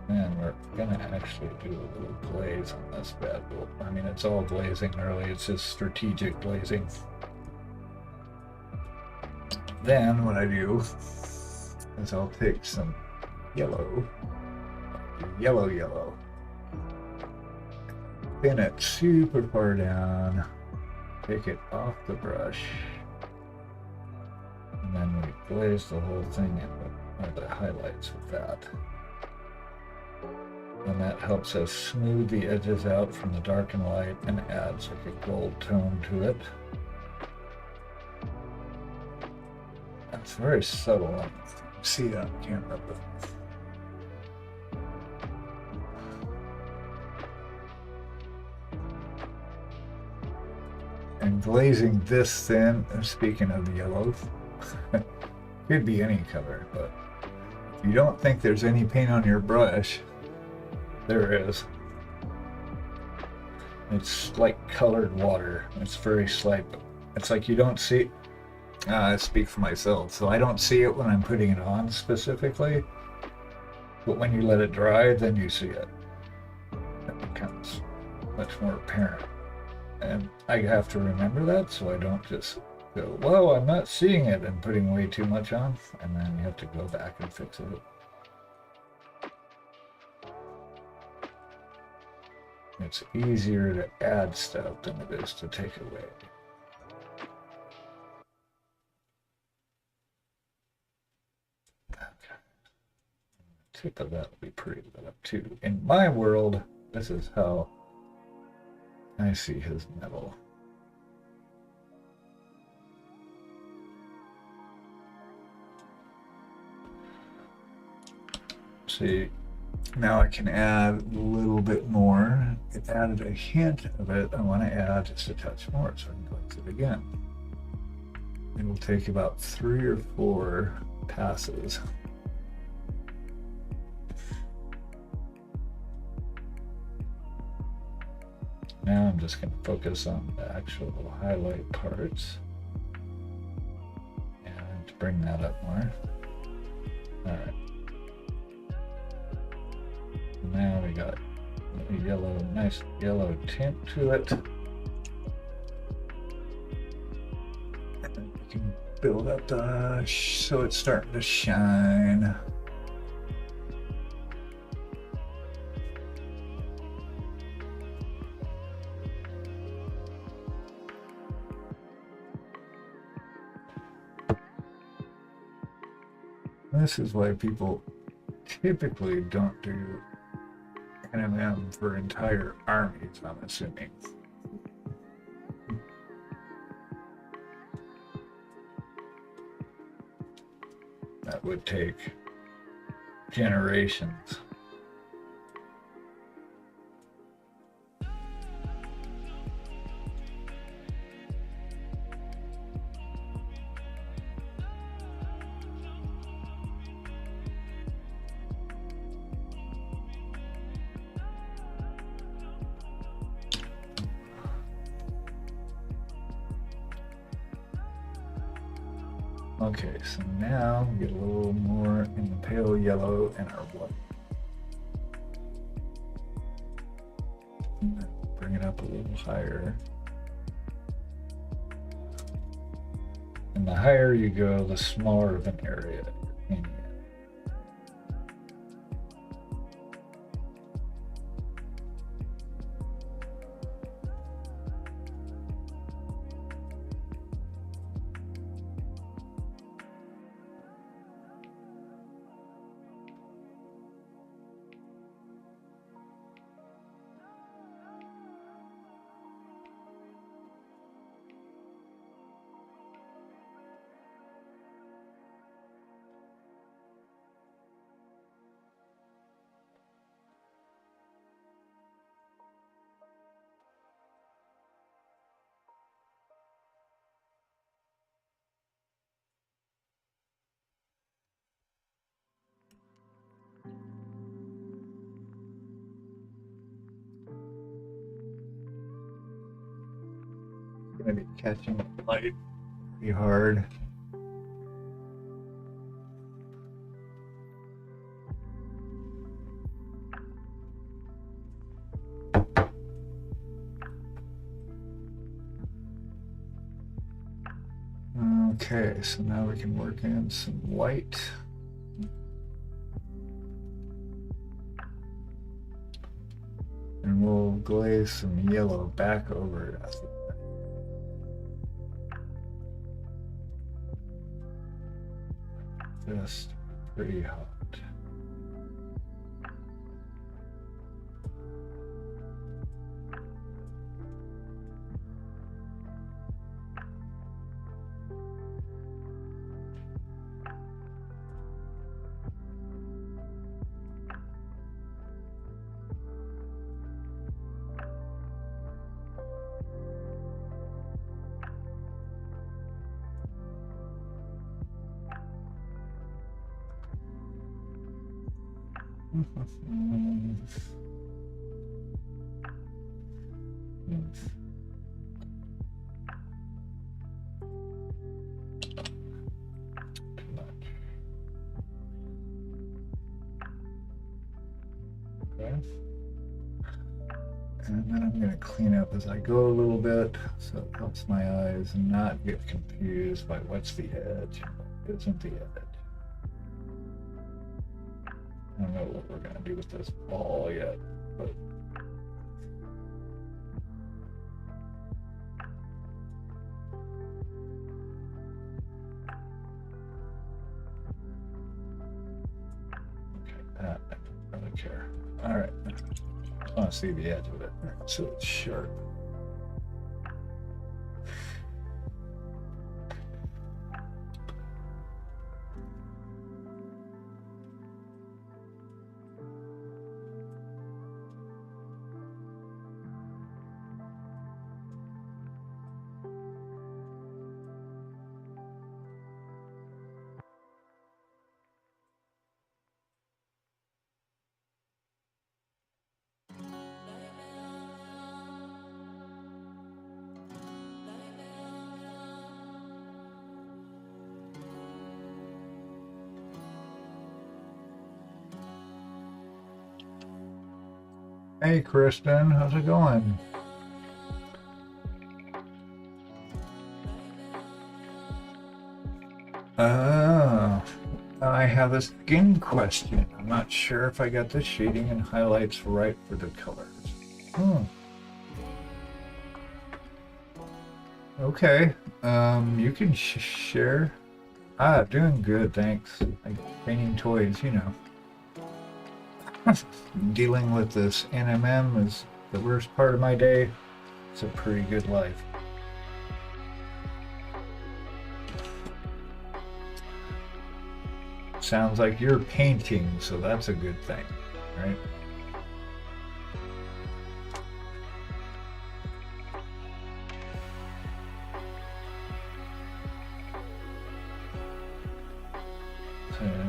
[SPEAKER 3] And we're gonna actually do a little glaze on this bad boy. I mean, it's all glazing really, it's just strategic glazing. Then what I do is I'll take some yellow, yellow, pin it super far down, take it off the brush, and then we glaze the whole thing in with one of the highlights with that. And that helps us smooth the edges out from the dark and light and adds like a gold tone to it. It's very subtle. I can see it on camera, but and glazing this thin, speaking of the yellow, could be any color, but if you don't think there's any paint on your brush, there is. It's like colored water. It's very slight. It's like you don't see. I speak for myself, so I don't see it when I'm putting it on specifically. But when you let it dry, then you see it. It becomes much more apparent. And I have to remember that, so I don't just go, "Whoa, I'm not seeing it," and putting way too much on, and then you have to go back and fix it. It's easier to add stuff than it is to take away. Okay. Tip of that would be pretty lit up too. In my world, this is how I see his metal. See, now I can add a little bit more. It added a hint of it. I want to add just a touch more, so I can glaze it again. It will take about 3 or 4 passes. Now I'm just going to focus on the actual highlight parts and to bring that up more. All right. Now we got a yellow, nice yellow tint to it. And then we can build up the so it's starting to shine. This is why people typically don't do NMM for entire armies, I'm assuming. That would take generations. Okay, so now we get a little more in the pale yellow and our white. Bring it up a little higher. And the higher you go, the smaller of an area you're painting in.
[SPEAKER 1] gonna be catching light pretty hard. Okay, so now we can work in some white. And we'll glaze some yellow back over it. Just pretty hot. Okay. And then I'm going to clean up as I go a little bit so it helps my eyes and not get confused by what's the edge and what isn't the edge. I don't know what we're going to do with this ball yet, but okay, that I don't really care. All right, I want to see the edge of it so it's sharp. Hey Kristen, how's it going? I have a skin question. I'm not sure if I got the shading and highlights right for the colors. Okay, you can share. Doing good, thanks. Like painting toys, you know. Dealing with this NMM is the worst part of my day. It's a pretty good life. Sounds like you're painting, so that's a good thing, right?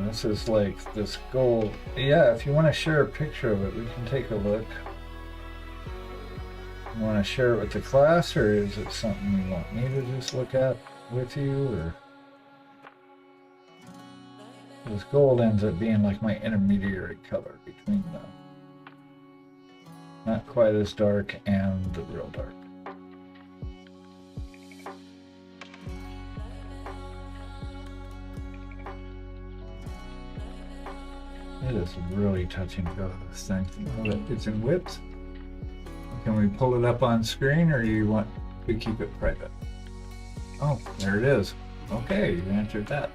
[SPEAKER 1] This is like this gold. Yeah, if you want to share a picture of it, we can take a look. You want to share it with the class, or is it something you want me to just look at with you? Or this gold ends up being like my intermediary color between them. Not quite as dark and the real dark. It is really touch and go, this thing. It's in width. Can we pull it up on screen, or do you want to keep it private? Oh, there it is. Okay, you answered that.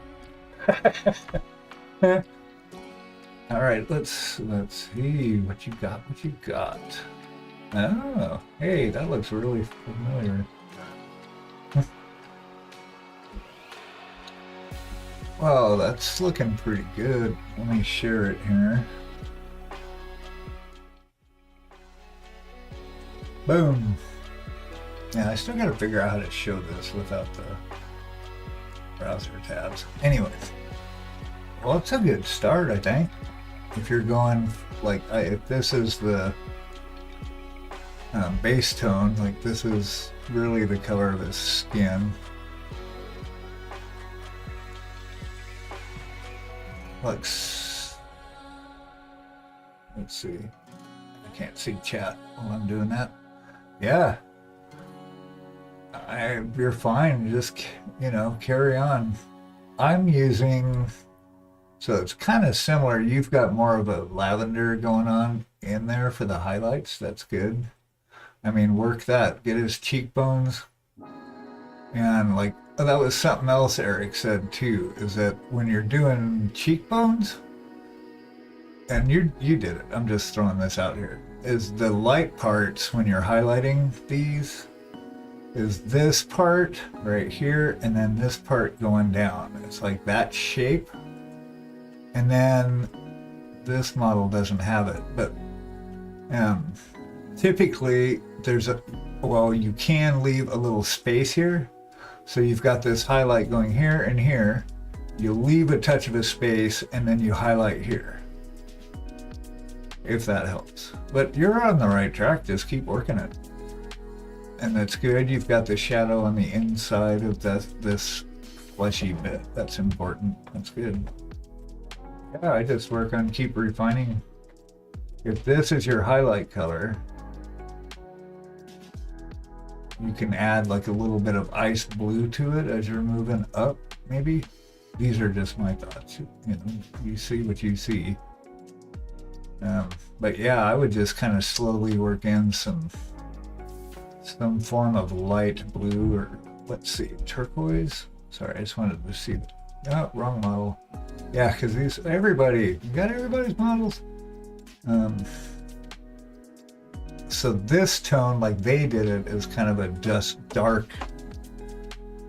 [SPEAKER 1] All right, let's see what you got. Oh, hey, that looks really familiar. Well, that's looking pretty good. Let me share it here. Boom. Yeah, I still gotta figure out how to show this without the browser tabs. Anyways, well, it's a good start, I think. If you're going, like, if this is the base tone. Like this is really the color of his skin. Looks. Let's see. I can't see chat while I'm doing that. Yeah. You're fine. Just, you know, carry on. I'm using. So it's kind of similar. You've got more of a lavender going on in there for the highlights. That's good. I mean, work that. Get his cheekbones. And like, oh, that was something else Eric said too, is that when you're doing cheekbones, and you did it, I'm just throwing this out here, is the light parts when you're highlighting these, is this part right here, and then this part going down. It's like that shape. And then this model doesn't have it, but typically there's well, you can leave a little space here. So you've got this highlight going here and here. You leave a touch of a space and then you highlight here. If that helps. But you're on the right track, just keep working it. And that's good. You've got the shadow on the inside of this fleshy bit. That's important. That's good. Yeah, I just work on keep refining. If this is your highlight color, you can add like a little bit of ice blue to it as you're moving up, maybe. These are just my thoughts. You know, you see what you see. But yeah, I would just kind of slowly work in some form of light blue, or let's see, turquoise. Sorry, I just wanted to see. Oh, wrong model. Yeah, because these, everybody, you got everybody's models. So this tone, like they did it, is kind of a dark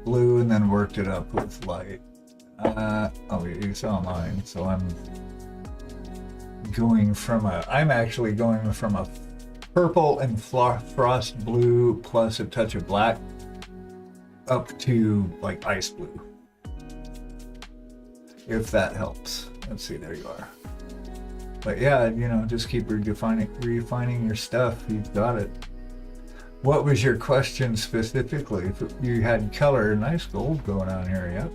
[SPEAKER 1] blue, and then worked it up with light. Oh, you saw mine. So I'm actually going from a purple and frost blue plus a touch of black up to like ice blue. If that helps. Let's see, there you are. But yeah, you know, just keep refining your stuff. You've got it. What was your question specifically? If you had color, nice gold going on here, yep.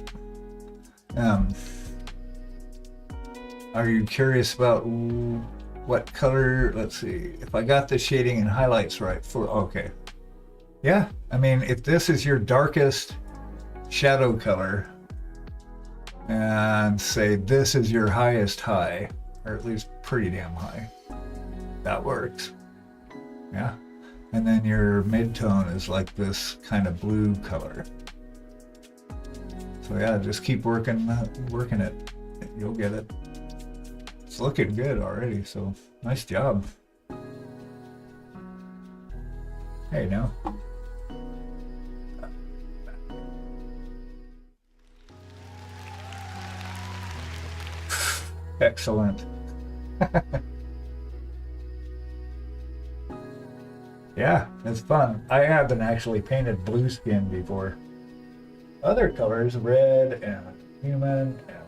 [SPEAKER 1] Are you curious about what color? Let's see, if I got the shading and highlights right for, okay. Yeah, I mean, if this is your darkest shadow color, and say this is your highest high, or at least pretty damn high, that works. Yeah. And then your mid-tone is like this kind of blue color. So yeah, just keep working it. You'll get it. It's looking good already, so nice job. Hey, now. Excellent. Yeah, it's fun. I haven't actually painted blue skin before. Other colors, red and human and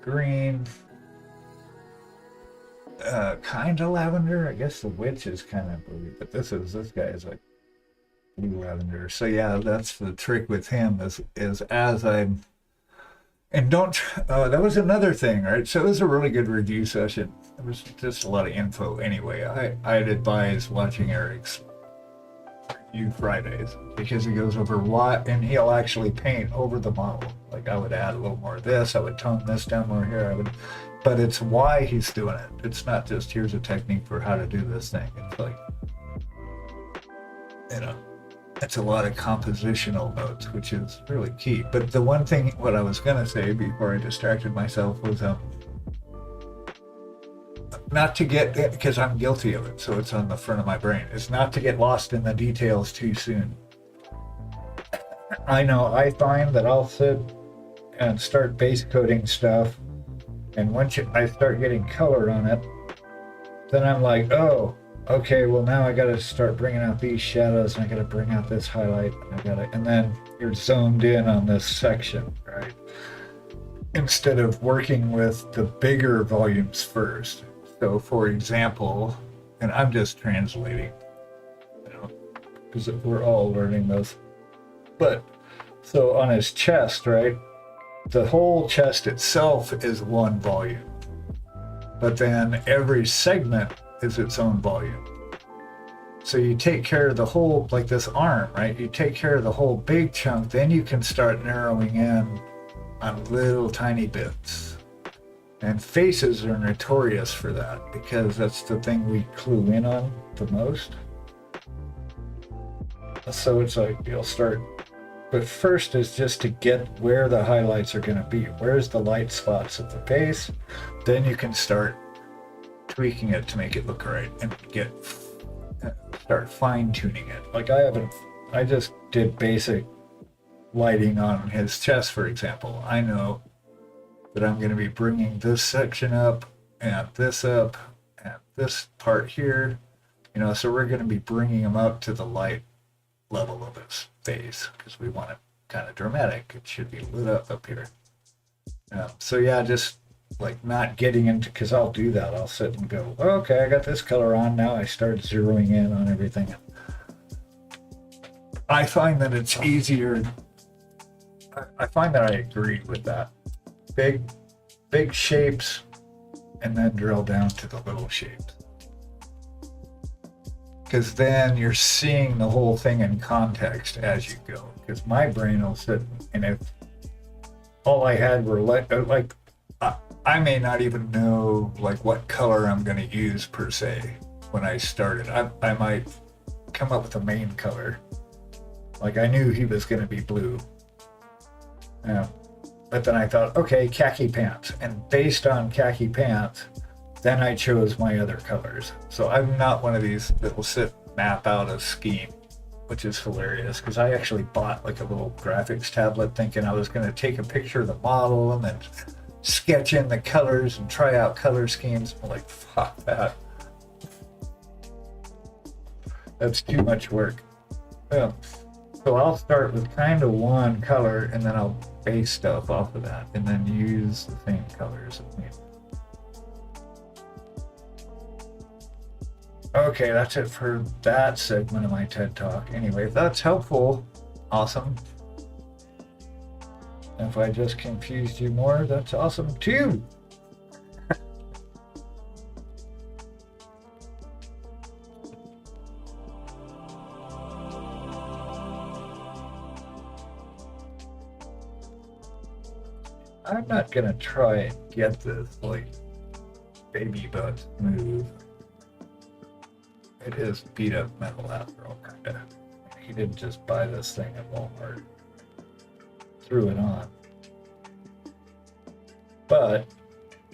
[SPEAKER 1] green. Kind of lavender. I guess the witch is kind of blue, but this guy is like blue lavender. So yeah, that's the trick with him is as I'm. And don't, that was another thing, right? So it was a really good review session. It was just a lot of info anyway. I'd advise watching Eric's review Fridays because he goes over what, and he'll actually paint over the model. Like I would add a little more of this, I would tone this down more here, but it's why he's doing it. It's not just here's a technique for how to do this thing. It's like, you know, it's a lot of compositional notes, which is really key. But the one thing, what I was gonna say before I distracted myself was not to get, because I'm guilty of it, so it's on the front of my brain, is not to get lost in the details too soon. I know I find that I'll sit and start base coating stuff, and once I start getting color on it, then I'm like, oh, okay, well now I gotta start bringing out these shadows, and I gotta bring out this highlight, and then you're zoned in on this section, right? Instead of working with the bigger volumes first. So for example, and I'm just translating,
[SPEAKER 3] because we're all learning this. But so on his chest, right? The whole chest itself is one volume, but then every segment is its own volume. So you take care of the whole, like this arm, right? You take care of the whole big chunk, then you can start narrowing in on little tiny bits. And faces are notorious for that because that's the thing we clue in on the most. So it's like you'll start, but first is just to get where the highlights are going to be. Where's the light spots of the face? Then you can start tweaking it to make it look right and start fine tuning it. Like I just did basic lighting on his chest, for example. I know that I'm going to be bringing this section up and this part here, so we're going to be bringing him up to the light level of his face because we want it kind of dramatic. It should be lit up here. So yeah, just like not getting into, because I'll do that. I'll sit and go, okay, I got this color on now. I start zeroing in on everything. I find that it's easier. I find that I agree with that. Big shapes, and then drill down to the little shapes. Because then you're seeing the whole thing in context as you go. Because my brain will sit, and if all I had were like I may not even know like what color I'm going to use per se when I started. I might come up with a main color. Like I knew he was going to be blue. But then I thought, okay, khaki pants. And based on khaki pants, then I chose my other colors. So I'm not one of these that will sit map out a scheme, which is hilarious because I actually bought like a little graphics tablet thinking I was going to take a picture of the model and then sketch in the colors and try out color schemes. I'm like, fuck that. That's too much work. So I'll start with kind of one color and then I'll base stuff off of that and then use the same colors. Okay, that's it for that segment of my TED Talk. Anyway, if that's helpful, awesome. If I just confused you more, that's awesome too. I'm not gonna try and get this like baby butt move. It is beat up metal after all, kinda. He didn't just buy this thing at Walmart. Threw it on. But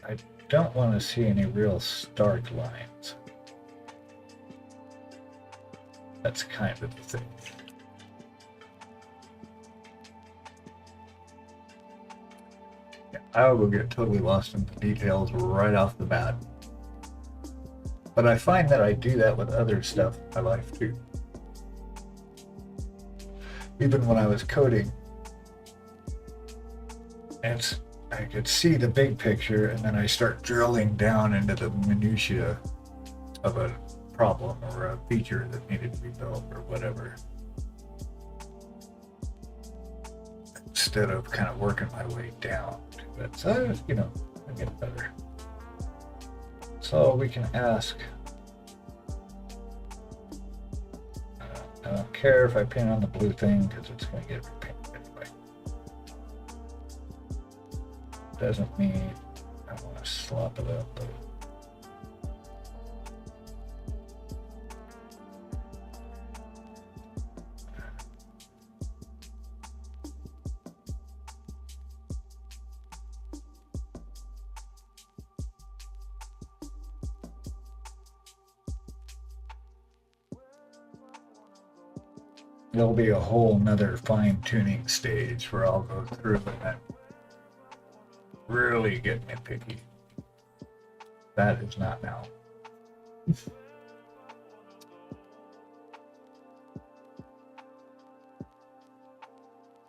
[SPEAKER 3] I don't want to see any real stark lines. That's kind of the thing. Yeah, I will get totally lost in the details right off the bat. But I find that I do that with other stuff in my life too. Even when I was coding, I could see the big picture and then I start drilling down into the minutiae of a problem or a feature that needed to be built or whatever. Instead of kind of working my way down to it. So, I get better. So we can ask. I don't care if I paint on the blue thing because it's going to get repainted anyway. Doesn't mean I want to slop it up though. There'll be a whole nother fine-tuning stage where I'll go through and really get nitpicky. That is not now.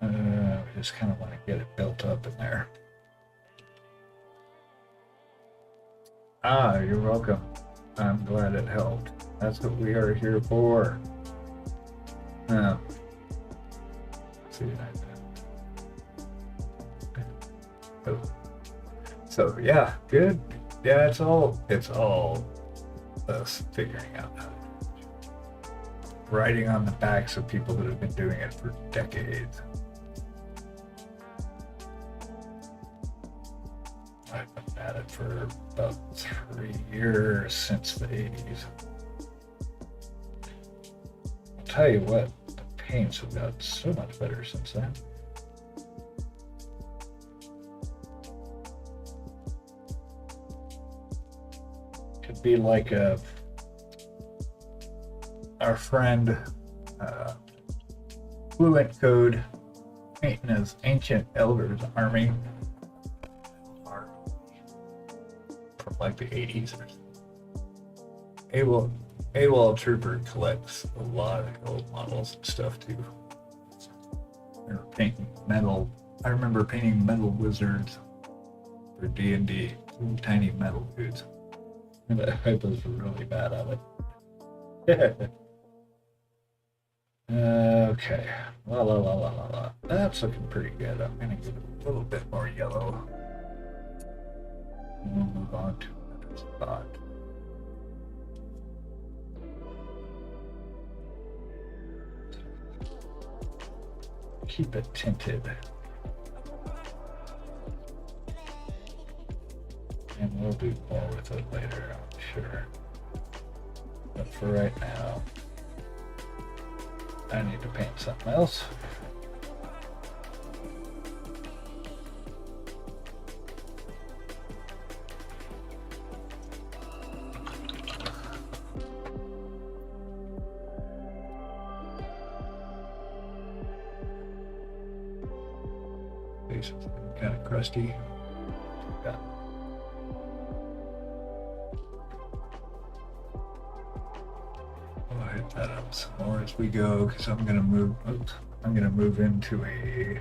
[SPEAKER 3] I just kind of want to get it built up in there. Ah, you're welcome. I'm glad it helped. That's what we are here for.
[SPEAKER 1] Yeah.
[SPEAKER 3] See,
[SPEAKER 1] Oh. So yeah, good. Yeah, it's all us figuring out how to riding on the backs of people that have been doing it for decades.
[SPEAKER 3] I've been at it for about 3 years, since the 80s. I'll tell you what, the paints have got so much better since then. Could be like our friend Fluent Code painting his ancient elders army
[SPEAKER 1] From like the 80s or something. AWOL Trooper collects a lot of old models and stuff too. They were painting metal. I remember painting metal wizards for D&D. Little tiny metal dudes.
[SPEAKER 3] and I was really bad at it. Okay, la la la la la la. That's looking pretty good. I'm gonna give it
[SPEAKER 1] A little bit more yellow.
[SPEAKER 3] and we'll move on to another spot. Keep it tinted. And we'll do more with it later, I'm sure. But for right now, I need to paint something else.
[SPEAKER 1] These kind of crusty.
[SPEAKER 3] Yeah.
[SPEAKER 1] I'll hit that up some more as we go because I'm gonna move. Oops, I'm gonna move into a.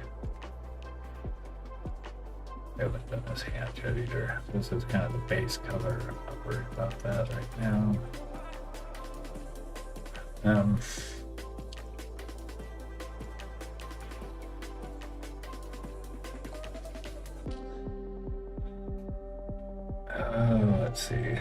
[SPEAKER 3] I haven't done this hand yet either. This is kind of the base color. I'm not worried about that right now. Let's see.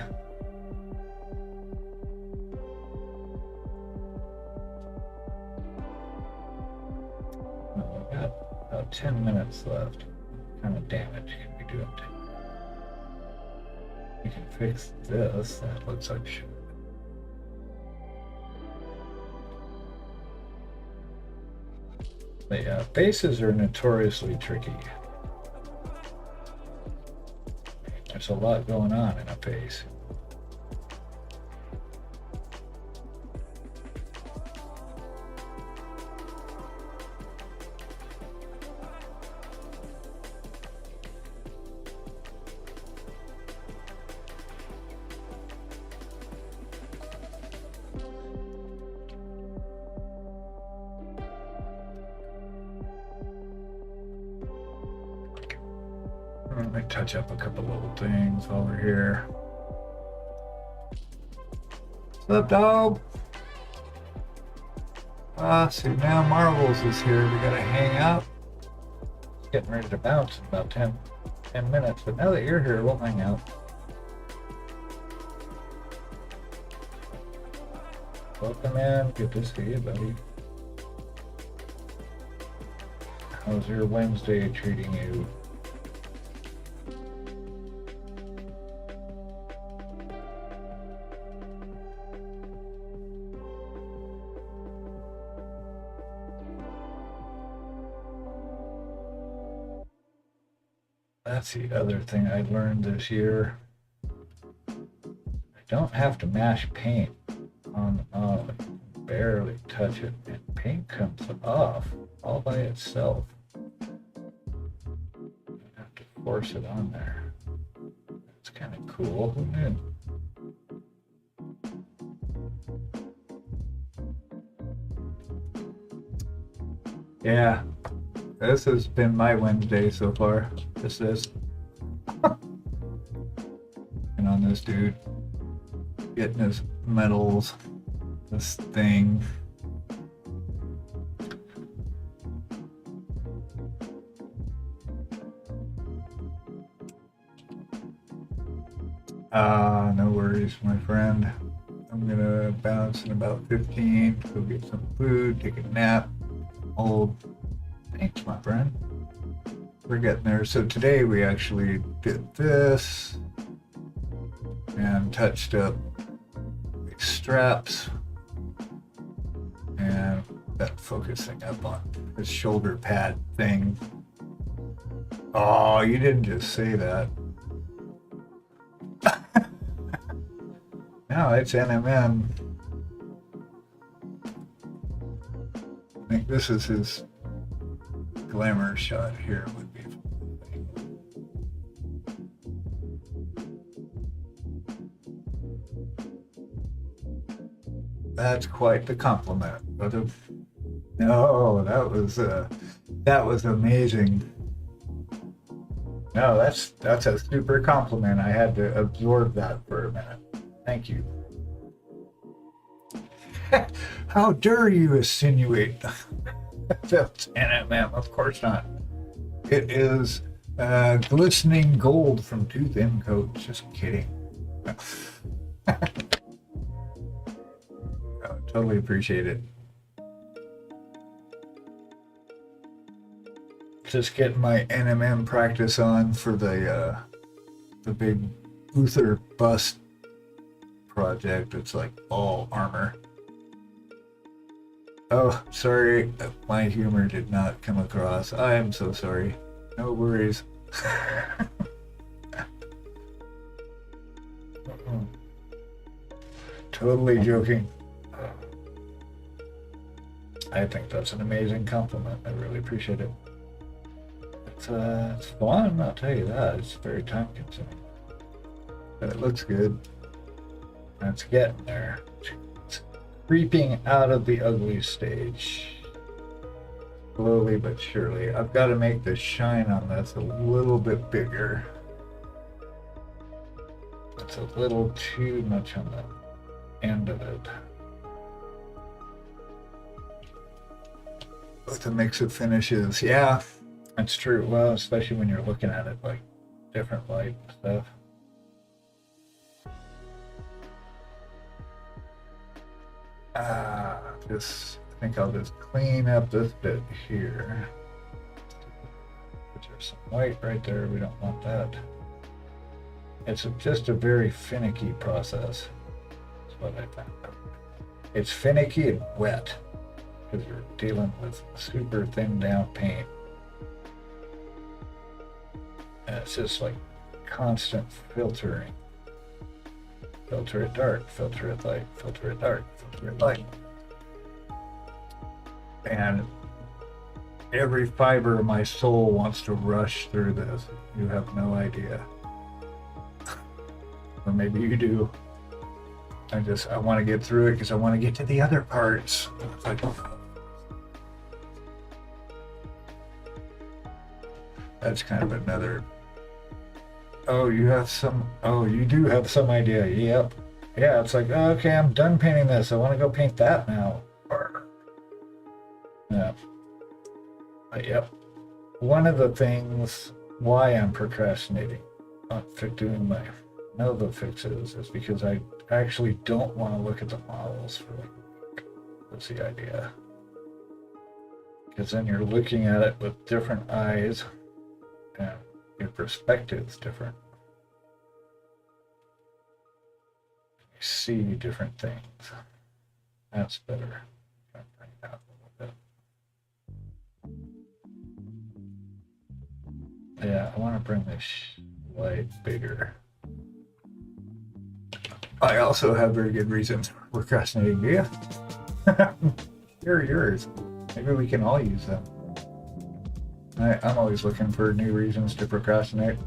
[SPEAKER 3] Well, we got about 10 minutes left. What kind of damage can we do up to? We can fix this. That looks like shit. But yeah, bases are notoriously tricky. There's a lot going on in a base. Let me touch up a couple little things over here.
[SPEAKER 1] What's up, dog? See now Marvels is here. We gotta hang out.
[SPEAKER 3] Getting ready to bounce in about 10 minutes, but now that you're here, we'll hang out. Welcome in. Good to see you, buddy. How's your Wednesday treating you? That's the other thing I learned this year. I don't have to mash paint on the model. I can barely touch it and paint comes off all by itself. I have to force it on there. It's kind of cool. Who knew?
[SPEAKER 1] Yeah, this has been my Wednesday so far. Just this. And on this dude. Getting his medals. This thing.
[SPEAKER 3] No worries, my friend. I'm gonna bounce in about 15, go get some food, take a nap. Oh, thanks, my friend. We're getting there. So today we actually did this and touched up the straps and that focusing up on his shoulder pad thing. Oh, you didn't just say that. No, it's NMM. I think this is his glamour shot here would be. That's quite the compliment. No, that was amazing. No, that's a super compliment. I had to absorb that for a minute. Thank you. How dare you insinuate that's NMM? Of course not. It is glistening gold from Tooth and Coat. Just kidding. I totally appreciate it. Just getting my NMM practice on for the big Uther bust project. It's like all armor. Oh, sorry, my humor did not come across. I am so sorry. No worries. Totally joking. I think that's an amazing compliment. I really appreciate it. It's fun, I'll tell you that. It's very time consuming. But it looks good. And it's getting there. It's creeping out of the ugly stage. Slowly but surely. I've got to make the shine on this a little bit bigger. It's a little too much on the end of it. With a mix of finishes. Yeah, that's true. Well, especially when you're looking at it like different light and stuff. I think I'll just clean up this bit here. There's some white right there. We don't want that. It's just a very finicky process. That's what I found. It's finicky and wet because you're dealing with super thin down paint. And it's just like constant filtering. Filter it dark, filter it light, filter it dark, filter it light. And every fiber of my soul wants to rush through this. You have no idea. Or maybe you do. I want to get through it because I want to get to the other parts. It's like, that's kind of another. Oh, you do have some idea. Yep. Yeah, it's like, oh, okay, I'm done painting this. I want to go paint that now. Yeah. But yep. One of the things why I'm procrastinating on doing my Nova fixes is because I actually don't want to look at the models for like a week. That's the idea. Because then you're looking at it with different eyes and your perspective's different. You see different things. That's better. Bring it out a little bit. Yeah, I want to bring this light bigger. I also have very good reasons for procrastinating. Do you? Here are yours. Maybe we can all use them. I'm always looking for new reasons to procrastinate.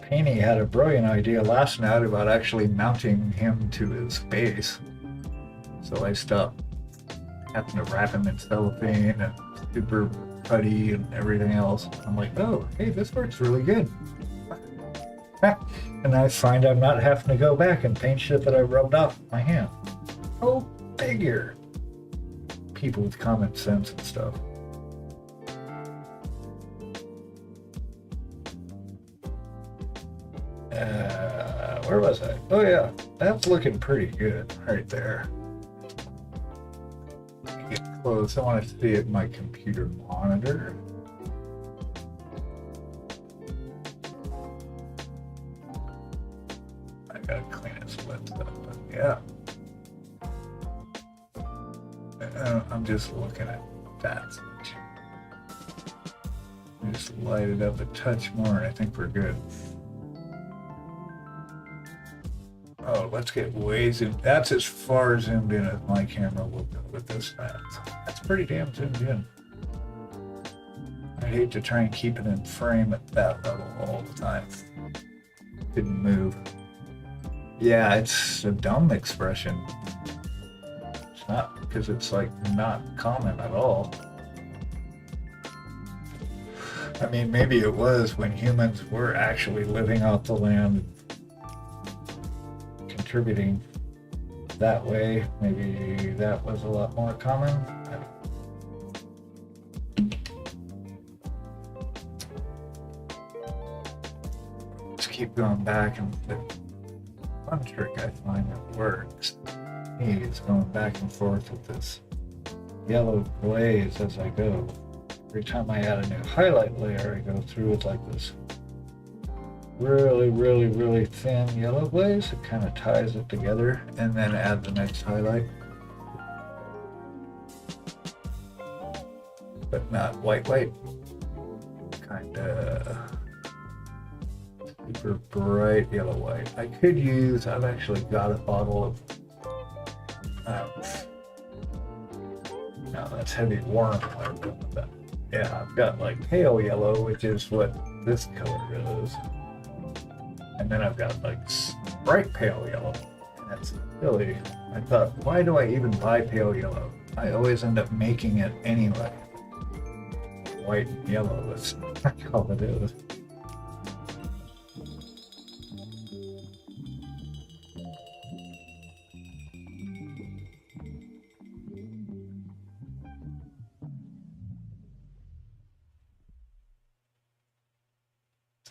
[SPEAKER 3] Penny had a brilliant idea last night about actually mounting him to his base. So I stopped having to wrap him in cellophane and super putty and everything else. I'm like, oh, hey, this works really good. And I find I'm not having to go back and paint shit that I rubbed off my hand. Oh, figure. People with common sense and stuff. Where was I? Oh yeah, that's looking pretty good right there. Get close. I want to see it in my computer monitor. I gotta clean its lips up, but yeah. I'm just looking at that switch. Just light it up a touch more, and I think we're good. Oh, let's get way zoomed. That's as far zoomed in as my camera will go with this lens. That's pretty damn zoomed in. I hate to try and keep it in frame at that level all the time. Didn't move. Yeah, it's a dumb expression. It's not because it's like not common at all. I mean, maybe it was when humans were actually living off the land, contributing that way. Maybe that was a lot more common. Let's keep going back, and the one trick I find that works is going back and forth with this yellow glaze as I go. Every time I add a new highlight layer, I go through with like this really thin yellow glaze. It kind of ties it together, and then add the next highlight. But not white. Kind of super bright yellow white. I could use, I've actually got a bottle of, no, that's heavy warm. Yeah, I've got like pale yellow, which is what this color is. And then I've got like bright pale yellow. And that's really, I thought, why do I even buy pale yellow? I always end up making it anyway. White and yellow, that's all it is.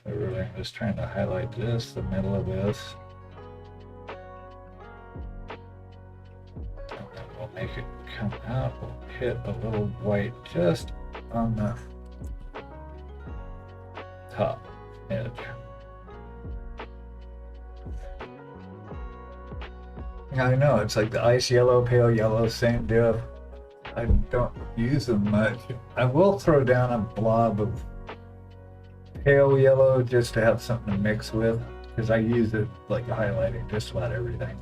[SPEAKER 3] So really, I'm just trying to highlight this, the middle of this. And then we'll make it come out. We'll hit a little white just on the top edge. I know, it's like the ice yellow, pale yellow, same deal. I don't use them much. I will throw down a blob of pale yellow just to have something to mix with, because I use it like highlighting just about everything.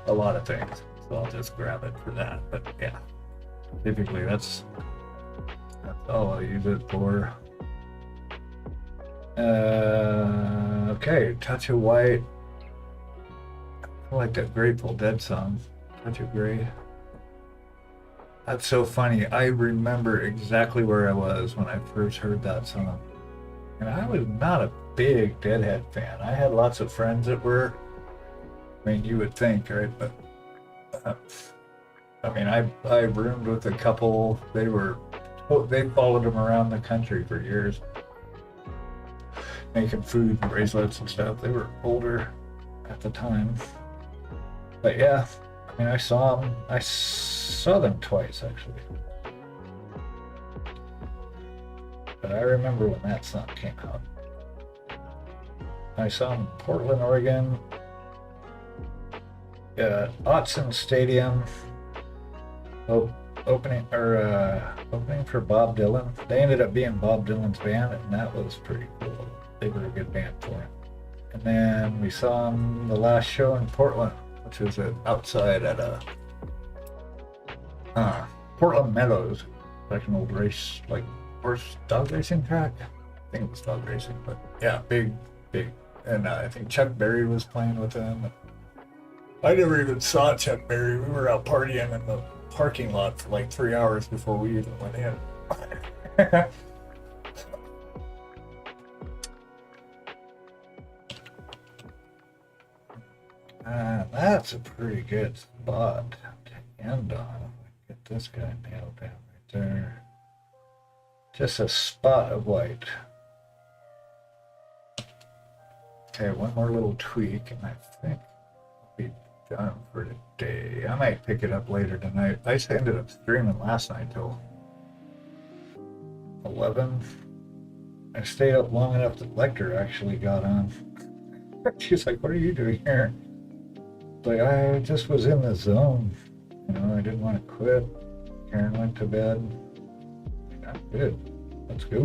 [SPEAKER 3] A lot of things. So I'll just grab it for that. But yeah, typically that's all I'll use it for. Okay, touch of white. I like that Grateful Dead song, Touch of Gray. That's so funny. I remember exactly where I was when I first heard that song. And I was not a big Deadhead fan. I had lots of friends that were. I mean, you would think, right? But I mean, I roomed with a couple. They followed them around the country for years, making food and bracelets and stuff. They were older at the time. But yeah, I mean, I saw them twice actually. But I remember when that song came out. I saw them in Portland, Oregon, Autzen Stadium, opening for Bob Dylan. They ended up being Bob Dylan's band, and that was pretty cool. They were a good band for him. And then we saw them the last show in Portland, which was outside at a Portland Meadows, like an old race, like dog racing track. I think it was dog racing, but yeah, big. And I think Chuck Berry was playing with them. I never even saw Chuck Berry. We were out partying in the parking lot for like 3 hours before we even went in. That's a pretty good spot to end on. Get this guy nailed down right there. Just a spot of white. Okay, one more little tweak, and I think we'll be done for today. I might pick it up later tonight. I just ended up streaming last night till 11. I stayed up long enough that Lecter actually got on. She's like, what are you doing here? Like, I just was in the zone. You know, I didn't want to quit. Karen went to bed. I'm good. Let's go.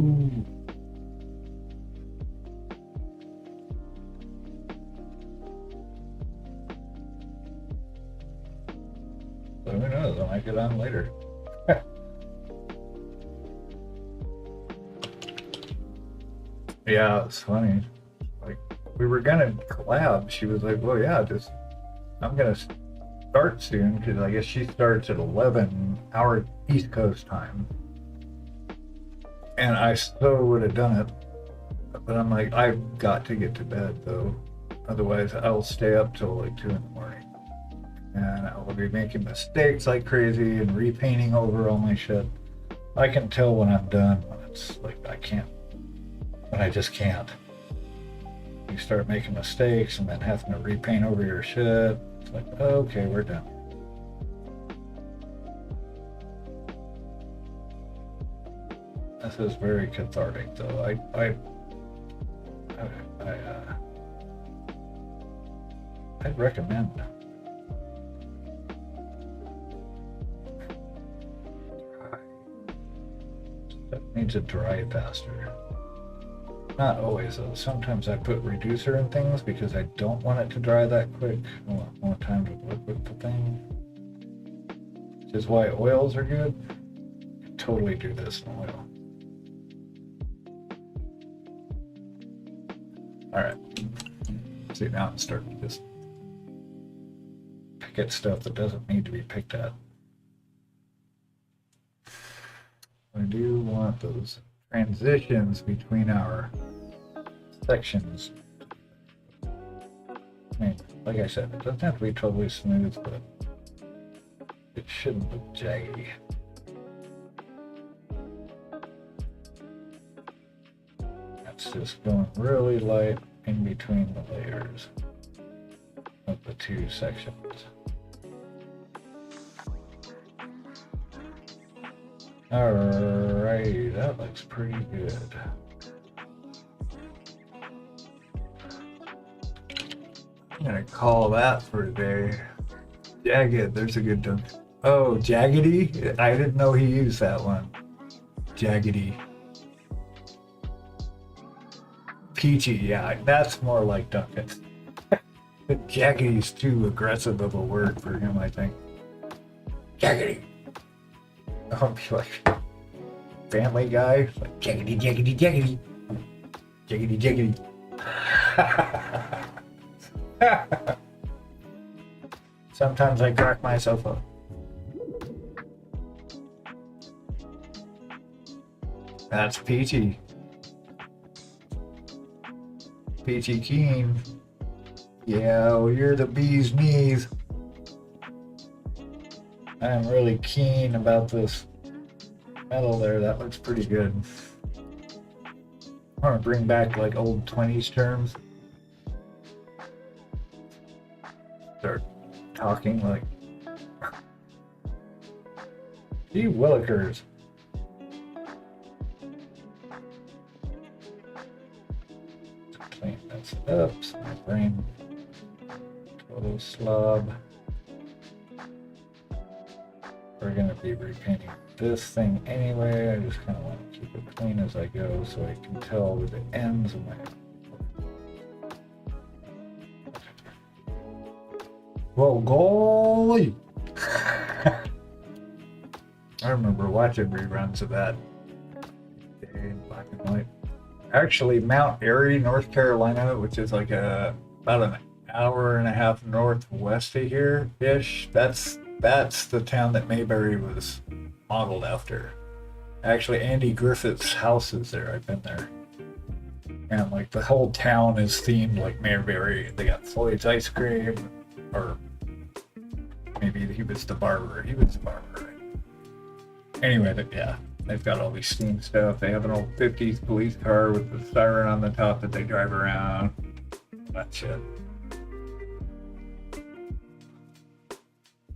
[SPEAKER 3] So who knows? I might get on later. Yeah, it's funny. Like, we were gonna collab. She was like, well, yeah, I'm gonna start soon, because I guess she starts at 11 hour East Coast time. And I so would have done it. But I'm like, I've got to get to bed, though. Otherwise, I'll stay up till like 2 in the morning. And I will be making mistakes like crazy and repainting over all my shit. I can tell when I'm done, when it's like, when I just can't. You start making mistakes and then having to repaint over your shit. It's like, okay, we're done. This is very cathartic, though. I'd recommend. That needs to dry faster. Not always, though. Sometimes I put reducer in things because I don't want it to dry that quick. I want more time to work with the thing. Which is why oils are good. I can totally do this in oil. Alright. See, now I'm starting to just pick at stuff that doesn't need to be picked at. I do want those transitions between our sections. I mean, like I said, it doesn't have to be totally smooth, but it shouldn't look jaggy. That's just going really light in between the layers of the two sections. Alright, that looks pretty good. I'm gonna call that for today. Jagged, there's a good one. Oh, jaggedy? I didn't know he used that one. Jaggedy. Peachy, yeah, that's more like Duncan. Jaggedy's too aggressive of a word for him, I think. Jaggedy. I'll be like Family Guy, like jaggedy, jaggedy, jaggedy, jaggedy, jaggedy. Sometimes I crack myself up. That's Peachy. Peachy Keen. Yeah, well, you're the bee's knees. I'm really keen about this metal there. That looks pretty good. I want to bring back like old 20s terms. Start talking like, gee willikers. Clean this up so my brain total slob. We're gonna be repainting this thing anyway. I just kind of want to keep it clean as I go so I can tell where the ends of my... Whoa, golly! I remember watching reruns of that day in black and white. Actually, Mount Airy, North Carolina, which is like about an hour and a half northwest of here-ish. That's the town that Mayberry was modeled after. Actually, Andy Griffith's house is there. I've been there. And like the whole town is themed like Mayberry. They got Floyd's ice cream, or maybe he was the barber. He was the barber. Anyway, yeah, they've got all these themed stuff. They have an old 50s police car with the siren on the top that they drive around. That shit.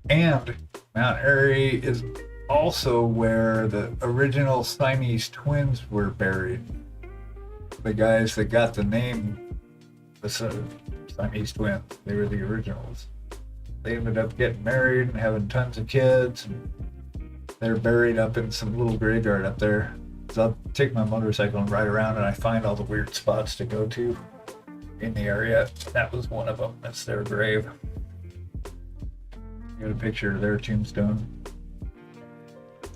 [SPEAKER 3] And Mount Airy is also where the original Siamese twins were buried. The guys that got the name, the Siamese twins, they were the originals. They ended up getting married and having tons of kids. And they're buried up in some little graveyard up there. So I'll take my motorcycle and ride around, and I find all the weird spots to go to in the area. That was one of them. That's their grave. Got a picture of their tombstone.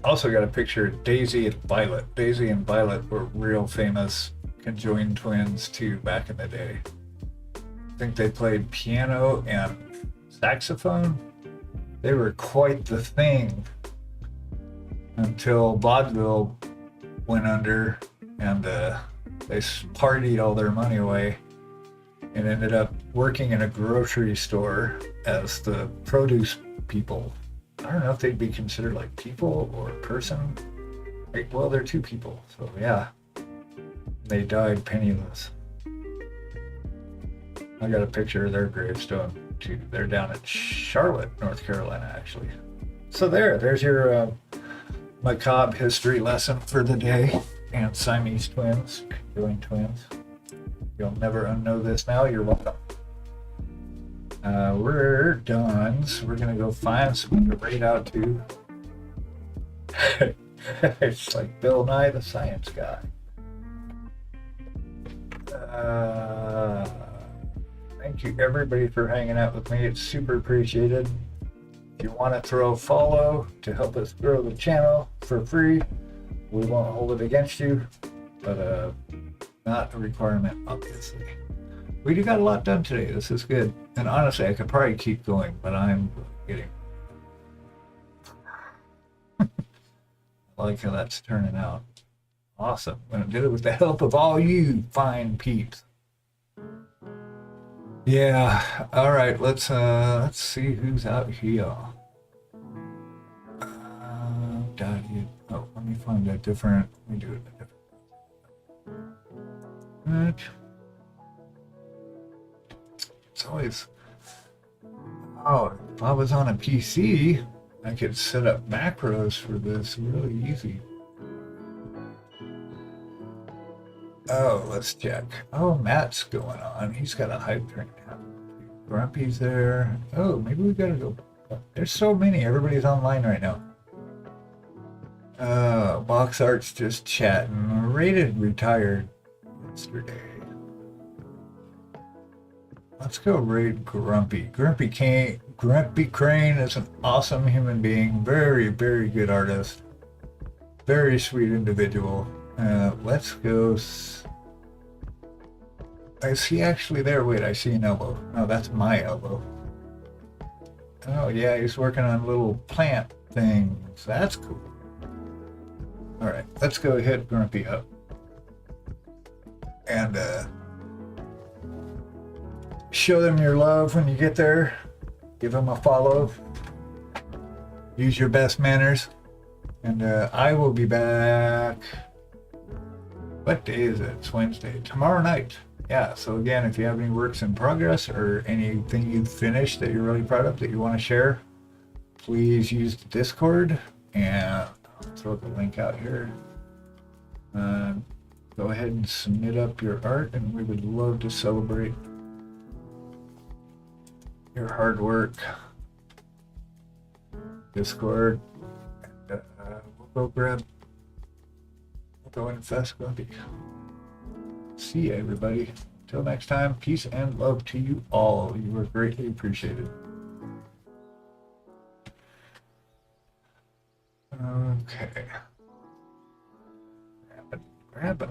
[SPEAKER 3] Also got a picture of Daisy and Violet. Daisy and Violet were real famous conjoined twins too back in the day. I think they played piano and saxophone. They were quite the thing until vaudeville went under and they partied all their money away and ended up working in a grocery store as the produce people. I don't know if they'd be considered like people or person. Well, they're two people, so yeah. They died penniless. I got a picture of their gravestone too. They're down in Charlotte, North Carolina, actually. So there's your macabre history lesson for the day. And Siamese twins, conjoined twins. You'll never unknow this now. You're welcome. We're done, so we're gonna go find someone to raid out to. It's like Bill Nye the Science Guy. Thank you everybody for hanging out with me. It's super appreciated. If you want to throw a follow to help us grow the channel for free, we won't hold it against you, but not a requirement, obviously. We got a lot done today. This is good. And honestly, I could probably keep going, but I'm getting... I like how that's turning out. Awesome. I'm gonna do it with the help of all you fine peeps. Yeah. All right. Let's see who's out here. Oh, let me find a different. Let me do it a different. It's always. Oh, if I was on a PC, I could set up macros for this really easy. Oh, let's check. Oh, Matt's going on. He's got a hype train now. Grumpy's there. Oh, maybe we gotta go. There's so many. Everybody's online right now. Box Art's just chatting. Rated retired yesterday. Let's go raid Grumpy. Grumpy Crane is an awesome human being. Very, very good artist. Very sweet individual. Let's go. Is he actually there? Wait, I see an elbow. No, that's my elbow. Oh, yeah, he's working on little plant things. That's cool. All right, let's go hit Grumpy up. And show them your love when you get there. Give them a follow. Use your best manners. And I will be back. What day is it? It's Wednesday. Tomorrow night. Yeah, so again, if you have any works in progress or anything you've finished that you're really proud of that you want to share, please use the Discord, and I'll throw the link out here. Go ahead and submit up your art, and we would love to celebrate your hard work. Discord, and we'll go infest Grumpy. See ya, everybody. Till next time, peace and love to you all. You are greatly appreciated. Okay. Grab it.